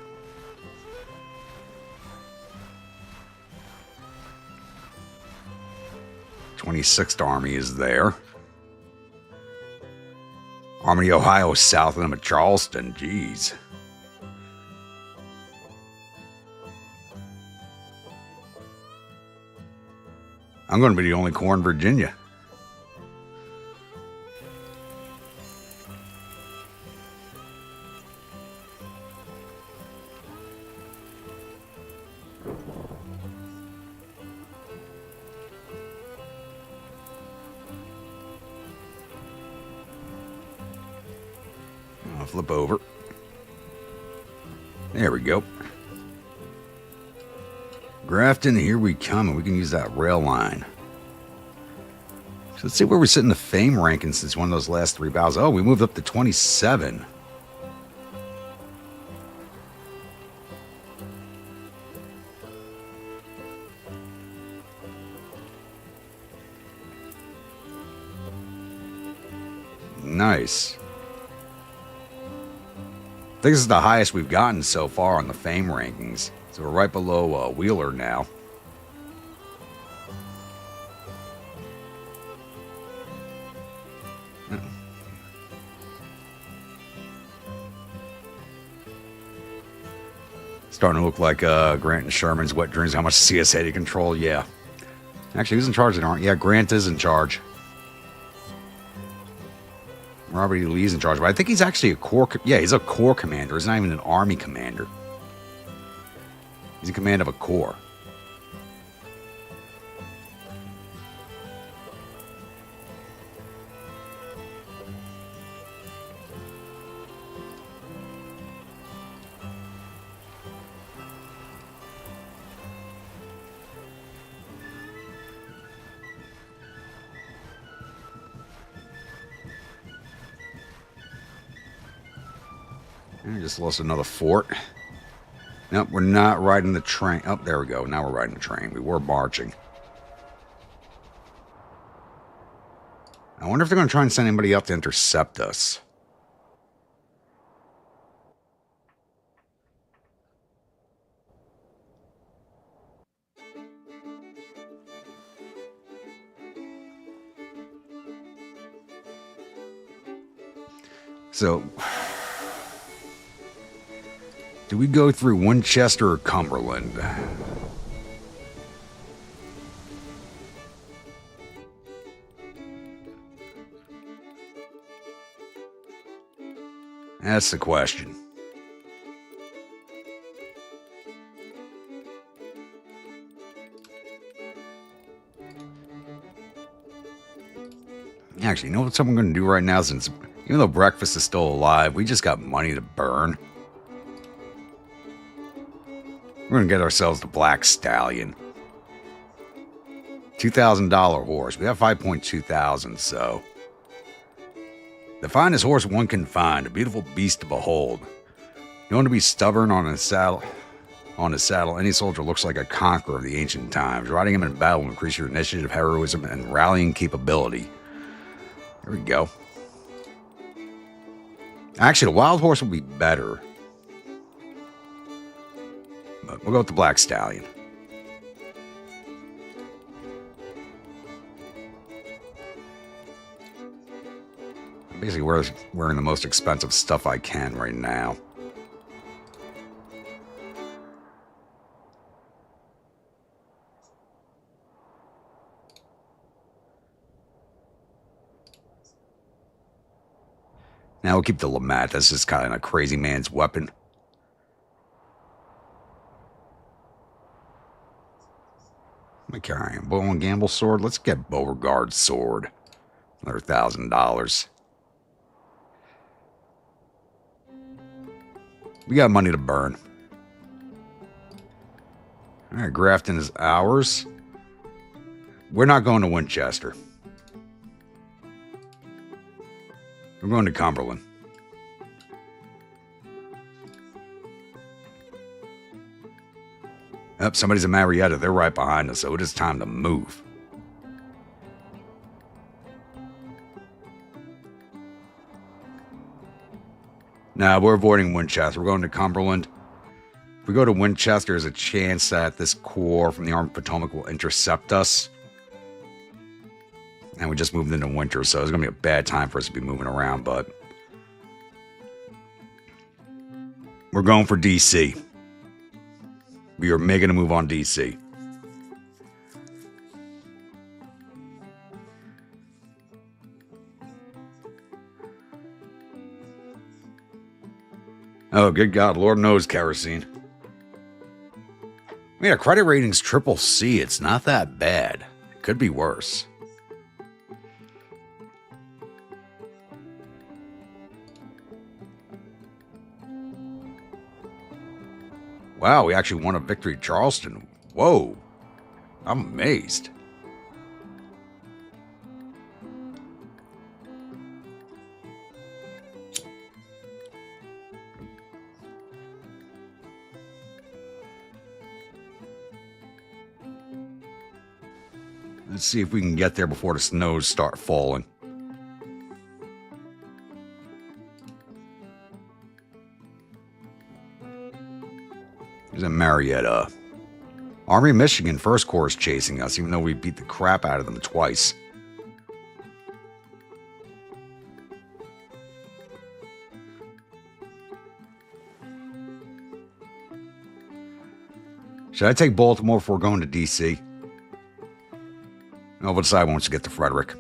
The 26th Army is there. Army of Ohio south of them at Charleston. Jeez. I'm going to be the only corps in Virginia. I'll flip over. There we go. Grafton, here we come, and we can use that rail line. So let's see where we sit in the fame rankings since one of those last 3 battles. Oh, we moved up to 27. Nice. I think this is the highest we've gotten so far on the fame rankings. So we're right below Wheeler now. Starting to look like Grant and Sherman's wet dreams. How much CSA to control? Yeah. Actually, who's in charge of it? Yeah, Grant is in charge. Robert E. Lee's in charge, but I think he's actually a corps. Yeah, he's a corps commander. He's not even an army commander. He's in command of a corps. I just lost another fort. Nope, we're not riding the train. Oh, there we go. Now we're riding the train. We were marching. I wonder if they're going to try and send anybody up to intercept us. So, do we go through Winchester or Cumberland? That's the question. Actually, you know what I'm going to do right now, since even though breakfast is still alive, we just got money to burn. We're going to get ourselves the Black Stallion. $2,000 horse. We have 5.2 thousand, so. The finest horse one can find, a beautiful beast to behold. You want to be stubborn on his saddle. Any soldier looks like a conqueror of the ancient times. Riding him in battle will increase your initiative, heroism, and rallying capability. There we go. Actually, the wild horse will be better. But we'll go with the Black Stallion. I'm basically wearing the most expensive stuff I can right now. Now we'll keep the Lamat. That's just kind of a crazy man's weapon. Am I carrying a bow and gamble sword? Let's get Beauregard's sword. Another $1,000. We got money to burn. Alright, Grafton is ours. We're not going to Winchester. We're going to Cumberland. Yep, somebody's in Marietta. They're right behind us, so it is time to move. Now, we're avoiding Winchester. We're going to Cumberland. If we go to Winchester, there's a chance that this corps from the Army of Potomac will intercept us. And we just moved into winter, so it's going to be a bad time for us to be moving around, but we're going for D.C. We are making a move on D.C. Oh, good God. Lord knows kerosene. Yeah, credit rating's triple C. It's not that bad. It could be worse. Wow, we actually won a victory at Charleston. Whoa. I'm amazed. Let's see if we can get there before the snows start falling. He's in Marietta. Army of Michigan First Corps is chasing us, even though we beat the crap out of them twice. Should I take Baltimore if we're going to D.C.? No, we'll decide once we get to Frederick.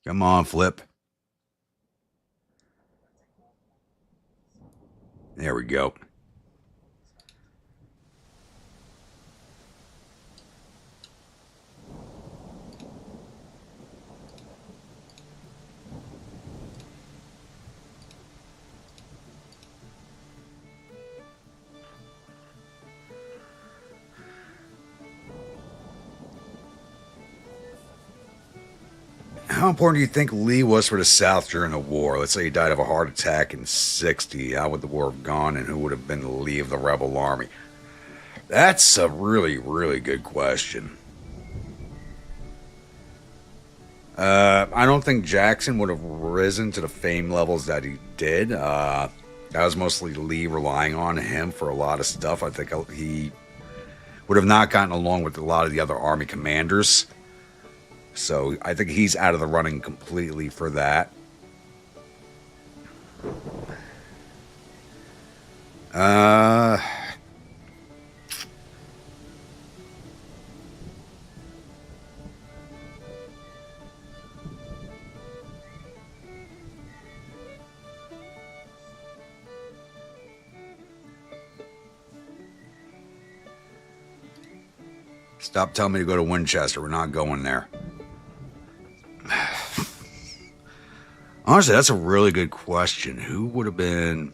Come on, Flip. There we go. How important do you think Lee was for the South during the war? Let's say he died of a heart attack in '60. How would the war have gone, and who would have been the lead of the rebel army? That's a really, really good question. I don't think Jackson would have risen to the fame levels that he did. That was mostly Lee relying on him for a lot of stuff. I think he would have not gotten along with a lot of the other army commanders. So I think he's out of the running completely for that. Stop telling me to go to Winchester. We're not going there. Honestly, that's a really good question. Who would have been...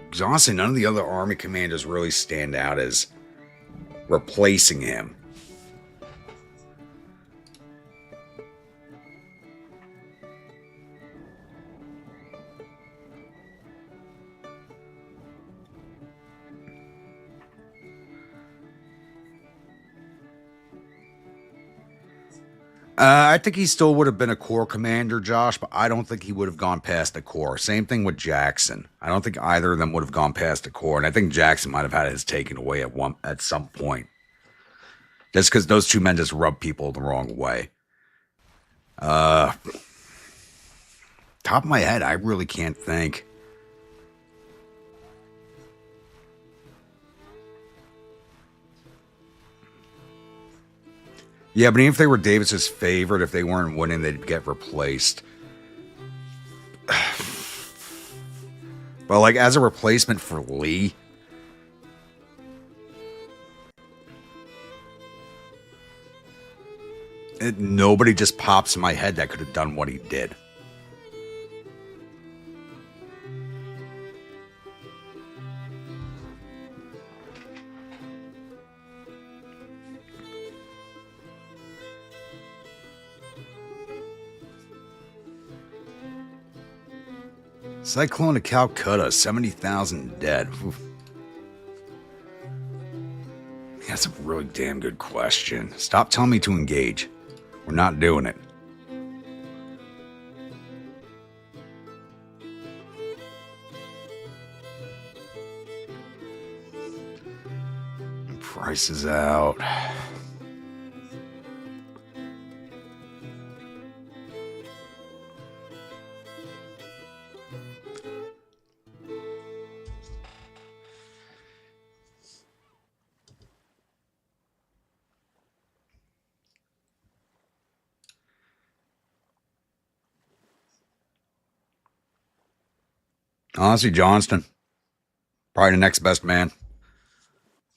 Because honestly, none of the other army commanders really stand out as replacing him. I think he still would have been a Corps commander, Josh, but I don't think he would have gone past the Corps. Same thing with Jackson. I don't think either of them would have gone past the Corps, and I think Jackson might have had his taken away at some point. Just because those two men just rub people the wrong way. Top of my head, I really can't think. Yeah, but even if they were Davis's favorite, if they weren't winning, they'd get replaced. But like as a replacement for Lee, nobody just pops in my head that could have done what he did. Cyclone to Calcutta, 70,000 dead. Oof. That's a really damn good question. Stop telling me to engage. We're not doing it. Price is out. Honestly, Johnston, probably the next best man.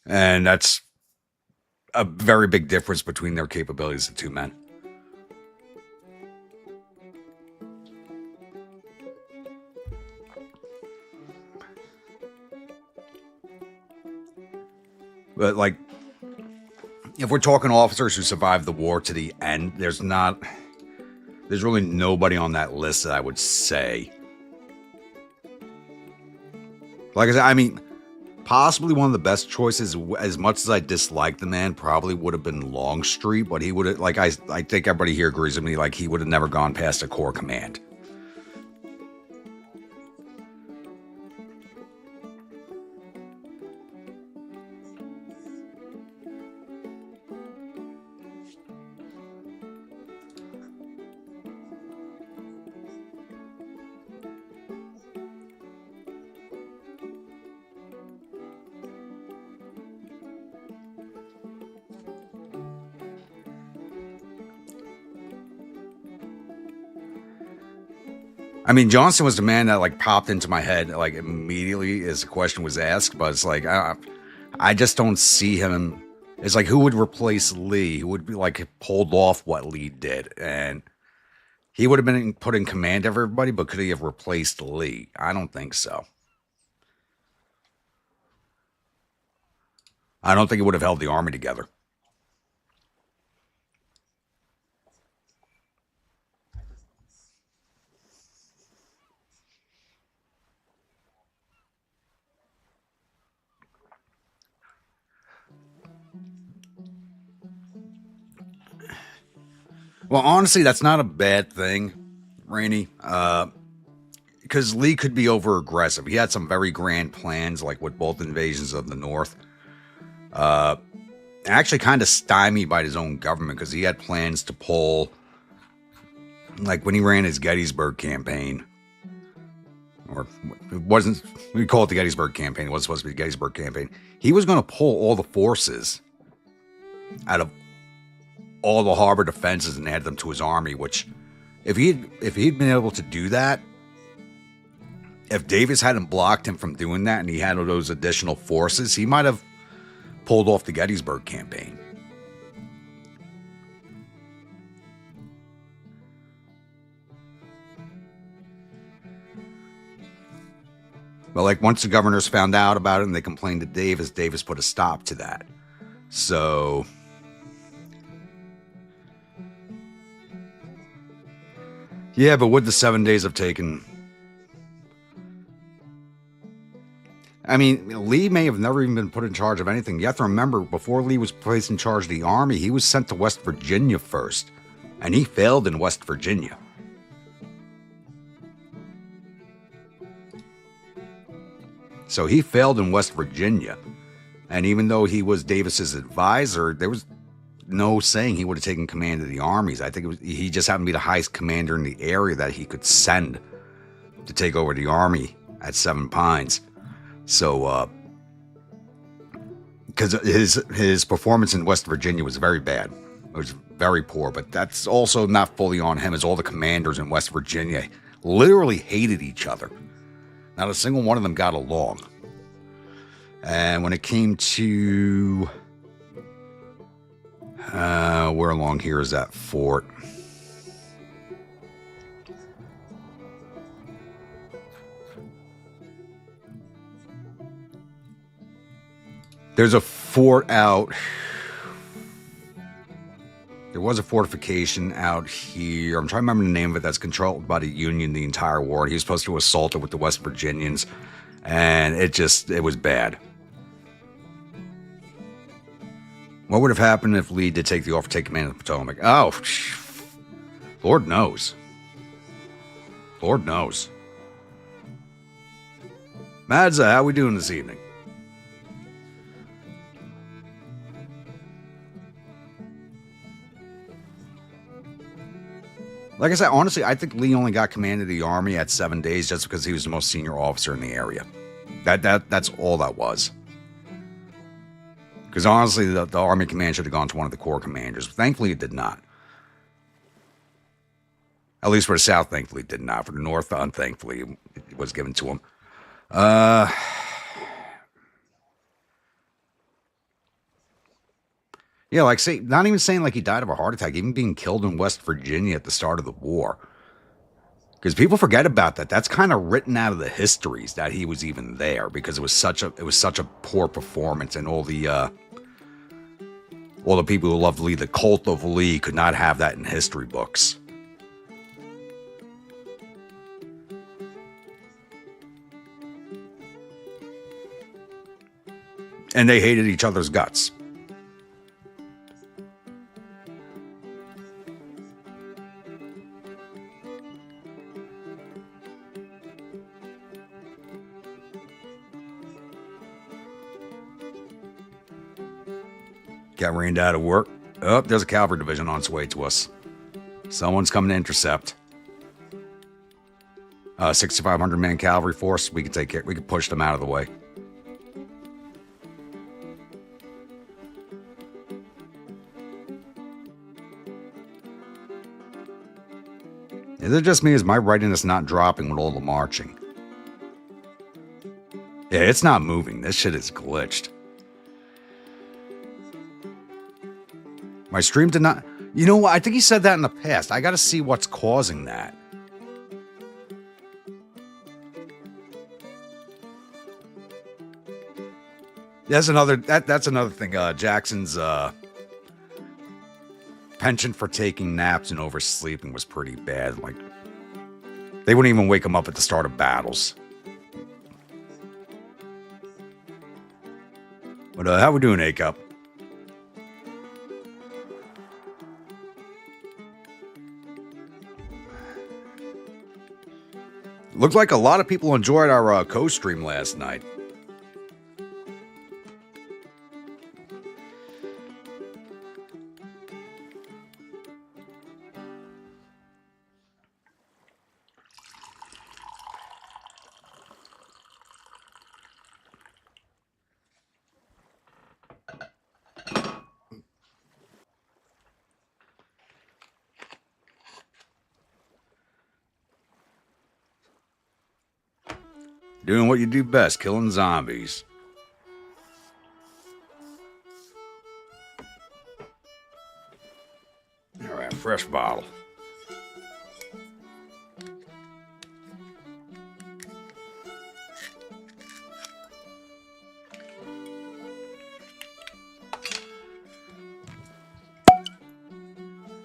And that's a very big difference between their capabilities, the two men. But like, if we're talking officers who survived the war to the end, there's really nobody on that list that I would say. Like I said, I mean, possibly one of the best choices, as much as I dislike the man, probably would have been Longstreet, but he would have, like, I think everybody here agrees with me, like, he would have never gone past a Corps command. I mean, Johnson was the man that like popped into my head like immediately as the question was asked, but it's like I just don't see him. It's like who would replace Lee? Who would be like pulled off what Lee did, and he would have been put in command of everybody, but could he have replaced Lee? I don't think so. I don't think he would have held the army together. Well, honestly, that's not a bad thing, Rainey. Because Lee could be over aggressive. He had some very grand plans, like with both invasions of the North. Actually, kind of stymied by his own government because he had plans to pull, like when he ran his Gettysburg campaign, or it wasn't, we call it the Gettysburg campaign. It wasn't supposed to be the Gettysburg campaign. He was going to pull all the forces out of all the harbor defenses and add them to his army, which if he'd been able to do that, if Davis hadn't blocked him from doing that and he had all those additional forces, he might have pulled off the Gettysburg campaign. But like once the governors found out about it and they complained to Davis, Davis put a stop to that. So yeah, but would the 7 days have taken? I mean, Lee may have never even been put in charge of anything. You have to remember, before Lee was placed in charge of the army, he was sent to West Virginia first, and he failed in West Virginia. So he failed in West Virginia, and even though he was Davis's advisor, there was no saying he would have taken command of the armies. I think he just happened to be the highest commander in the area that he could send to take over the army at Seven Pines. So, because his performance in West Virginia was very bad. It was very poor, but that's also not fully on him, as all the commanders in West Virginia literally hated each other. Not a single one of them got along. And when it came to where along here is that fort? There's a fort out. There was a fortification out here. I'm trying to remember the name of it. That's controlled by the Union the entire war. He was supposed to assault it with the West Virginians, and it was bad. What would have happened if Lee did take the offer to take command of the Potomac? Oh, Lord knows. Lord knows. Madza, how we doing this evening? Like I said, honestly, I think Lee only got command of the army at 7 days just because he was the most senior officer in the area. That's all that was. Because honestly, the army command should have gone to one of the corps commanders. Thankfully, it did not. At least for the South, thankfully, it did not. For the North, unthankfully, it was given to him. Yeah, like not even saying like he died of a heart attack, even being killed in West Virginia at the start of the war. Because people forget about that. That's kind of written out of the histories that he was even there because it was such a poor performance, and all the All the people who loved Lee, the cult of Lee, could not have that in history books. And they hated each other's guts. Got rained out of work. Oh, there's a cavalry division on its way to us. Someone's coming to intercept. 6,500 man cavalry force. We can take care. We can push them out of the way. Is it just me? Is my writing not dropping with all the marching? Yeah, it's not moving. This shit is glitched. My stream did not... You know what? I think he said that in the past. I got to see what's causing that. That's another thing. Jackson's penchant for taking naps and oversleeping was pretty bad. Like, they wouldn't even wake him up at the start of battles. But how we doing, A-Cup? Looked like a lot of people enjoyed our co-stream last night. Doing what you do best, killing zombies. All right, fresh bottle.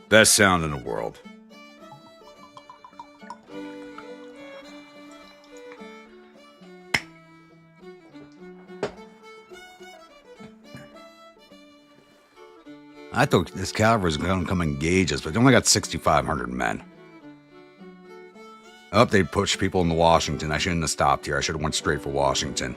Best sound in the world. I thought this cavalry was going to come engage us, but they only got 6,500 men. Oh, they pushed people into Washington. I shouldn't have stopped here. I should have went straight for Washington.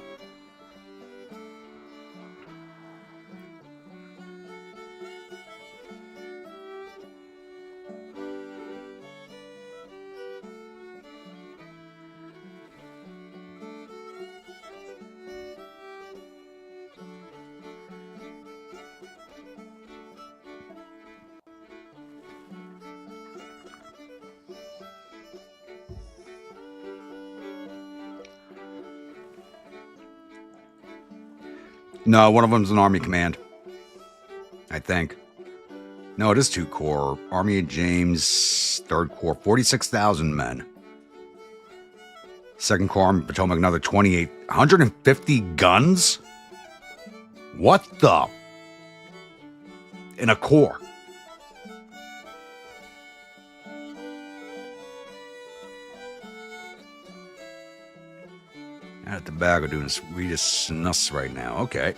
No, one of them's an Army Command. I think. No, it is 2 Corps. Army of James, 3rd Corps, 46,000 men. 2nd Corps, Army Potomac, another 28. 150 guns? What the? In a Corps. At the bag of doing sweetest snuffs right now. Okay.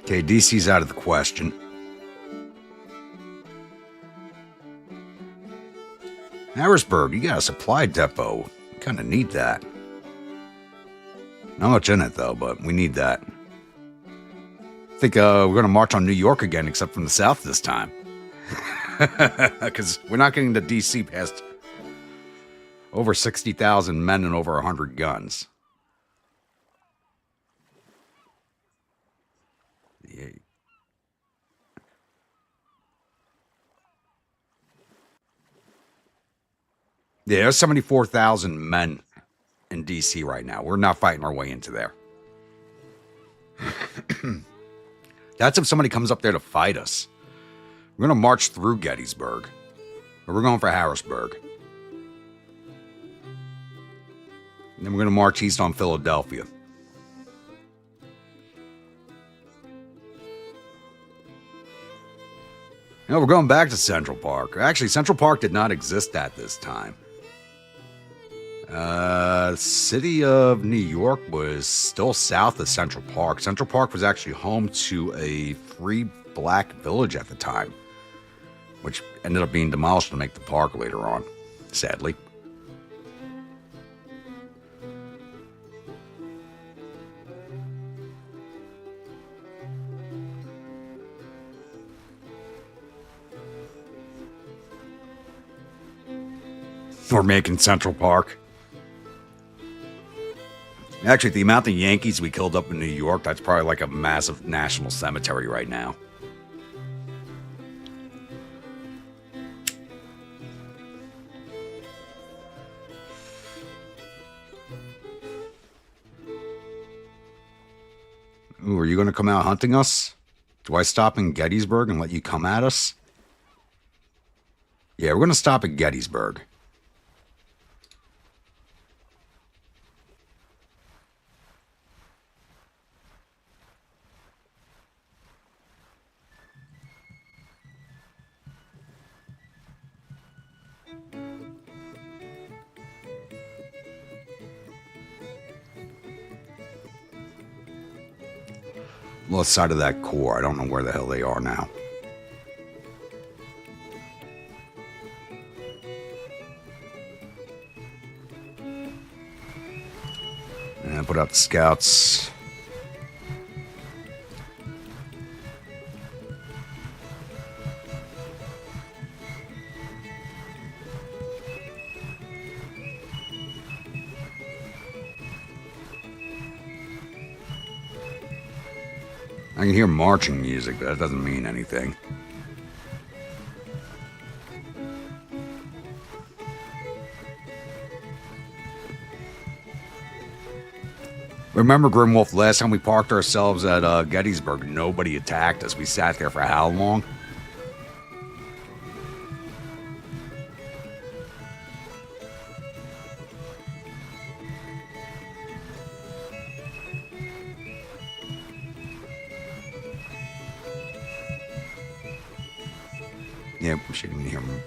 Okay, DC's out of the question. Harrisburg, you got a supply depot. We kind of need that. Not much in it, though, but we need that. I think we're going to march on New York again, except from the south this time. Because we're not getting to D.C. past over 60,000 men and over 100 guns. Yeah, there's 74,000 men in D.C. right now. We're not fighting our way into there. That's if somebody comes up there to fight us. We're going to march through Gettysburg. Or we're going for Harrisburg. And then we're going to march east on Philadelphia. No, we're going back to Central Park. Actually, Central Park did not exist at this time. City of New York was still south of Central Park. Central Park was actually home to a free black village at the time, which ended up being demolished to make the park later on, sadly. We're making Central Park. Actually, the amount of Yankees we killed up in New York, that's probably like a massive national cemetery right now. Ooh, are you going to come out hunting us? Do I stop in Gettysburg and let you come at us? Yeah, we're going to stop at Gettysburg. Left side of that core. I don't know where the hell they are now. And put out the scouts. I can hear marching music, but that doesn't mean anything. Remember, Grimwolf, last time we parked ourselves at Gettysburg, nobody attacked us. We sat there for how long? Yeah, we shouldn't even hear him.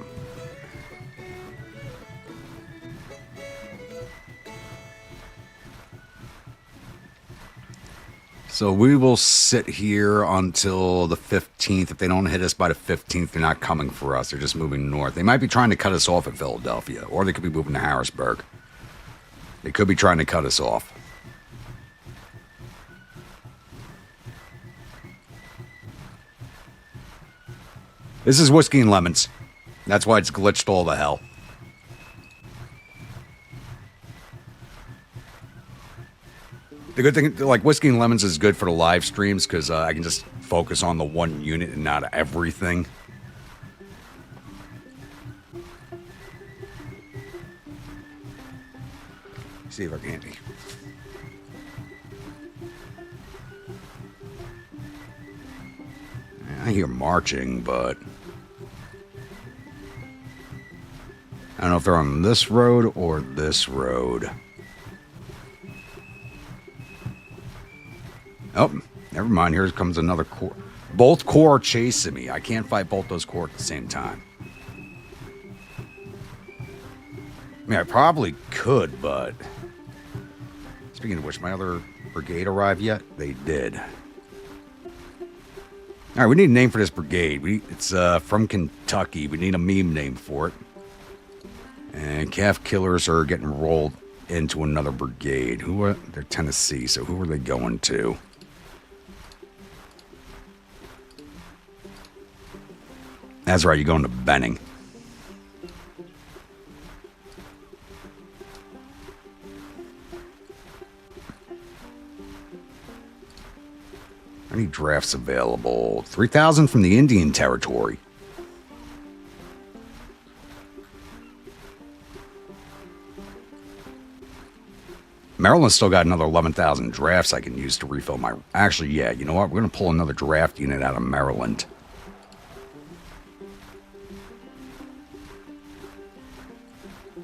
So we will sit here until the 15th. If they don't hit us by the 15th, they're not coming for us. They're just moving north. They might be trying to cut us off at Philadelphia, or they could be moving to Harrisburg. They could be trying to cut us off. This is Whiskey and Lemons. That's why it's glitched all the hell. The good thing, like, Whiskey and Lemons is good for the live streams because I can just focus on the one unit and not everything. See if I can. I hear marching, but I don't know if they're on this road or this road. Oh, never mind. Here comes another corps. Both corps are chasing me. I can't fight both those corps at the same time. I mean, I probably could, but... Speaking of which, my other brigade arrived yet? They did. All right, we need a name for this brigade. It's from Kentucky. We need a meme name for it. And calf killers are getting rolled into another brigade. They're Tennessee, so who are they going to? That's right, you're going to Benning. Any drafts available? 3,000 from the Indian Territory. Maryland's still got another 11,000 drafts I can use to refill my... Actually, yeah, you know what? We're going to pull another draft unit out of Maryland.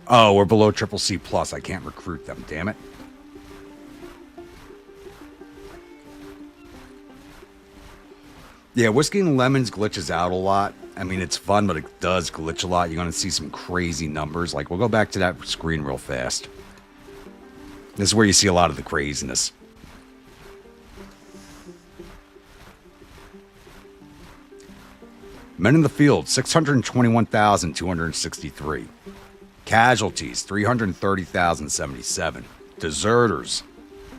Oh, we're below triple C plus. I can't recruit them, damn it. Yeah, Whiskey and Lemons glitches out a lot. I mean, it's fun, but it does glitch a lot. You're going to see some crazy numbers. Like, we'll go back to that screen real fast. This is where you see a lot of the craziness. Men in the field, 621,263. Casualties, 330,077. Deserters,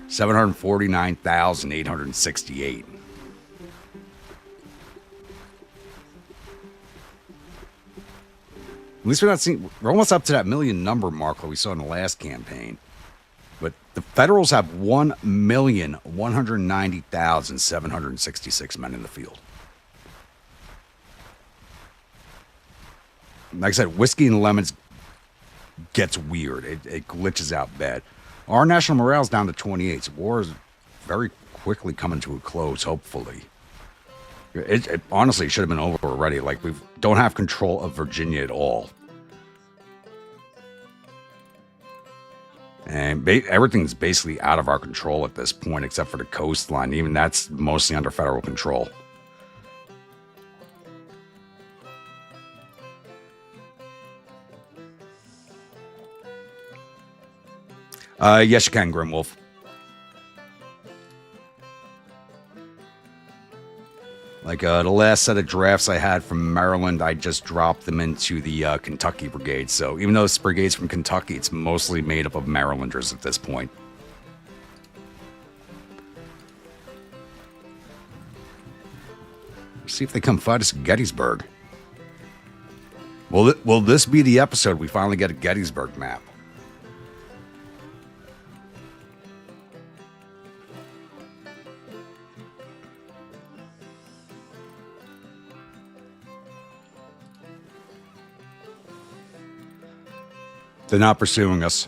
749,868. At least we're not seeing... We're almost up to that million number mark that we saw in the last campaign. But the Federals have 1,190,766 men in the field. Like I said, Whiskey and Lemons gets weird. It glitches out bad. Our national morale is down to 28. So war is very quickly coming to a close, hopefully. It honestly should have been over already. Like, we don't have control of Virginia at all. And everything's basically out of our control at this point, except for the coastline. Even that's mostly under federal control. Yes, you can, Grimwolf. Like, the last set of drafts I had from Maryland, I just dropped them into the Kentucky Brigade. So even though this brigade's from Kentucky, it's mostly made up of Marylanders at this point. Let's see if they come fight us at Gettysburg. Will this be the episode we finally get a Gettysburg map? They're not pursuing us.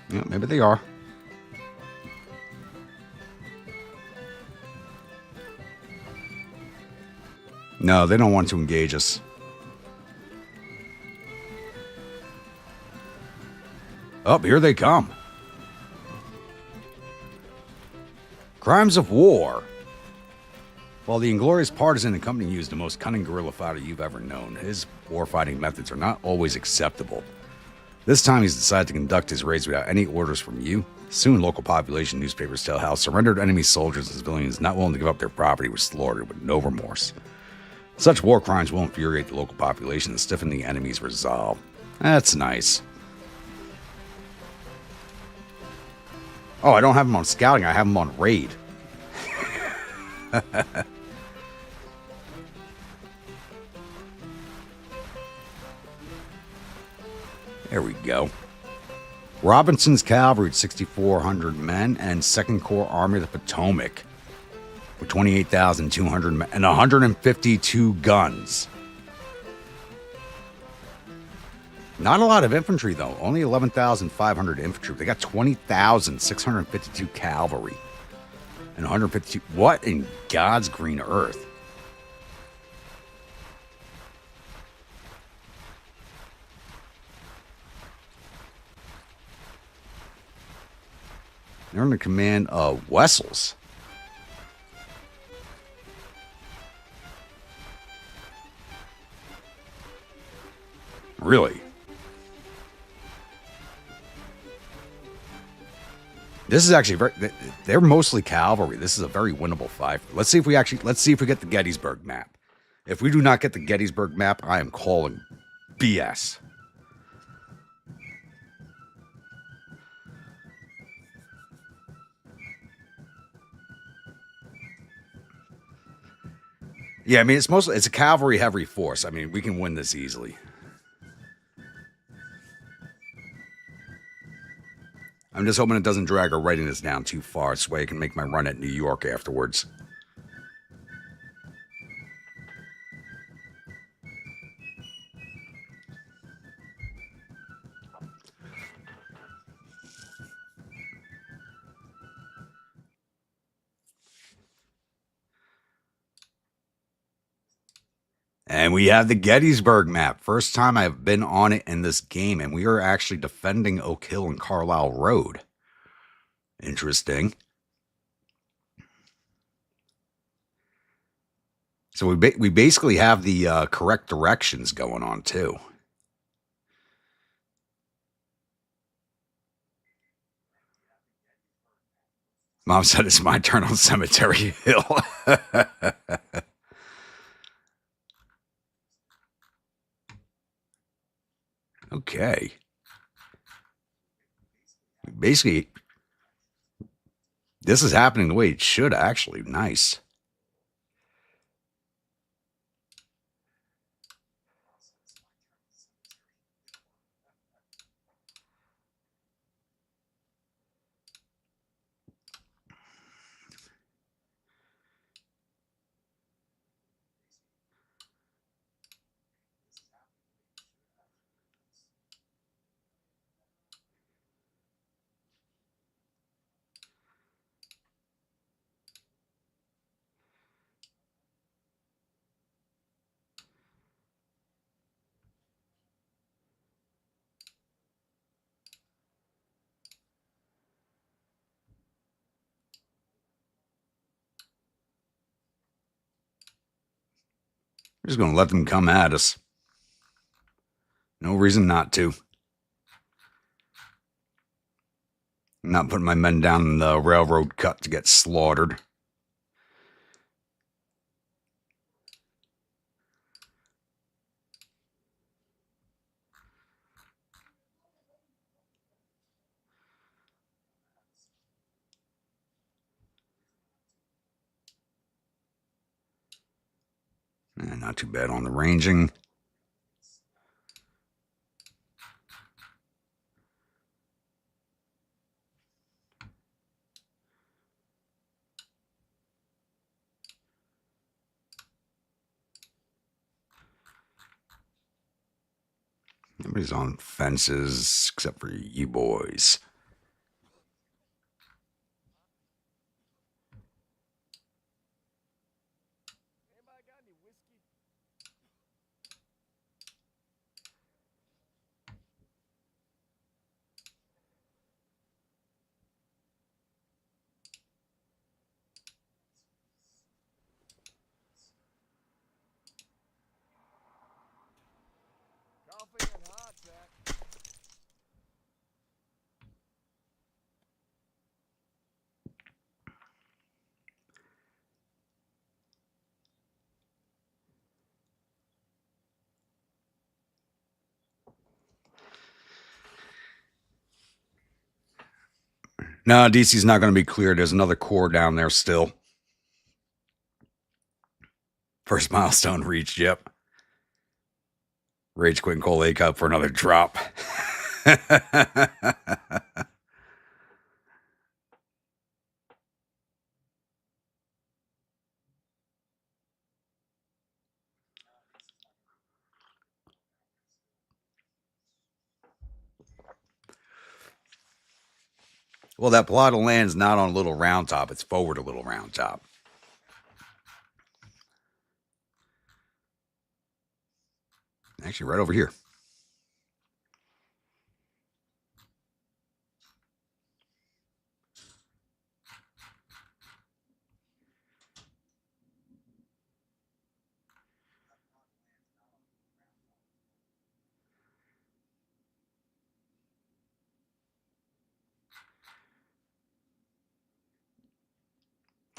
Yeah, maybe they are. No, they don't want to engage us. Oh, here they come. Crimes of war. While the inglorious partisan accompanying you is the most cunning guerrilla fighter you've ever known, his warfighting methods are not always acceptable. This time he's decided to conduct his raids without any orders from you. Soon local population newspapers tell how surrendered enemy soldiers and civilians not willing to give up their property were slaughtered with no remorse. Such war crimes will infuriate the local population and stiffen the enemy's resolve. That's nice. Oh, I don't have him on scouting, I have him on raid. There we go. Robinson's Cavalry at 6,400 men and 2nd Corps Army of the Potomac with 28,200 men and 152 guns. Not a lot of infantry, though. Only 11,500 infantry. They got 20,652 cavalry and 152. What in God's green earth? They're under command of Wessels. Really? This is actually they're mostly cavalry. This is a very winnable fight. Let's see if we get the Gettysburg map. If we do not get the Gettysburg map, I am calling BS. Yeah, I mean, it's a cavalry heavy force. I mean, we can win this easily. I'm just hoping it doesn't drag our readiness down too far, so I can make my run at New York afterwards. And we have the Gettysburg map. First time I've been on it in this game, and we are actually defending Oak Hill and Carlisle Road. Interesting. So we basically have the correct directions going on too. Mom said it's my turn on Cemetery Hill. Okay. Basically, this is happening the way it should actually. Nice. We're just going to let them come at us. No reason not to. I'm not putting my men down in the railroad cut to get slaughtered. Not too bad on the ranging. Everybody's on fences except for you boys. Anybody got any whiskey? Coffee and hot tack. No, DC's not going to be cleared. There's another core down there still. First milestone reached, yep. Rage quit and call A Cup for another drop. Well, that plot of land's not on Little Round Top. It's forward a Little Round Top. Actually, right over here.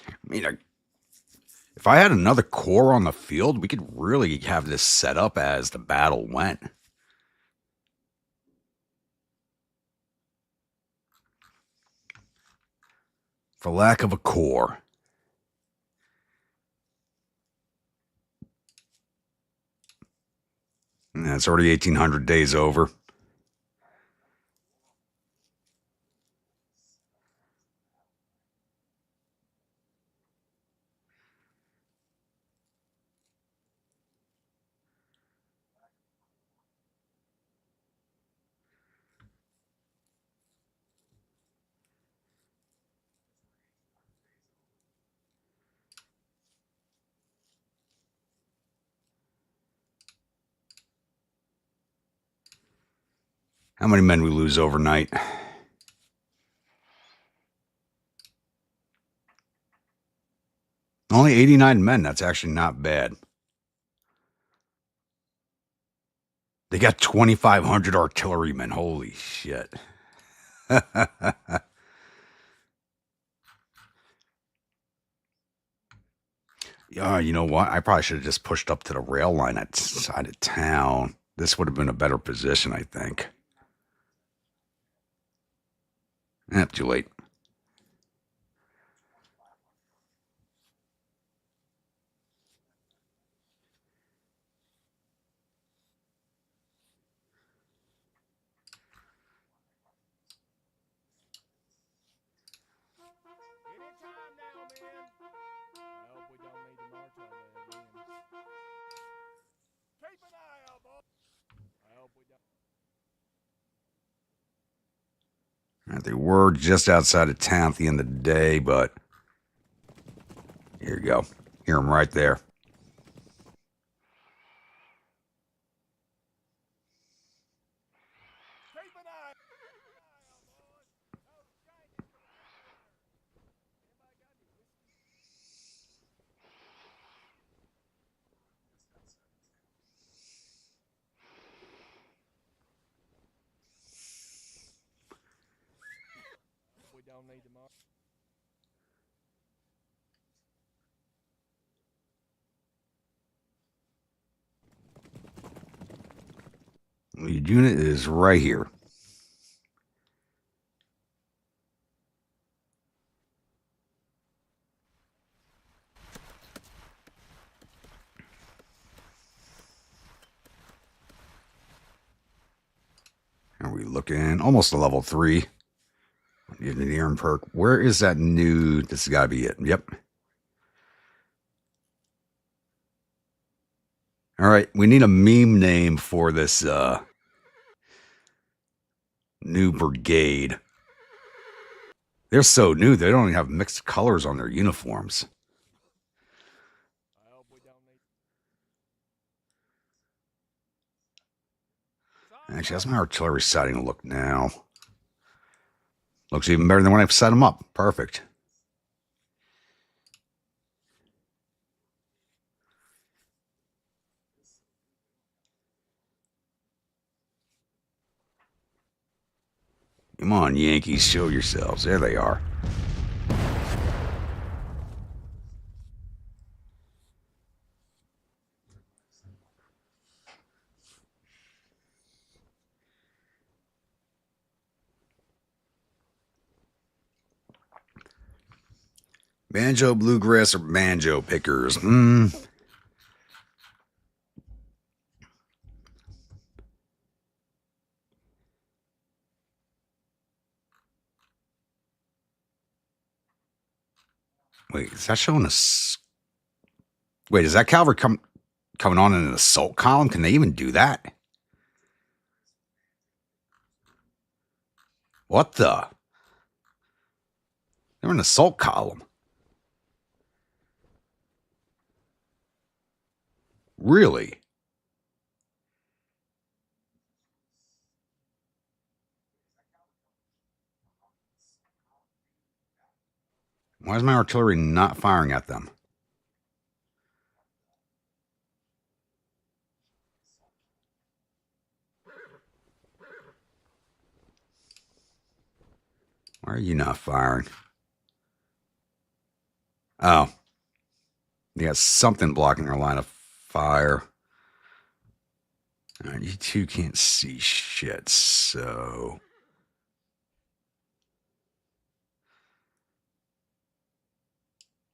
I mean, if I had another core on the field, we could really have this set up as the battle went. For lack of a core. And it's already 1,800 days over. How many men we lose overnight? Only 89 men. That's actually not bad. They got 2,500 artillerymen. Holy shit. Yeah, you know what? I probably should have just pushed up to the rail line outside of town. This would have been a better position, I think. Too late. Anytime now, men. I hope we don't need to march on that again. Keep an eye out, boy. I hope we don't. They were just outside of town at the end of the day, but here you go. Hear them right there. Keep an eye out, boys. No changes for the commander. Anybody got any whiskey? We don't need to march. The unit is right here. Are we looking? Almost a level 3. Engineering perk. Where is that new? This has got to be it. Yep. All right. We need a meme name for this new brigade. They're so new, they don't even have mixed colors on their uniforms. I hope we don't need. Actually, how's my artillery sighting to look now? Looks even better than when I set them up. Perfect. Come on, Yankees, show yourselves. There they are. Banjo, bluegrass, or banjo pickers? Wait, is that showing us? Wait, is that cavalry coming on in an assault column? Can they even do that? What the? They're an assault column. Really? Why is my artillery not firing at them? Why are you not firing? Oh. They got something blocking their line of fire. All right, you two can't see shit, so...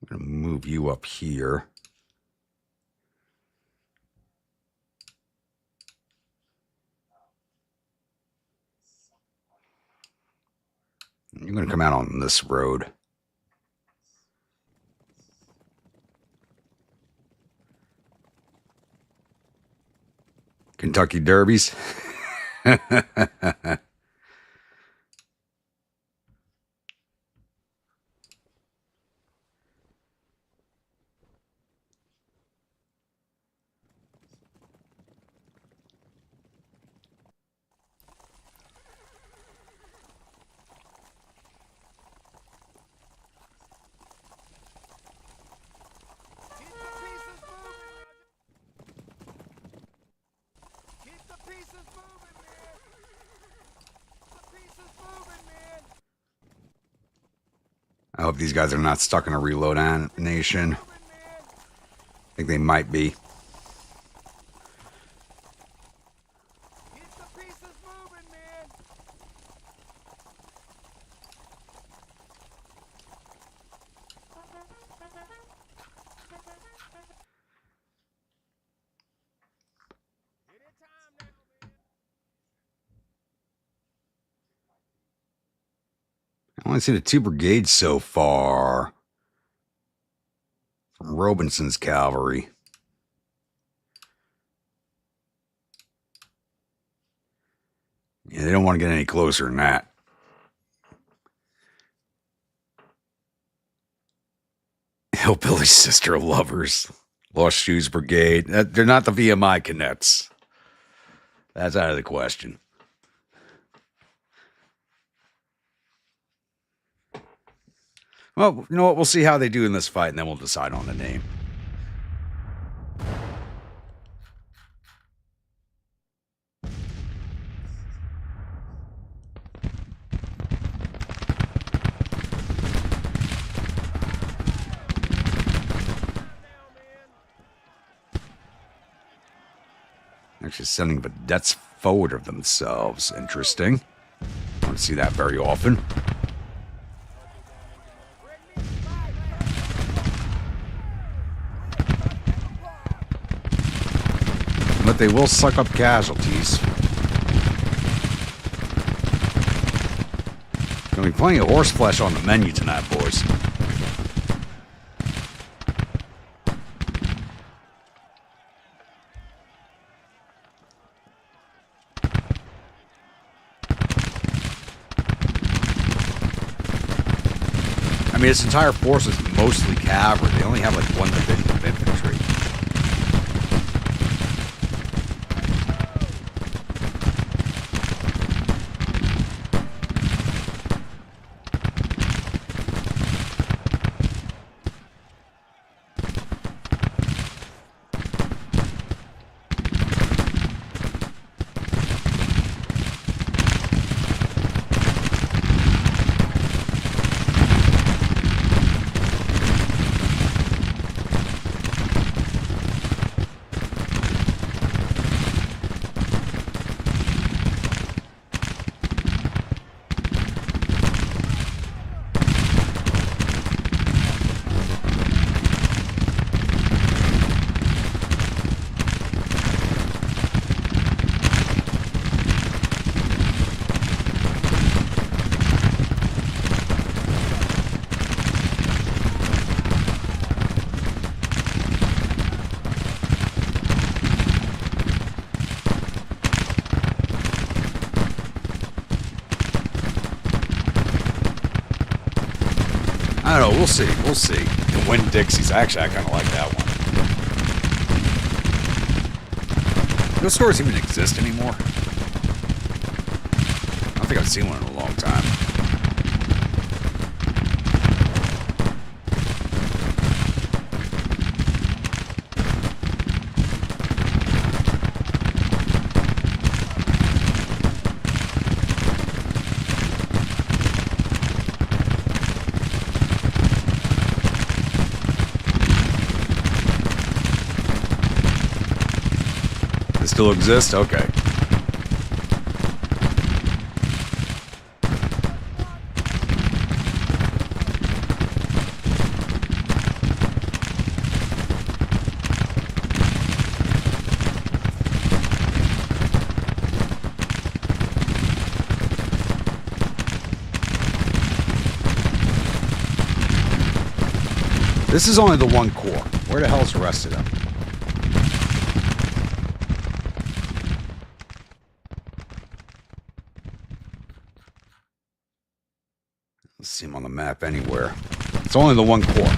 I'm going to move you up here. You're going to come out on this road. Kentucky Derbies. I hope these guys are not stuck in a reload animation. Moving, man. I think they might be. Get the pieces moving, man. Anytime now, man. I only see the 2 brigades so far from Robinson's cavalry. Yeah, they don't want to get any closer than that. Hillbilly Sister Lovers. Lost Shoes Brigade. They're not the VMI cadets. That's out of the question. Well, you know what? We'll see how they do in this fight, and then we'll decide on the name. Now, man. Actually sending vedettes forward of themselves. Interesting. I don't see that very often. Bring me five. But they will suck up casualties. There'll be plenty of horse flesh on the menu tonight, boys. I mean, this entire force is mostly cavalry. They only have like 1 division of infantry. I don't know. We'll see. We'll see. The Win Dixies. Actually, I kind of like that one. Those stores even exist anymore. I don't think I've seen one in a long time. They still exist? Okay. This is only the 1 corps. Where the hell's the rest of them? Let's see them on the map anywhere. It's only the 1 corps.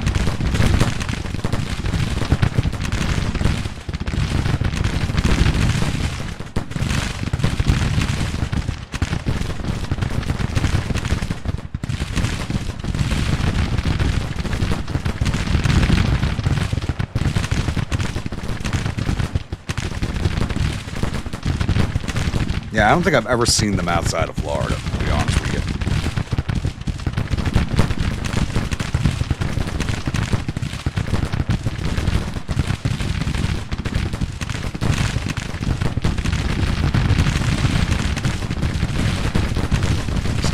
Yeah, I don't think I've ever seen them outside of Florida, to be honest with you.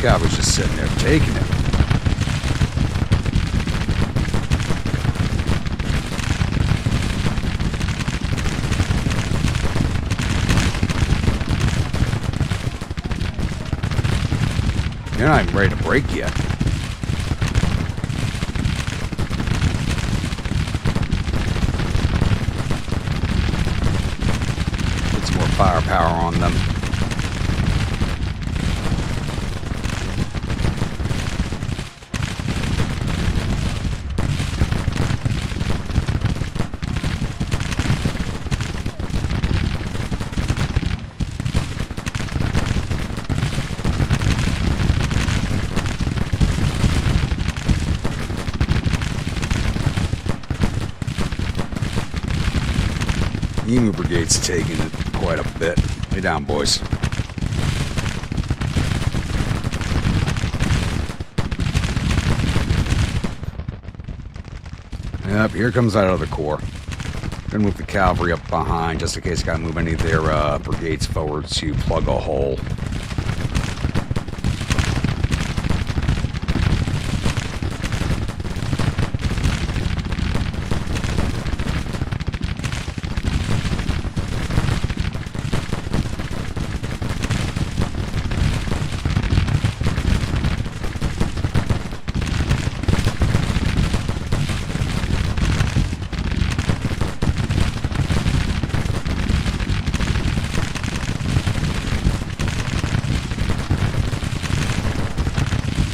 Cavalry's just sitting there taking it. You're not even ready to break yet. Get some more firepower on them. Emu Brigade's taking it quite a bit. Lay down, boys. Yep, here comes that other corps. Gonna move the cavalry up behind just in case I gotta move any of their brigades forward to plug a hole.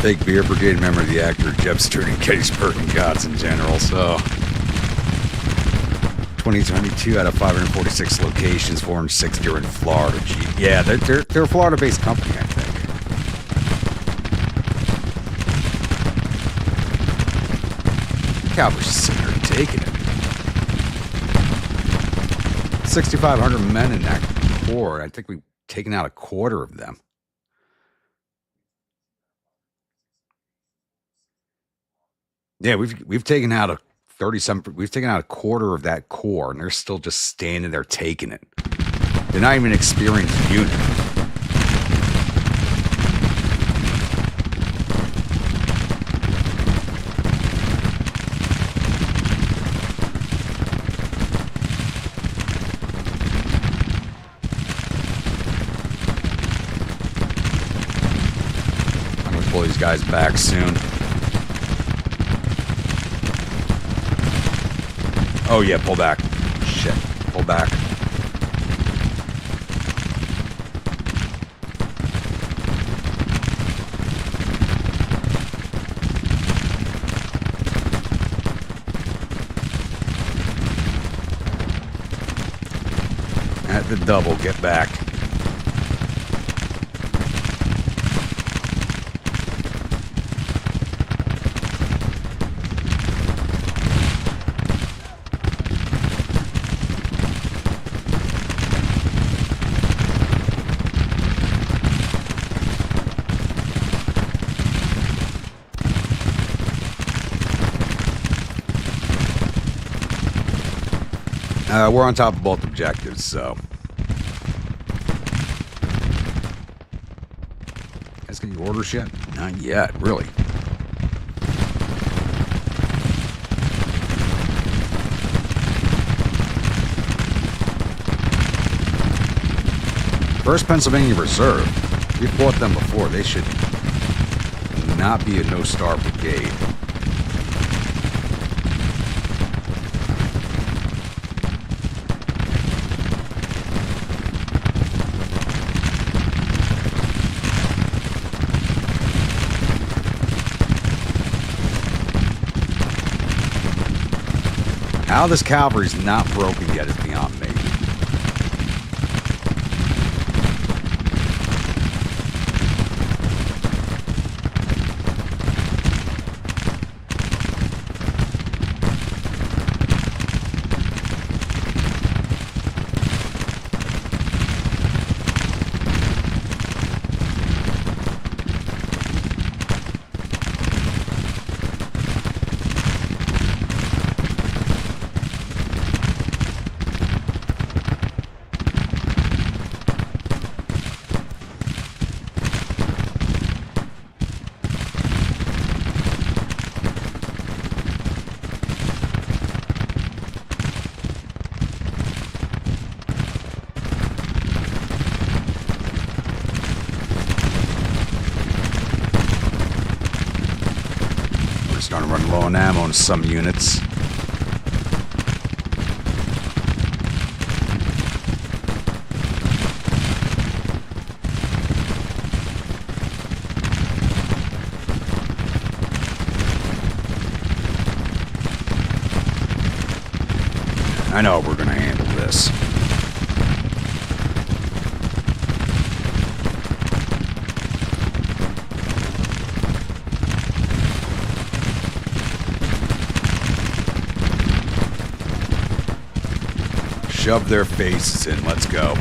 Big Beer Brigade member of the actor Jeff Stewart in Gettysburg and Gods in general. So 2022 out of 546 locations, 460 are in Florida. Gee, yeah, they're a Florida-based company, I think. Cavalry's sitting there taking it. 6,500 men in that corps. I think we've taken out a quarter of them. Yeah, we've taken out a 30-some. We've taken out a quarter of that corps, and they're still just standing there taking it. They're not even an experienced unit. I'm gonna pull these guys back soon. Oh yeah, pull back. Shit, pull back. At the double, get back. We're on top of both objectives, so. Guys, get your orders yet? Not yet, really. First Pennsylvania Reserve. We've fought them before. They should not be a no-star brigade. How this cavalry's not broken yet is beyond me. on ammo in some units. I know we're gonna handle this. Shove their faces in. Let's go.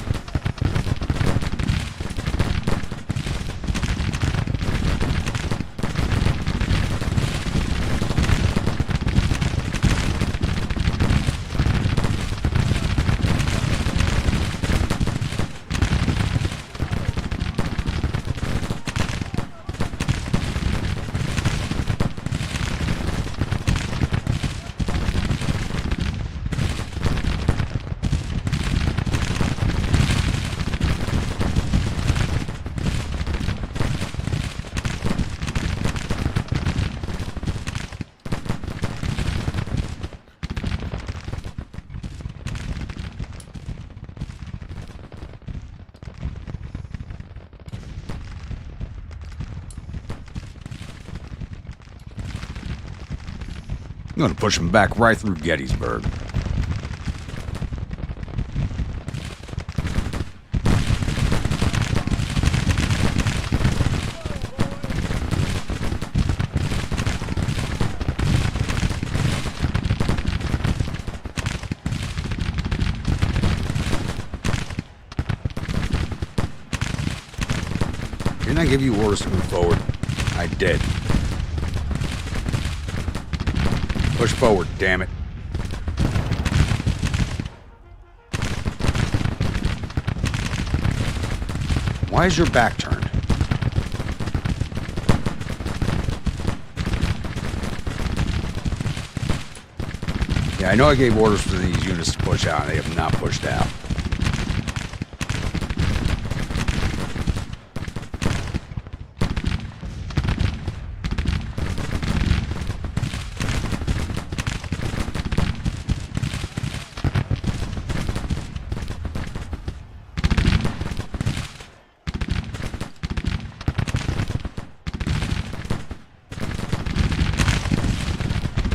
I'm gonna push him back right through Gettysburg. Didn't I give you orders to move forward? I did. Push forward, damn it. Why is your back turned? Yeah, I know I gave orders for these units to push out, and they have not pushed out.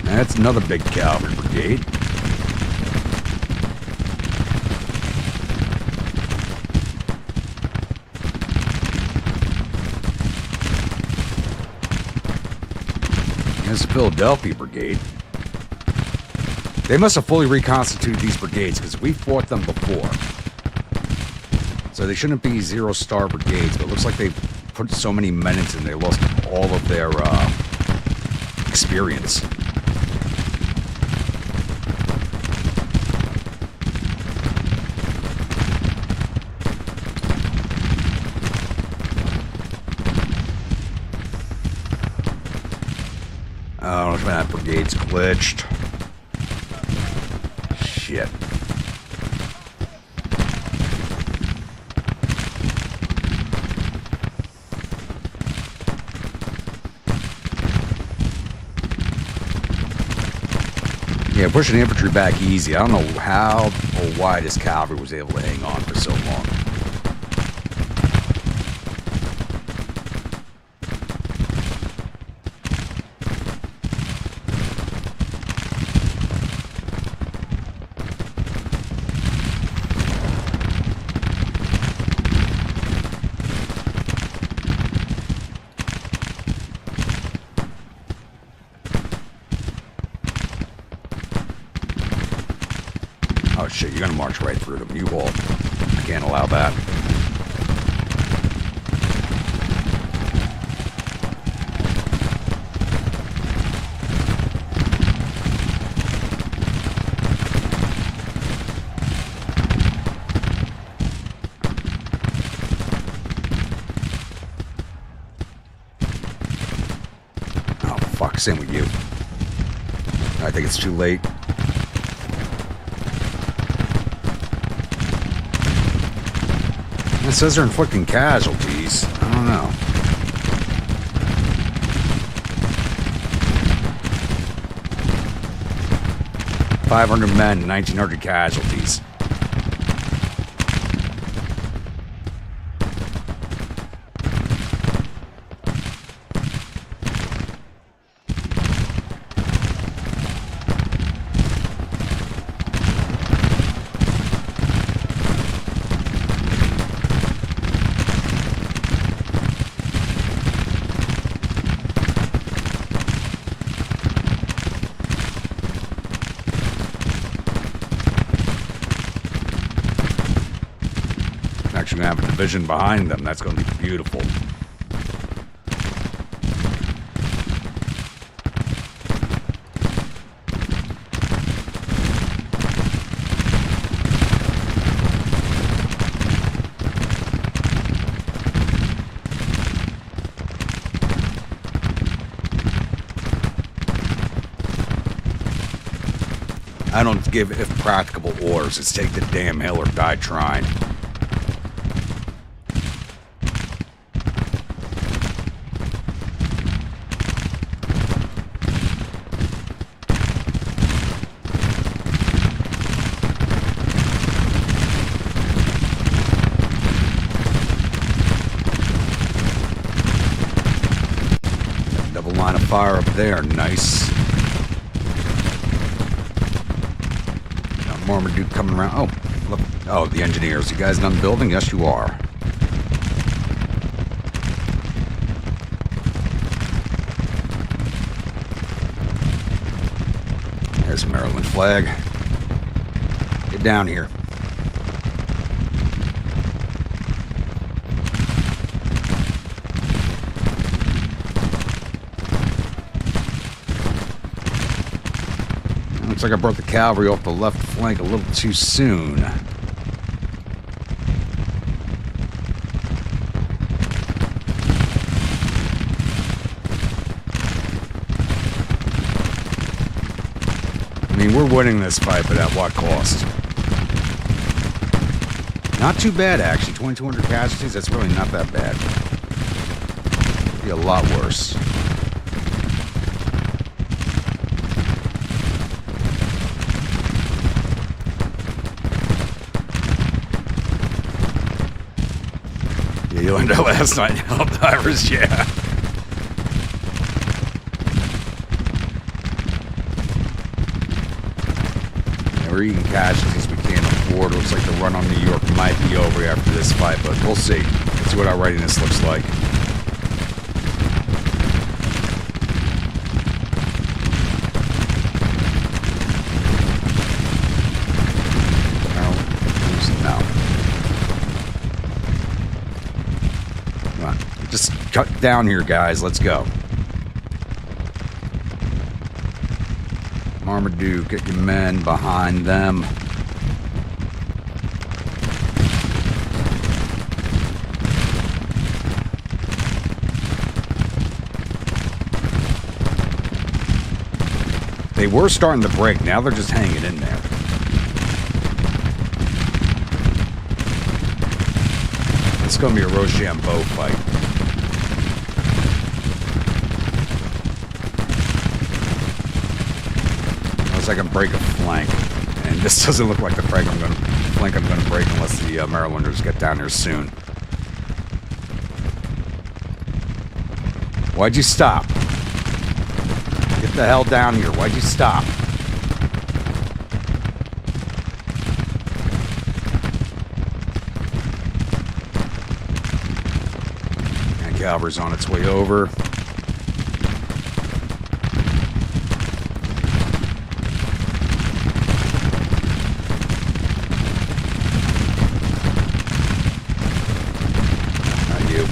That's another big cavalry brigade. There's the Philadelphia Brigade. They must have fully reconstituted these brigades because we fought them before. So they shouldn't be zero-star brigades, but it looks like they put so many men into them they lost all of their experience. Oh, that brigade's glitched. Shit. Yeah, pushing infantry back easy. I don't know how or why this cavalry was able to hang on for so long. Oh shit, you're gonna march right through them. You wall. I can't allow that. Oh fuck, same with you. I think it's too late. It says they're inflicting casualties. I don't know. 500 men, 1,900 casualties. Actually gonna have a division behind them. That's gonna be beautiful. I don't give, if practicable, orders. It's take the damn hill or die trying. Double line of fire up there, nice. Marmaduke coming around. Oh, look. Oh, the engineers. You guys done building? Yes, you are. There's a Maryland flag. Get down here. Looks like I brought the cavalry off the left flank a little too soon. I mean, we're winning this fight, but at what cost? Not too bad, actually. 2,200 casualties, that's really not that bad. Could be a lot worse. You learned that last night, help divers, yeah. Yeah. We're eating casualties we can't afford. Looks like the run on New York might be over after this fight, but we'll see. Let's see what our readiness looks like. No. Come on. Just cut down here, guys. Let's go. Marmaduke, get your men behind them. They were starting to break. Now they're just hanging in there. It's going to be a Rochambeau fight. Unless I can break a flank. And this doesn't look like the flank I'm going to break unless the Marylanders get down here soon. Why'd you stop? Get the hell down here. Why'd you stop? And cavalry's on its way over. Not you.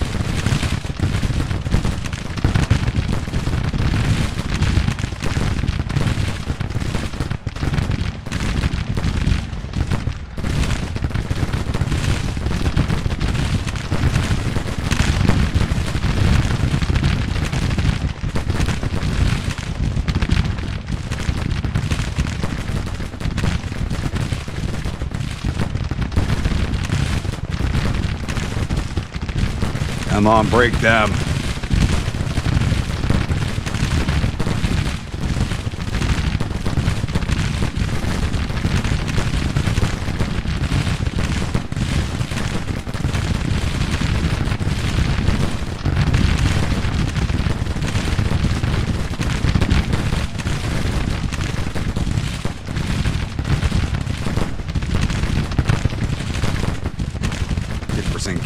Come on, break them.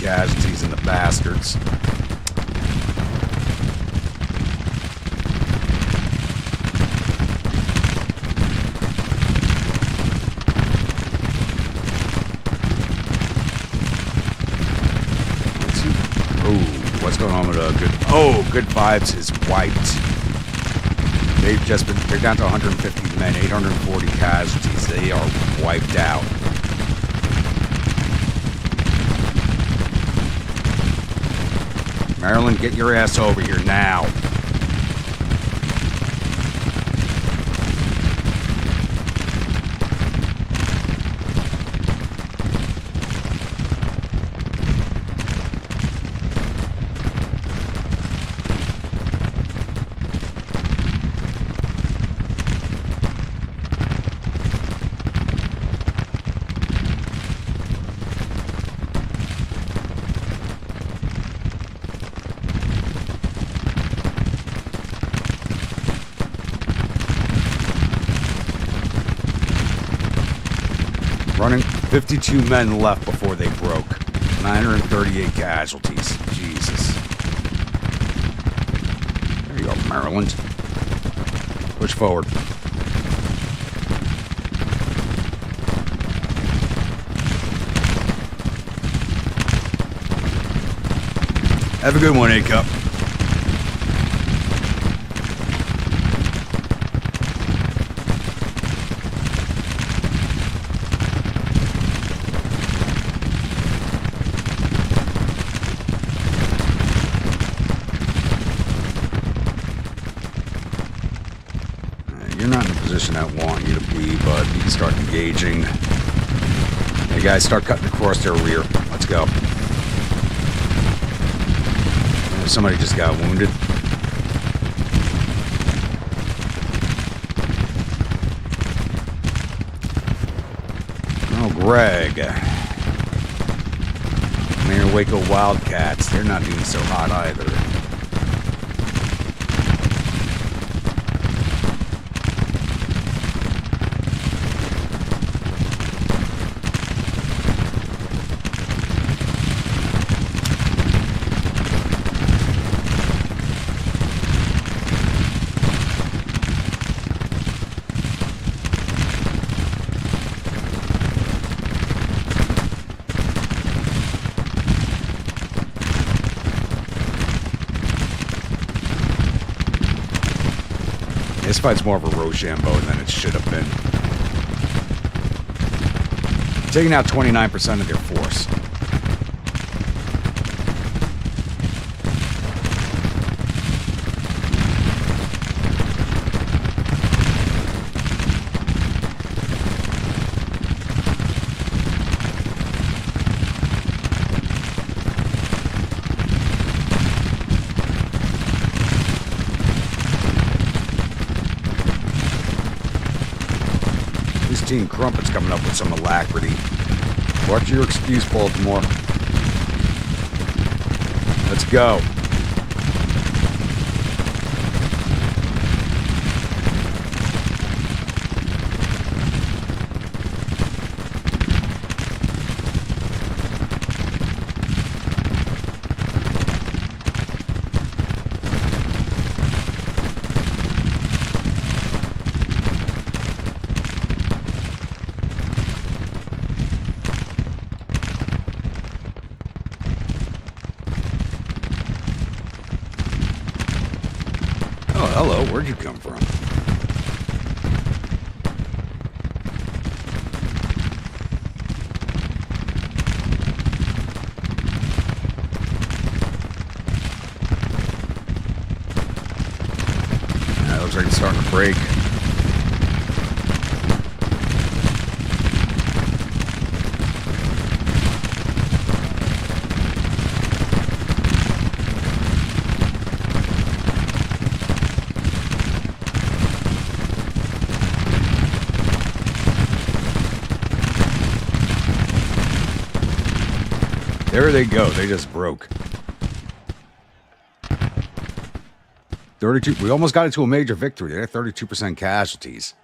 casualties in the bastards. What's going on with Good Vibes is wiped. They're down to 150 men, 840 casualties. They are wiped out. Maryland, get your ass over here now. Running 52 men left before they broke. 938 casualties. Jesus. There you go, Maryland. Push forward. Have a good one, A-Cup. You're not in the position I want you to be, but you can start engaging. Hey guys, start cutting across their rear. Let's go. Somebody just got wounded. Oh, Greg. Mayor Waco Wildcats. They're not doing so hot either. This fight's more of a Rochambeau than it should have been. Taking out 29% of their force. Team Crumpet's coming up with some alacrity. What's your excuse, Baltimore? Let's go. Hello, where'd you come from? Looks like it's starting to break. There they go. They just broke. 32. We almost got into a major victory. They had 32% casualties.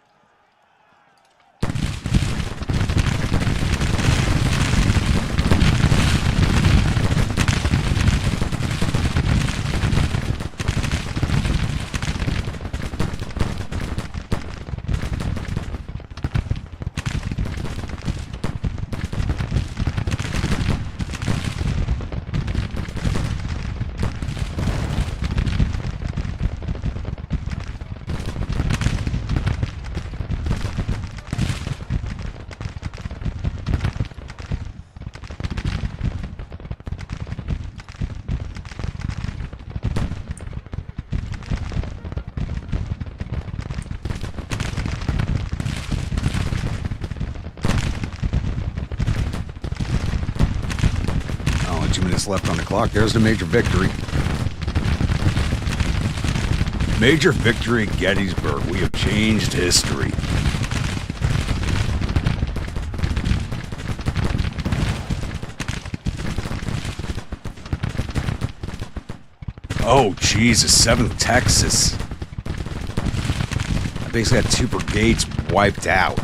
minutes left on the clock. There's the major victory. Major victory at Gettysburg. We have changed history. Oh, Jesus. 7th Texas. I basically had 2 brigades wiped out.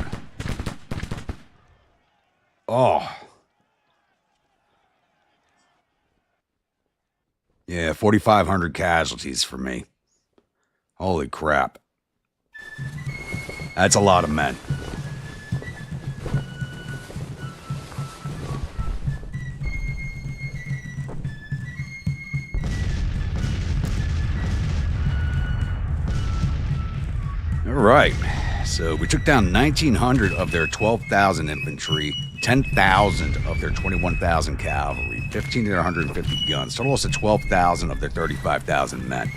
Oh. Yeah, 4,500 casualties for me. Holy crap. That's a lot of men. All right. So we took down 1,900 of their 12,000 infantry, 10,000 of their 21,000 cavalry, 15 of their 150 guns, total loss of 12,000 of their 35,000 men.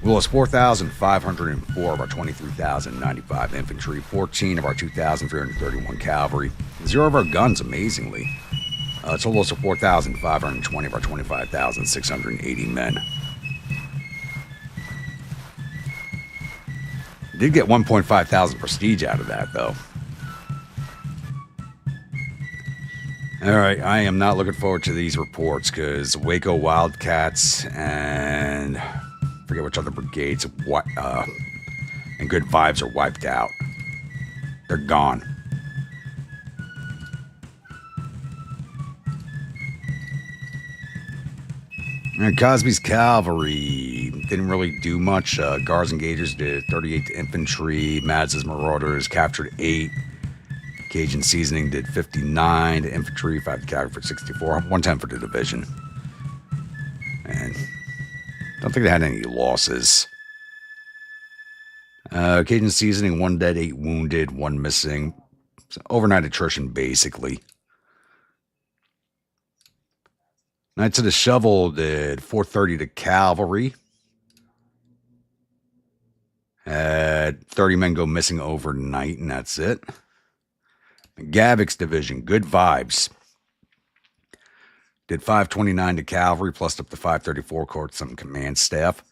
We lost 4,504 of our 23,095 infantry, 14 of our 2,331 cavalry, 0 of our guns, amazingly. Total loss of 4,520 of our 25,680 men. Did get 1.5 thousand prestige out of that, though. All right, I am not looking forward to these reports because Waco Wildcats and I forget which other brigades and Good Vibes are wiped out. They're gone. And Cosby's cavalry didn't really do much. Guards and Gagers did 38 to infantry. Mads's Marauders captured 8. Cajun Seasoning did 59 to infantry, 5 to cavalry for 64. 110 for the division. And don't think they had any losses. Cajun Seasoning, 1 dead, 8 wounded, 1 missing. So overnight attrition, basically. Knights of the Shovel did 430 to cavalry. Had 30 men go missing overnight, and that's it. Gavik's division, Good Vibes, did 529 to cavalry, plus up to 534 caught some command staff.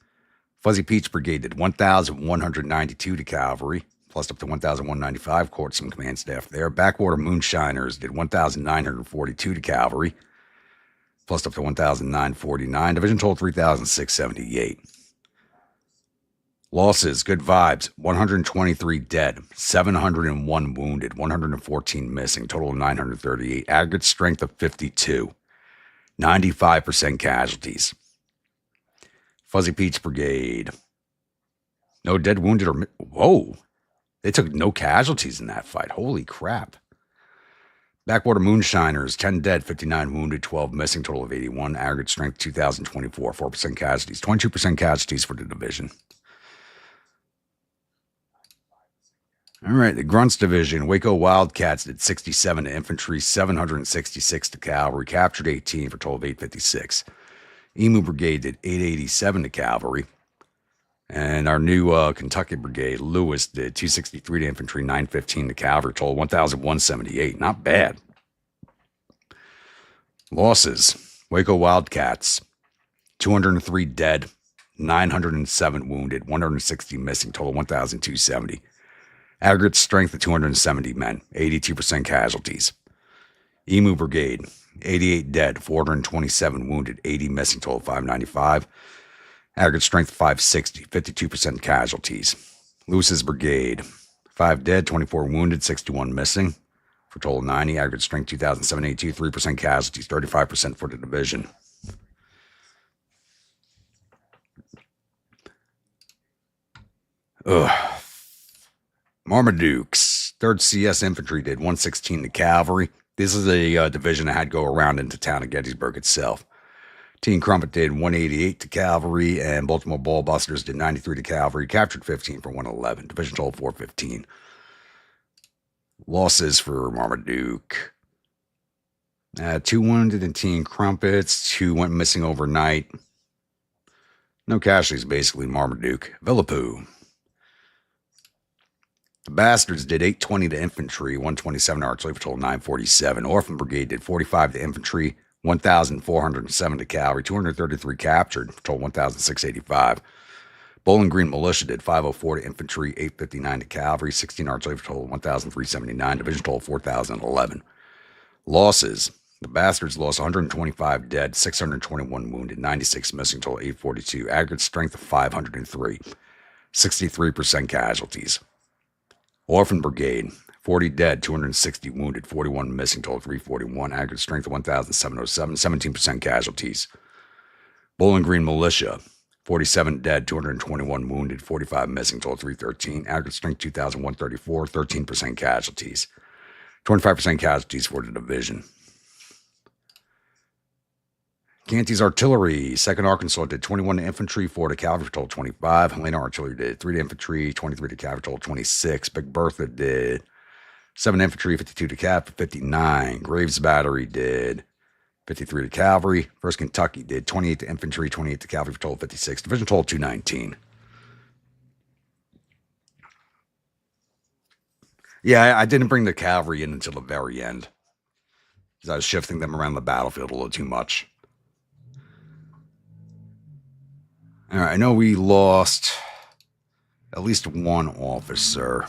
Fuzzy Peach Brigade did 1,192 to cavalry, plus up to 1,195 caught some command staff there. Backwater Moonshiners did 1,942 to cavalry, plus up to 1,949. Division total 3,678. Losses, Good Vibes, 123 dead, 701 wounded, 114 missing, total of 938. Aggregate strength of 52, 95% casualties. Fuzzy Peach Brigade, no dead, wounded, or... Whoa! They took no casualties in that fight. Holy crap. Backwater Moonshiners, 10 dead, 59 wounded, 12 missing, total of 81. Aggregate strength 2,024, 4% casualties. 22% casualties for the division. All right, the Grunts Division, Waco Wildcats did 67 to infantry, 766 to cavalry, captured 18 for a total of 856. Emu Brigade did 887 to cavalry. And our new Kentucky Brigade, Lewis, did 263 to infantry, 915 to cavalry, total 1,178. Not bad. Losses, Waco Wildcats, 203 dead, 907 wounded, 160 missing, total 1,270. Aggregate strength of 270 men, 82% casualties. Emu Brigade, 88 dead, 427 wounded, 80 missing, total 595. Aggregate strength 560, 52% casualties. Lewis's Brigade, 5 dead, 24 wounded, 61 missing, for a total of 90. Aggregate strength 2,782, 3% casualties, 35% for the division. Marmadukes, 3rd CS Infantry did 116 to cavalry. This is a division that had to go around into town of Gettysburg itself. Team Crumpet did 188 to cavalry, and Baltimore Ballbusters did 93 to cavalry, captured 15 for 111. Division total 415. Losses for Marmaduke. 2 wounded in Team Crumpets, 2 went missing overnight. No casualties, basically, Marmaduke. Villapoo. The Bastards did 820 to infantry, 127 to artillery, for total 947. Orphan Brigade did 45 to infantry, 1,470 cavalry, 233 captured, total 1,685. Bowling Green Militia did 504 to infantry, 859 to cavalry, 16 artillery, total 1,379, division total 4,011. Losses: the Bastards lost 125 dead, 621 wounded, 96 missing, total 842. Aggregate strength of 503, 63% casualties. Orphan Brigade, 40 dead, 260 wounded, 41 missing, total 341. Aggregate strength of 1,707, 17% casualties. Bowling Green Militia, 47 dead, 221 wounded, 45 missing, total 313. Aggregate strength 2,134, 13% casualties. 25% casualties for the division. Canty's Artillery, 2nd Arkansas did 21 to infantry, 4 to cavalry, total 25. Helena Artillery did 3 to infantry, 23 to cavalry, total 26. Big Bertha did 7 to infantry, 52 to cav, 59. Graves Battery did 53 to cavalry. 1st Kentucky did 28 to infantry, 28 to cavalry, total 56. Division total 219. Yeah, I didn't bring the cavalry in until the very end, because I was shifting them around the battlefield a little too much. All right, I know we lost at least one officer.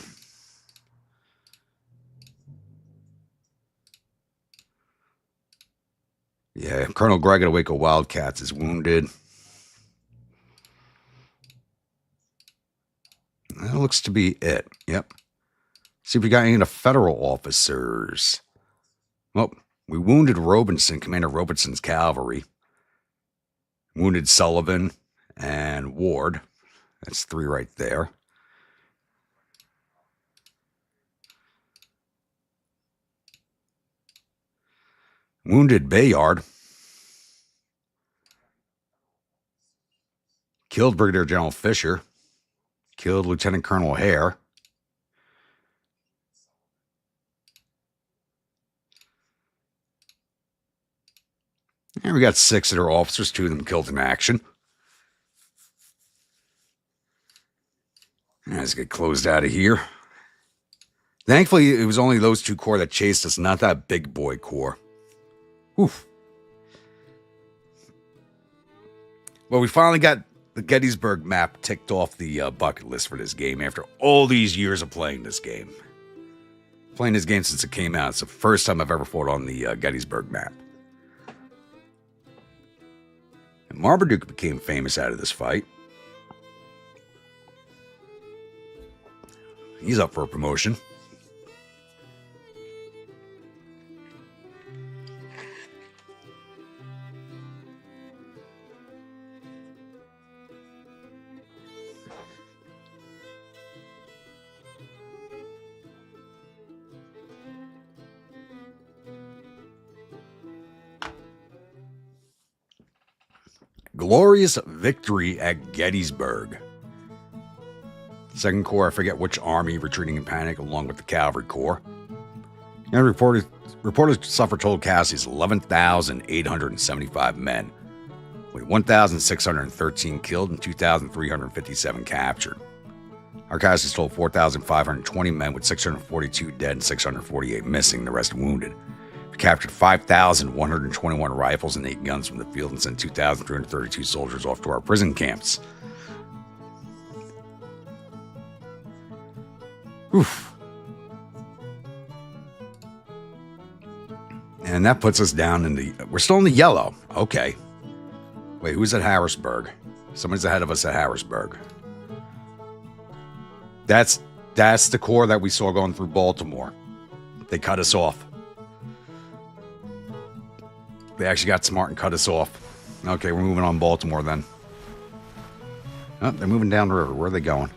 Yeah, Colonel Greg at Waco Wildcats is wounded. That looks to be it. Yep. See if we got any of the federal officers. Well, we wounded Robinson, Commander Robinson's cavalry. Wounded Sullivan and Ward. That's 3 right there. Wounded Bayard. Killed Brigadier General Fisher. Killed Lieutenant Colonel Hare. And we got 6 of their officers, 2 of them killed in action. Let's get closed out of here. Thankfully, it was only those 2 corps that chased us, not that big boy corps. Oof. Well, we finally got the Gettysburg map ticked off the bucket list for this game after all these years of playing this game. Playing this game since it came out. It's the first time I've ever fought on the Gettysburg map. And Marmaduke became famous out of this fight. He's up for a promotion. Glorious victory at Gettysburg. 2nd Corps, I forget which army, retreating in panic along with the Cavalry Corps. And reported suffered total casualties 11,875 men, with 1,613 killed and 2,357 captured. Our casualties totaled 4,520 men, with 642 dead and 648 missing, the rest wounded. We captured 5,121 rifles and 8 guns from the field and sent 2,332 soldiers off to our prison camps. Oof. And that puts us down in the... We're still in the yellow. Okay. Wait, who's at Harrisburg? Somebody's ahead of us at Harrisburg. That's the corps that we saw going through Baltimore. They cut us off. They actually got smart and cut us off. Okay, we're moving on Baltimore then. Oh, they're moving down the river. Where are they going?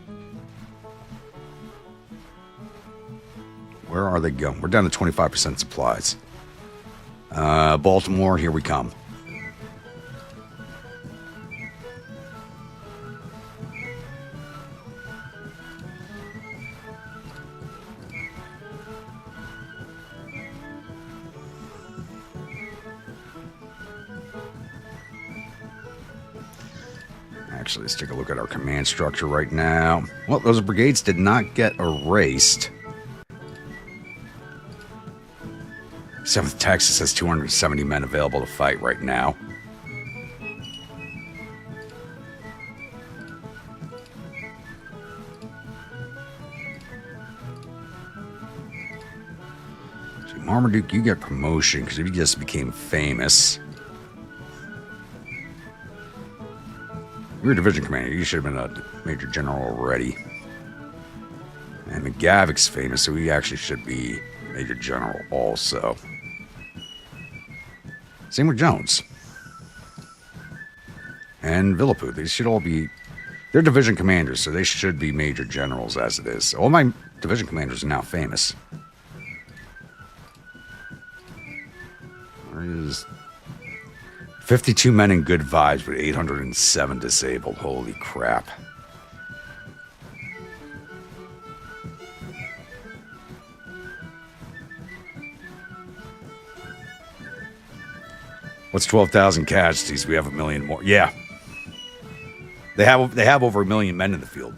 Where are they going? We're down to 25% supplies. Baltimore, here we come. Actually, let's take a look at our command structure right now. Well, those brigades did not get erased. 7th Texas has 270 men available to fight right now. See, Marmaduke, you get promotion because you just became famous. You're a division commander. You should have been a major general already. And McGavick's famous, so he actually should be major general also. Same with Jones. And Villaput. They should all be... They're division commanders, so they should be major generals as it is. All my division commanders are now famous. There is 52 men in good vibes with 807 disabled. Holy crap. What's 12,000 casualties? We have 1 million more. Yeah. They have over 1 million men in the field.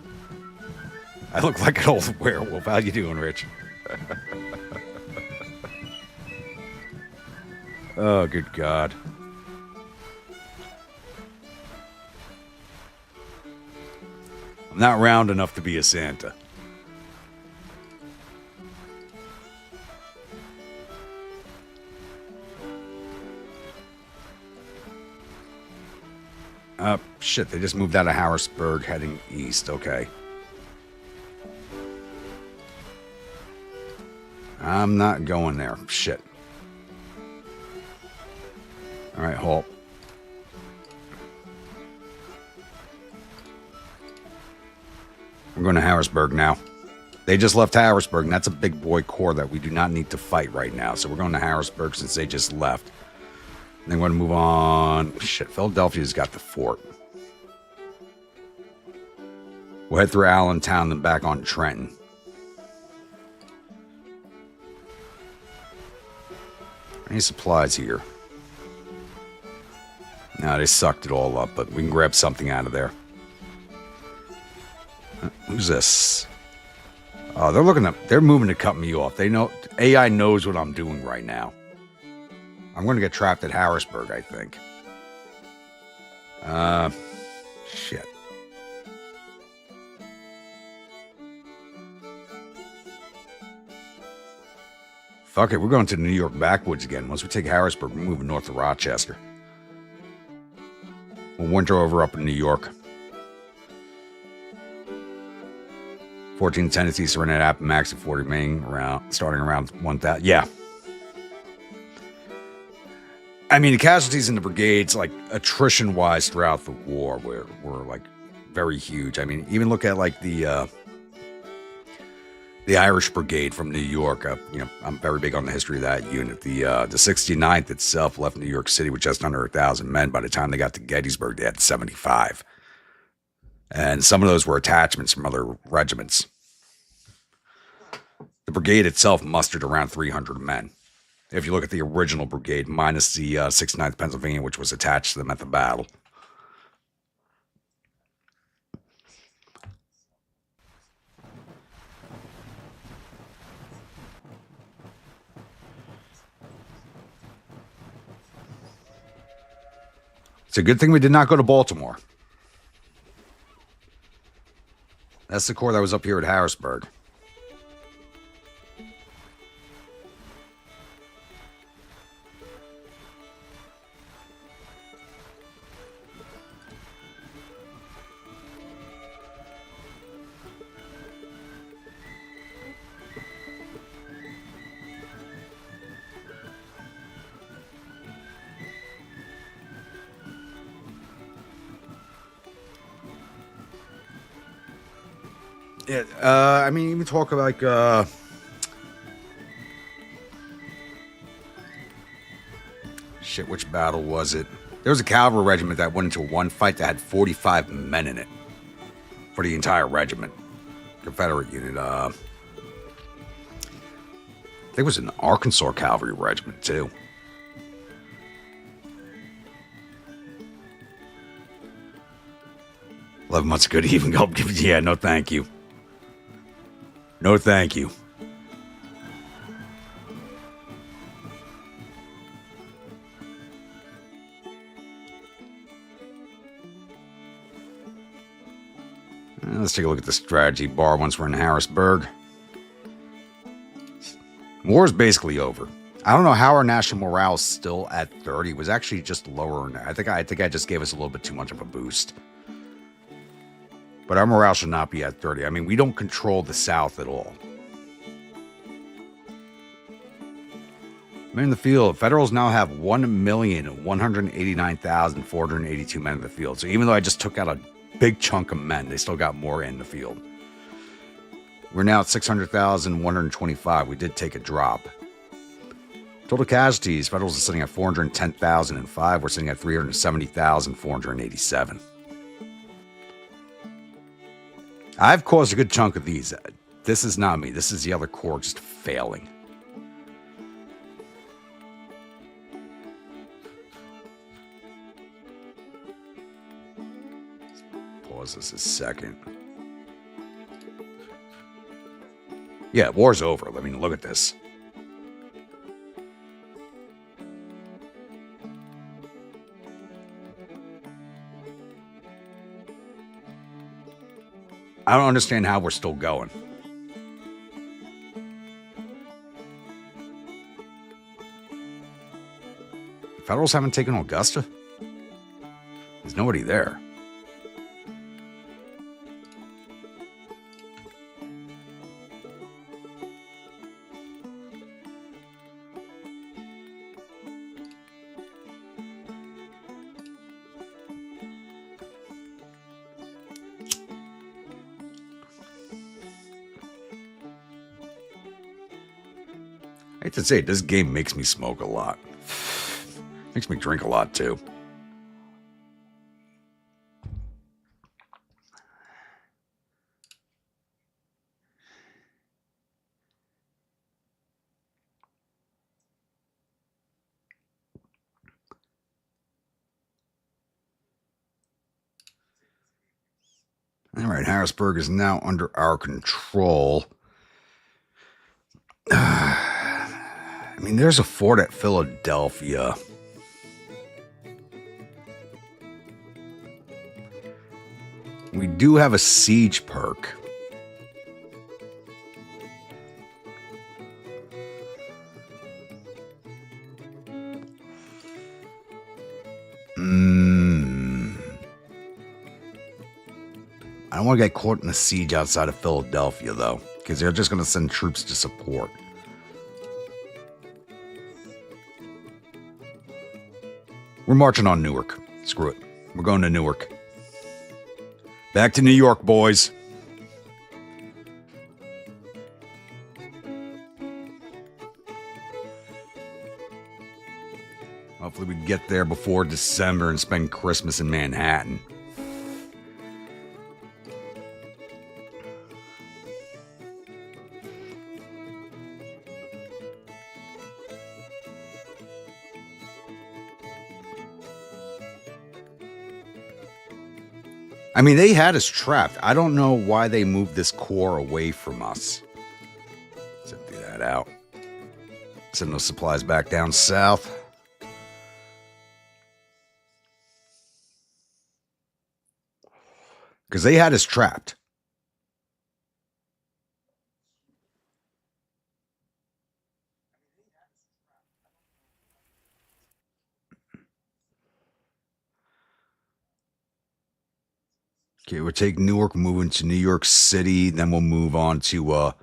I look like an old werewolf. How you doing, Rich? Oh, good God. I'm not round enough to be a Santa. Shit, they just moved out of Harrisburg heading east. Okay. I'm not going there. Shit. All right, halt. We're going to Harrisburg now. They just left Harrisburg, and that's a big boy corps that we do not need to fight right now. So we're going to Harrisburg since they just left. And then we're going to move on. Shit, Philadelphia's got the fort. We'll head through Allentown, then back on Trenton. Any supplies here? No, they sucked it all up, but we can grab something out of there. Who's this? Oh, they're moving to cut me off. They know, AI knows what I'm doing right now. I'm going to get trapped at Harrisburg, I think. Shit. Fuck it, we're going to the New York backwoods again. Once we take Harrisburg, we're moving north to Rochester. We'll winter over up in New York. 14 tendencies to run at Appomattox and 40 remaining starting around 1,000. Yeah. I mean, the casualties in the brigades, like attrition-wise throughout the war, were like very huge. I mean, even look at like the Irish Brigade from New York. You know, I'm very big on the history of that unit. The 69th itself left New York City with just under 1,000 men. By the time they got to Gettysburg, they had 75. And some of those were attachments from other regiments. The brigade itself mustered around 300 men. If you look at the original brigade, minus the 69th Pennsylvania, which was attached to them at the battle. It's a good thing we did not go to Baltimore. That's the corps that was up here at Harrisburg. Yeah, I mean, even talk like, shit, which battle was it? There was a cavalry regiment that went into one fight that had 45 men in it for the entire regiment. Confederate unit. I think it was an Arkansas cavalry regiment, too. $11 good even go. Yeah, no thank you. No thank you. take a look at the strategy bar once we're in Harrisburg. War is basically over. I don't know how our national morale is still at 30. It was actually just lower than that. I think I just gave us a little bit too much of a boost. But our morale should not be at 30. I mean, we don't control the South at all. Men in the field. Federals now have 1,189,482 men in the field. So even though I just took out a big chunk of men, they still got more in the field. We're now at 600,125. We did take a drop. Total casualties. Federals are sitting at 410,005. We're sitting at 370,487. I've caused a good chunk of these. This is not me. This is the other corps just failing. Pause this a second. Yeah, war's over. I mean, look at this. I don't understand how we're still going. Federals haven't taken Augusta? There's nobody there. I hate to say it, this game makes me smoke a lot. Makes me drink a lot, too. All right, Harrisburg is now under our control. I mean, there's a fort at Philadelphia. We do have a siege perk. I don't want to get caught in a siege outside of Philadelphia, though, because they're just going to send troops to support. We're marching on Newark. Screw it. We're going to Newark. Back to New York, boys. Hopefully we can get there before December and spend Christmas in Manhattan. I mean, they had us trapped. I don't know why they moved this core away from us. Let's empty that out. Send those supplies back down south. Because they had us trapped. Okay, we'll take Newark, move into New York City, then we'll move on to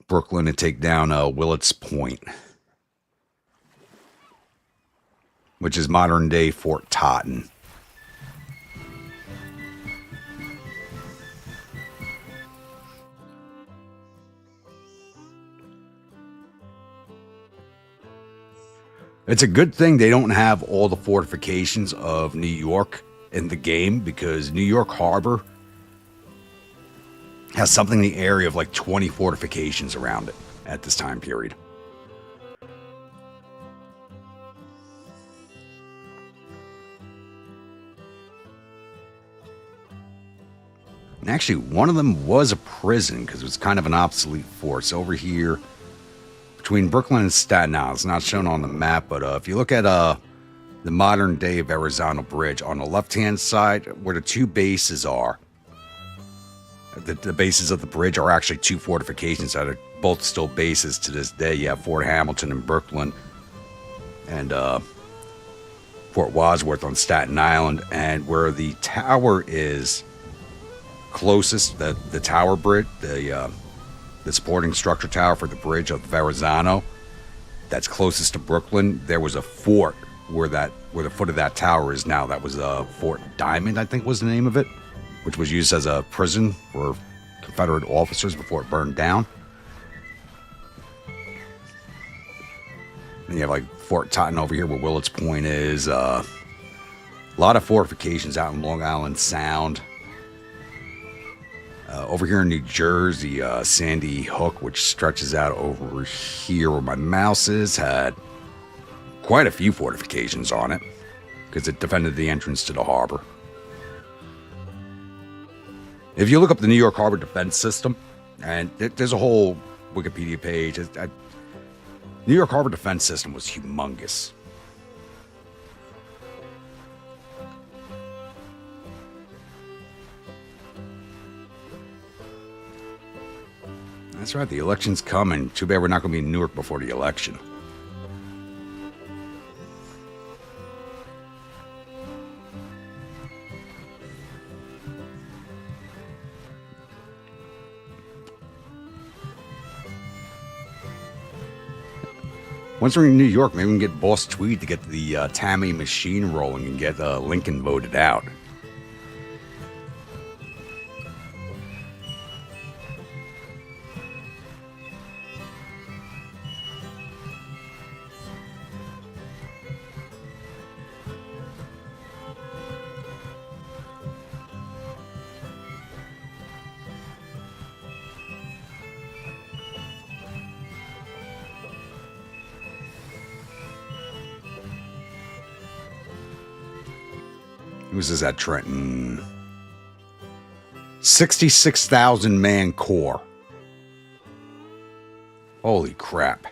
Brooklyn and take down Willets Point, which is modern-day Fort Totten. It's a good thing they don't have all the fortifications of New York in the game, because New York Harbor has something in the area of like 20 fortifications around it at this time period. And actually, one of them was a prison because it was kind of an obsolete fort. It's over here between Brooklyn and Staten Island. It's not shown on the map, but if you look at the modern day Verrazano Bridge on the left-hand side, where the two bases are, The bases of the bridge are actually two fortifications that are both still bases to this day. You have Fort Hamilton in Brooklyn and Fort Wadsworth on Staten Island. And where the tower is closest, the tower bridge, the supporting structure tower for the bridge of Verrazano, that's closest to Brooklyn, there was a fort where the foot of that tower is now. That was Fort Diamond, I think was the name of it, which was used as a prison for Confederate officers before it burned down. And you have like Fort Totten over here where Willets Point is. A lot of fortifications out in Long Island Sound. Over here in New Jersey, Sandy Hook, which stretches out over here where my mouse is, had quite a few fortifications on it because it defended the entrance to the harbor. If you look up the New York Harbor Defense System, and there's a whole Wikipedia page, New York Harbor Defense System was humongous. That's right, the election's coming. Too bad we're not going to be in Newark before the election. Once we're in New York, maybe we can get Boss Tweed to get the Tammy machine rolling and get Lincoln voted out. Who's this at Trenton? 66,000 man corps. Holy crap.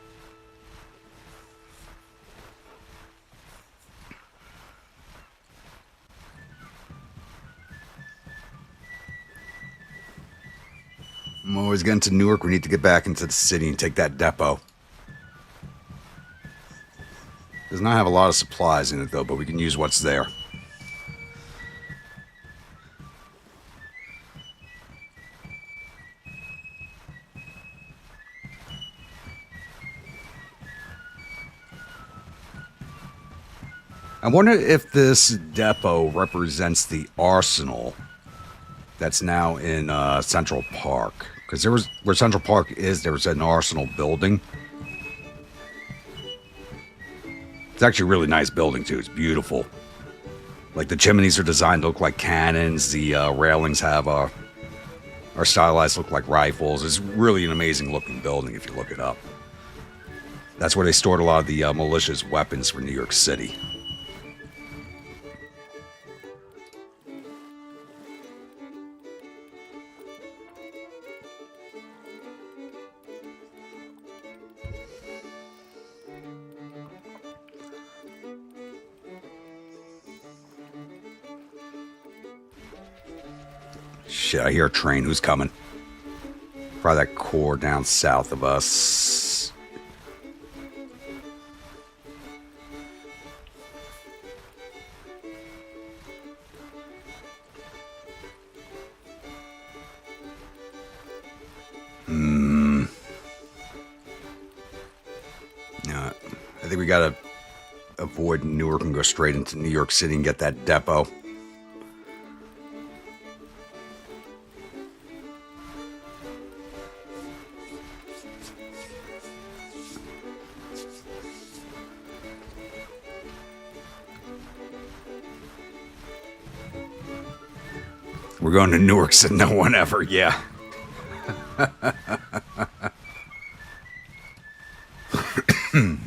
I'm always getting to Newark. We need to get back into the city and take that depot. Does not have a lot of supplies in it though, but we can use what's there. I wonder if this depot represents the arsenal that's now in Central Park. Because where Central Park is, there was an arsenal building. It's actually a really nice building, too. It's beautiful. Like, the chimneys are designed to look like cannons. The railings are stylized to look like rifles. It's really an amazing looking building if you look it up. That's where they stored a lot of the militia's weapons for New York City. Shit, I hear a train. Who's coming? Probably that corps down south of us. I think we gotta avoid Newark and go straight into New York City and get that depot. We're going to Newark, said no one ever. Yeah. You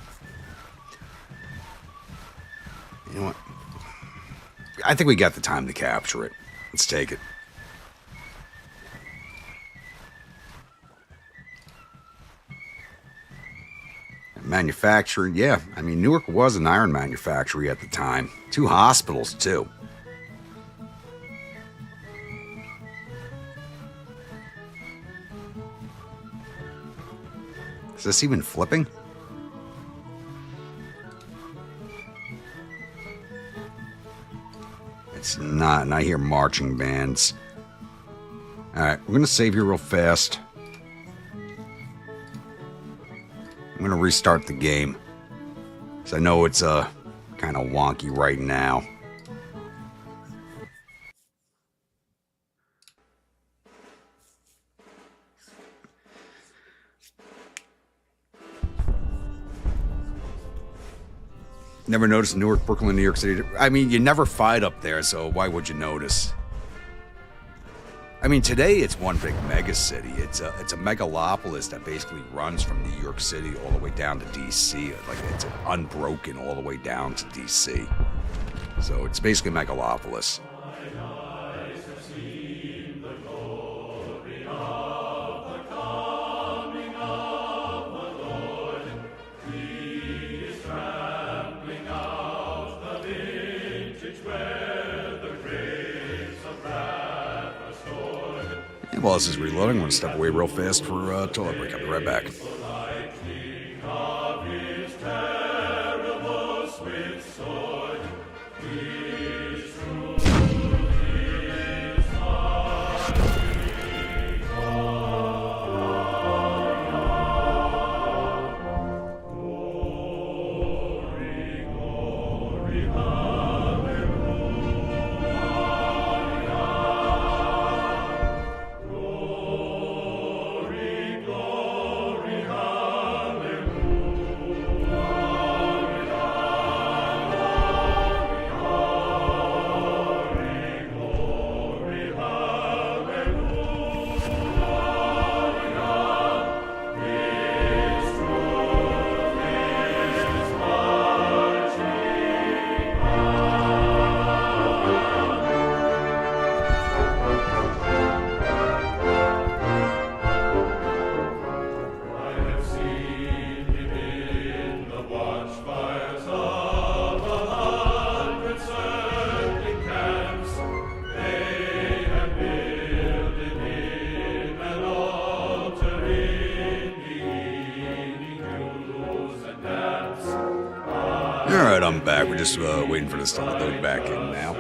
know what? I think we got the time to capture it. Let's take it. Manufacturing, yeah. I mean, Newark was an iron manufactory at the time. 2 hospitals, too. Is this even flipping? It's not, and I hear marching bands. Alright, we're going to save here real fast. I'm going to restart the game. Because I know it's kind of wonky right now. Never noticed Newark, Brooklyn, New York City. I mean, you never fight up there, so why would you notice? I mean, today it's one big mega city. It's a megalopolis that basically runs from New York City all the way down to D.C. Like, it's unbroken all the way down to D.C. So it's basically a megalopolis. While this is reloading, I'm going to step away real fast for a toilet break. I'll be right back. Alright, I'm back. We're just waiting for this to load back in now.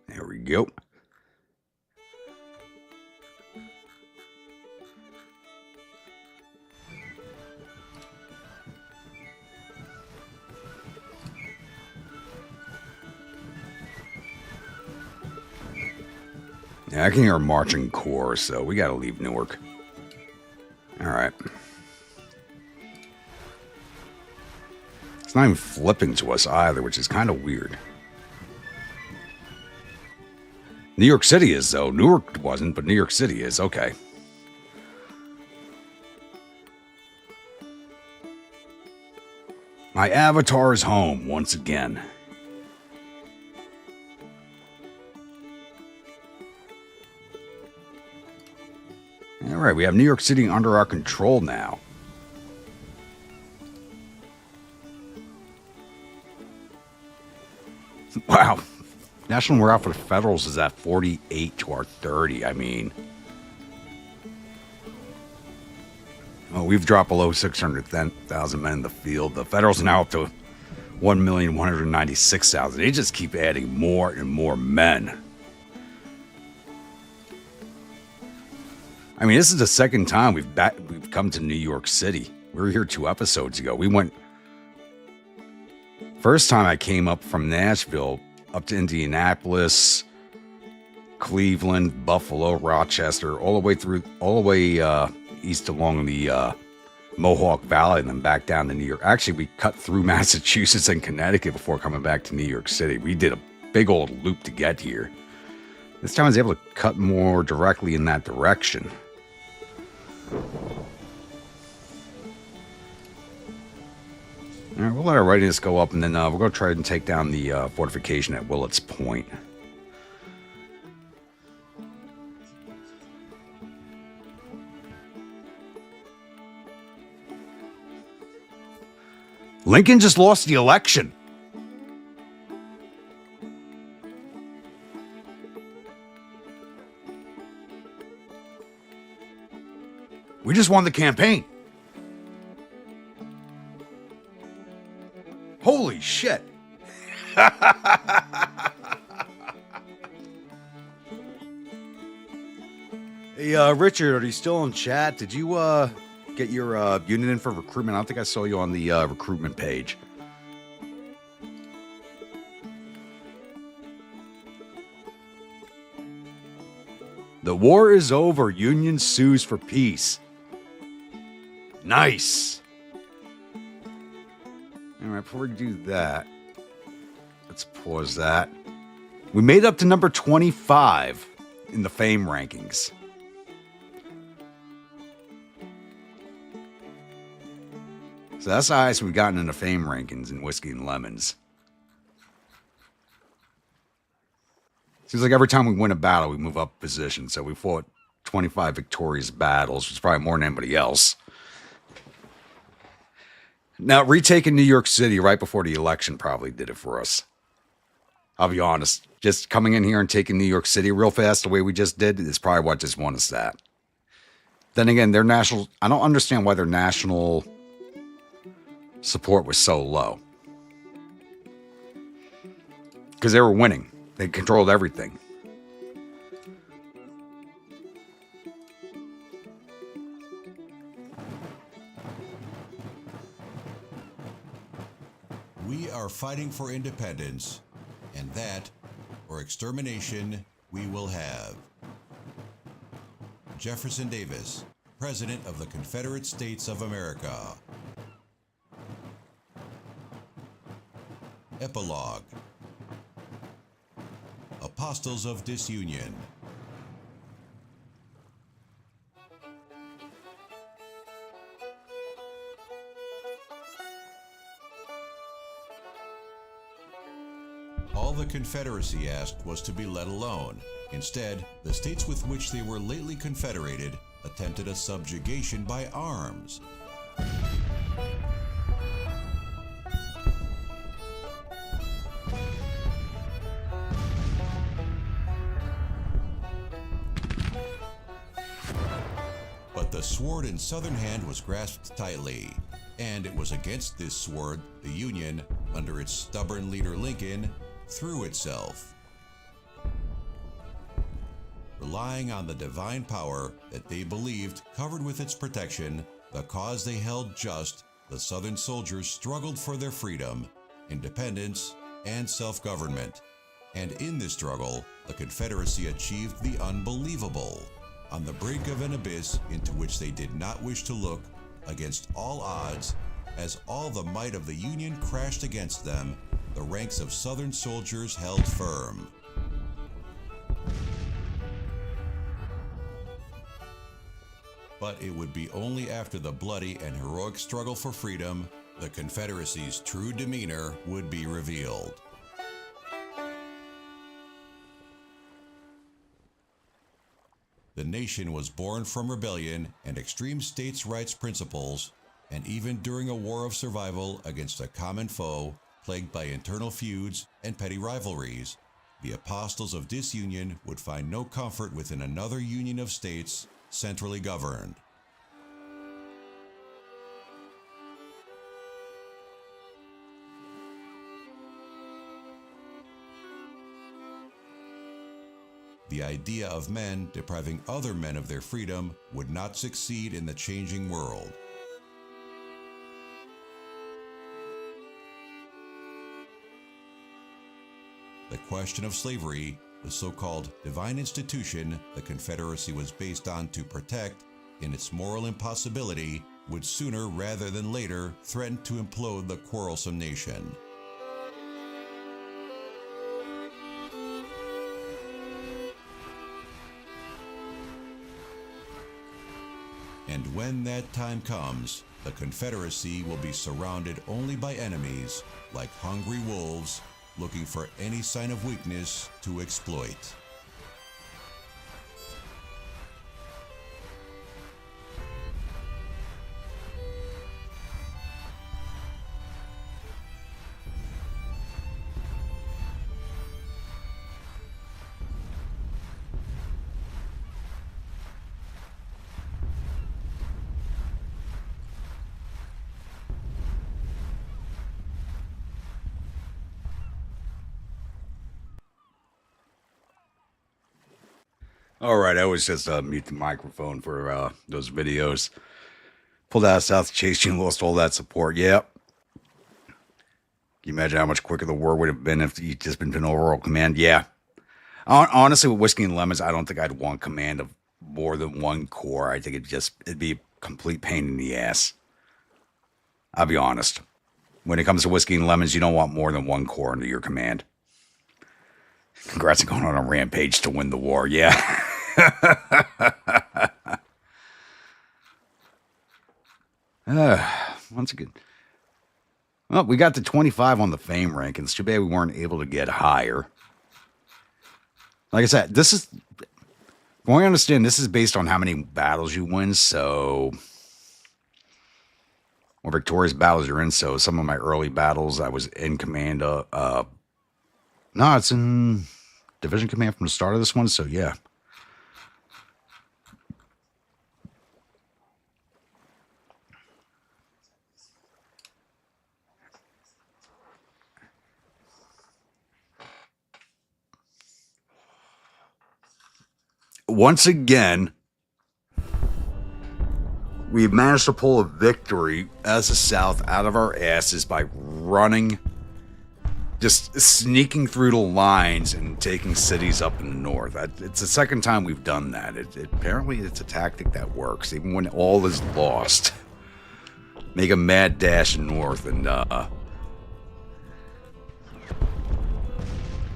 There we go. Yeah, I can hear a marching corps, so we gotta leave Newark. Alright. It's not even flipping to us either, which is kind of weird. New York City is, though. Newark wasn't, but New York City is. Okay. My avatar is home once again. All right, we have New York City under our control now. Wow. National morale for the Federals is at 48 to our 30. I mean, oh, we've dropped below 600,000 men in the field. The Federals are now up to 1,196,000. They just keep adding more and more men. I mean, this is the second time we've come to New York City. We were here 2 episodes ago. We went. First time I came up from Nashville up to Indianapolis, Cleveland, Buffalo, Rochester, all the way east along the Mohawk Valley, and then back down to New York. Actually, we cut through Massachusetts and Connecticut before coming back to New York City. We did a big old loop to get here. This time I was able to cut more directly in that direction. All right, we'll let our readiness go up, and then we're going to try and take down the fortification at Willets Point. Lincoln just lost the election. We just won the campaign. Holy shit. Hey, Richard, are you still in chat? Did you get your unit in for recruitment? I don't think I saw you on the recruitment page. The war is over. Union sues for peace. Nice. All right, before we do that, let's pause that. We made it up to number 25 in the fame rankings. So that's the highest we've gotten in the fame rankings in Whiskey and Lemons. Seems like every time we win a battle, we move up a position. So we fought 25 victorious battles, which is probably more than anybody else. Now, retaking New York City right before the election probably did it for us. I'll be honest. Just coming in here and taking New York City real fast the way we just did is probably what just won us that. Then again, their national... I don't understand why their national support was so low. Because they were winning. They controlled everything. We are fighting for independence, and that, or extermination, we will have. Jefferson Davis, President of the Confederate States of America. Epilogue. Apostles of Disunion. All the Confederacy asked was to be let alone. Instead, the states with which they were lately confederated attempted a subjugation by arms. But the sword in Southern hand was grasped tightly, and it was against this sword the Union, under its stubborn leader Lincoln, threw itself. Relying on the divine power that they believed covered with its protection the cause they held just, the Southern soldiers struggled for their freedom, independence, and self-government. And in this struggle, the Confederacy achieved the unbelievable. On the brink of an abyss into which they did not wish to look, against all odds, as all the might of the Union crashed against them, the ranks of Southern soldiers held firm. But it would be only after the bloody and heroic struggle for freedom, the Confederacy's true demeanor would be revealed. The nation was born from rebellion and extreme states' rights principles, and even during a war of survival against a common foe, plagued by internal feuds and petty rivalries, the apostles of disunion would find no comfort within another union of states centrally governed. The idea of men depriving other men of their freedom would not succeed in the changing world. The question of slavery, the so-called divine institution the Confederacy was based on to protect, in its moral impossibility, would sooner rather than later threaten to implode the quarrelsome nation. And when that time comes, the Confederacy will be surrounded only by enemies like hungry wolves looking for any sign of weakness to exploit. All right, I always just mute the microphone for those videos. Pulled out of South Chase, you lost all that support. Yep. Can you imagine how much quicker the war would have been if you'd just been overall command? Yeah. Honestly, with Whiskey and Lemons, I don't think I'd want command of more than one corps. I think it'd be a complete pain in the ass. I'll be honest. When it comes to Whiskey and Lemons, you don't want more than one corps under your command. Congrats on going on a rampage to win the war. Yeah. Once again. Well, we got to 25 on the fame rankings. Too bad we weren't able to get higher. Like I said, this is... From what I understand, this is based on how many battles you win, so... Or victorious battles you're in, so some of my early battles I was in command of... No, it's in division command from the start of this one, so yeah. Once again, we've managed to pull a victory as the South out of our asses by running, just sneaking through the lines and taking cities up in the north. It's the second time we've done that. Apparently, it's a tactic that works, even when all is lost. Make a mad dash north and,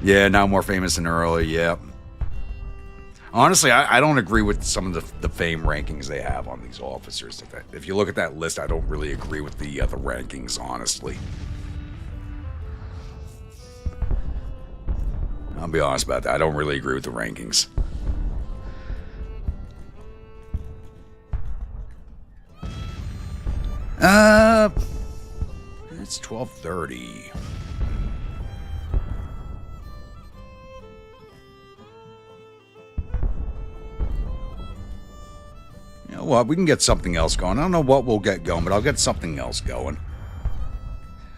yeah, now more famous than early, yeah. Honestly, I don't agree with some of the fame rankings they have on these officers. If you look at that list, I don't really agree with the rankings, honestly. I'll be honest about that. I don't really agree with the rankings. It's 12:30. You know what? We can get something else going. I don't know what we'll get going, but I'll get something else going.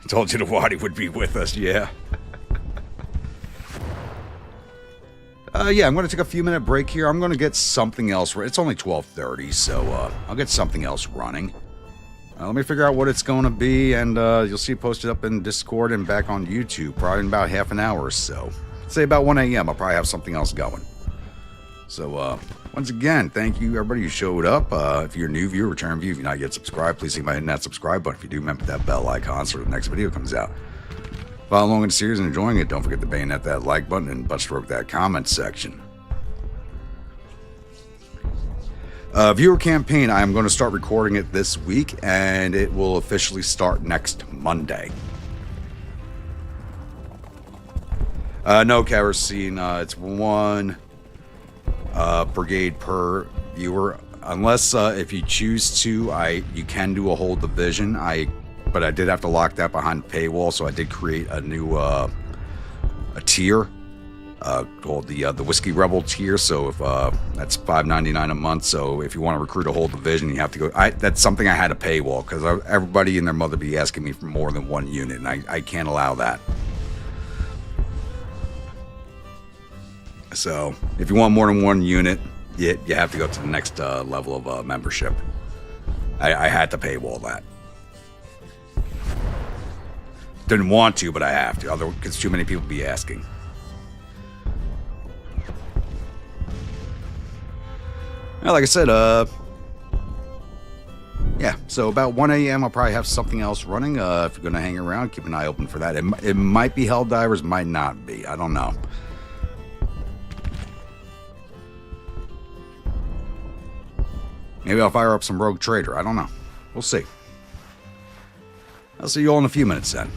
I told you the Wadi would be with us, yeah. Yeah, I'm going to take a few minute break here. I'm going to get something else. It's only 12:30, so I'll get something else running. Let me figure out what it's going to be, and you'll see it posted up in Discord and back on YouTube probably in about half an hour or so. Say about 1 a.m. I'll probably have something else going. So, once again, thank you everybody who showed up. If you're a new viewer, return viewer, if you're not yet subscribed, please think about hitting that subscribe button. If you do, remember that bell icon so the next video comes out. Follow along in the series and enjoying it. Don't forget to bayonet that like button and butt stroke that comment section. Viewer campaign, I am going to start recording it this week, and it will officially start next Monday. No kerosene. It's one brigade per viewer, unless if you choose to, you can do a whole division. But I did have to lock that behind the paywall, so I did create a new a tier called the Whiskey Rebel tier. So if that's $5.99 a month. So if you want to recruit a whole division, you have to go. That's something I had to paywall because everybody and their mother be asking me for more than one unit, and I can't allow that. So if you want more than one unit, you have to go to the next level of membership. I had to paywall that. Didn't want to, but I have to. Otherwise, because too many people be asking. Well, like I said, yeah. So about 1 a.m. I'll probably have something else running. If you're gonna hang around, keep an eye open for that. It might be Helldivers, might not be. I don't know. Maybe I'll fire up some Rogue Trader. I don't know. We'll see. I'll see you all in a few minutes then.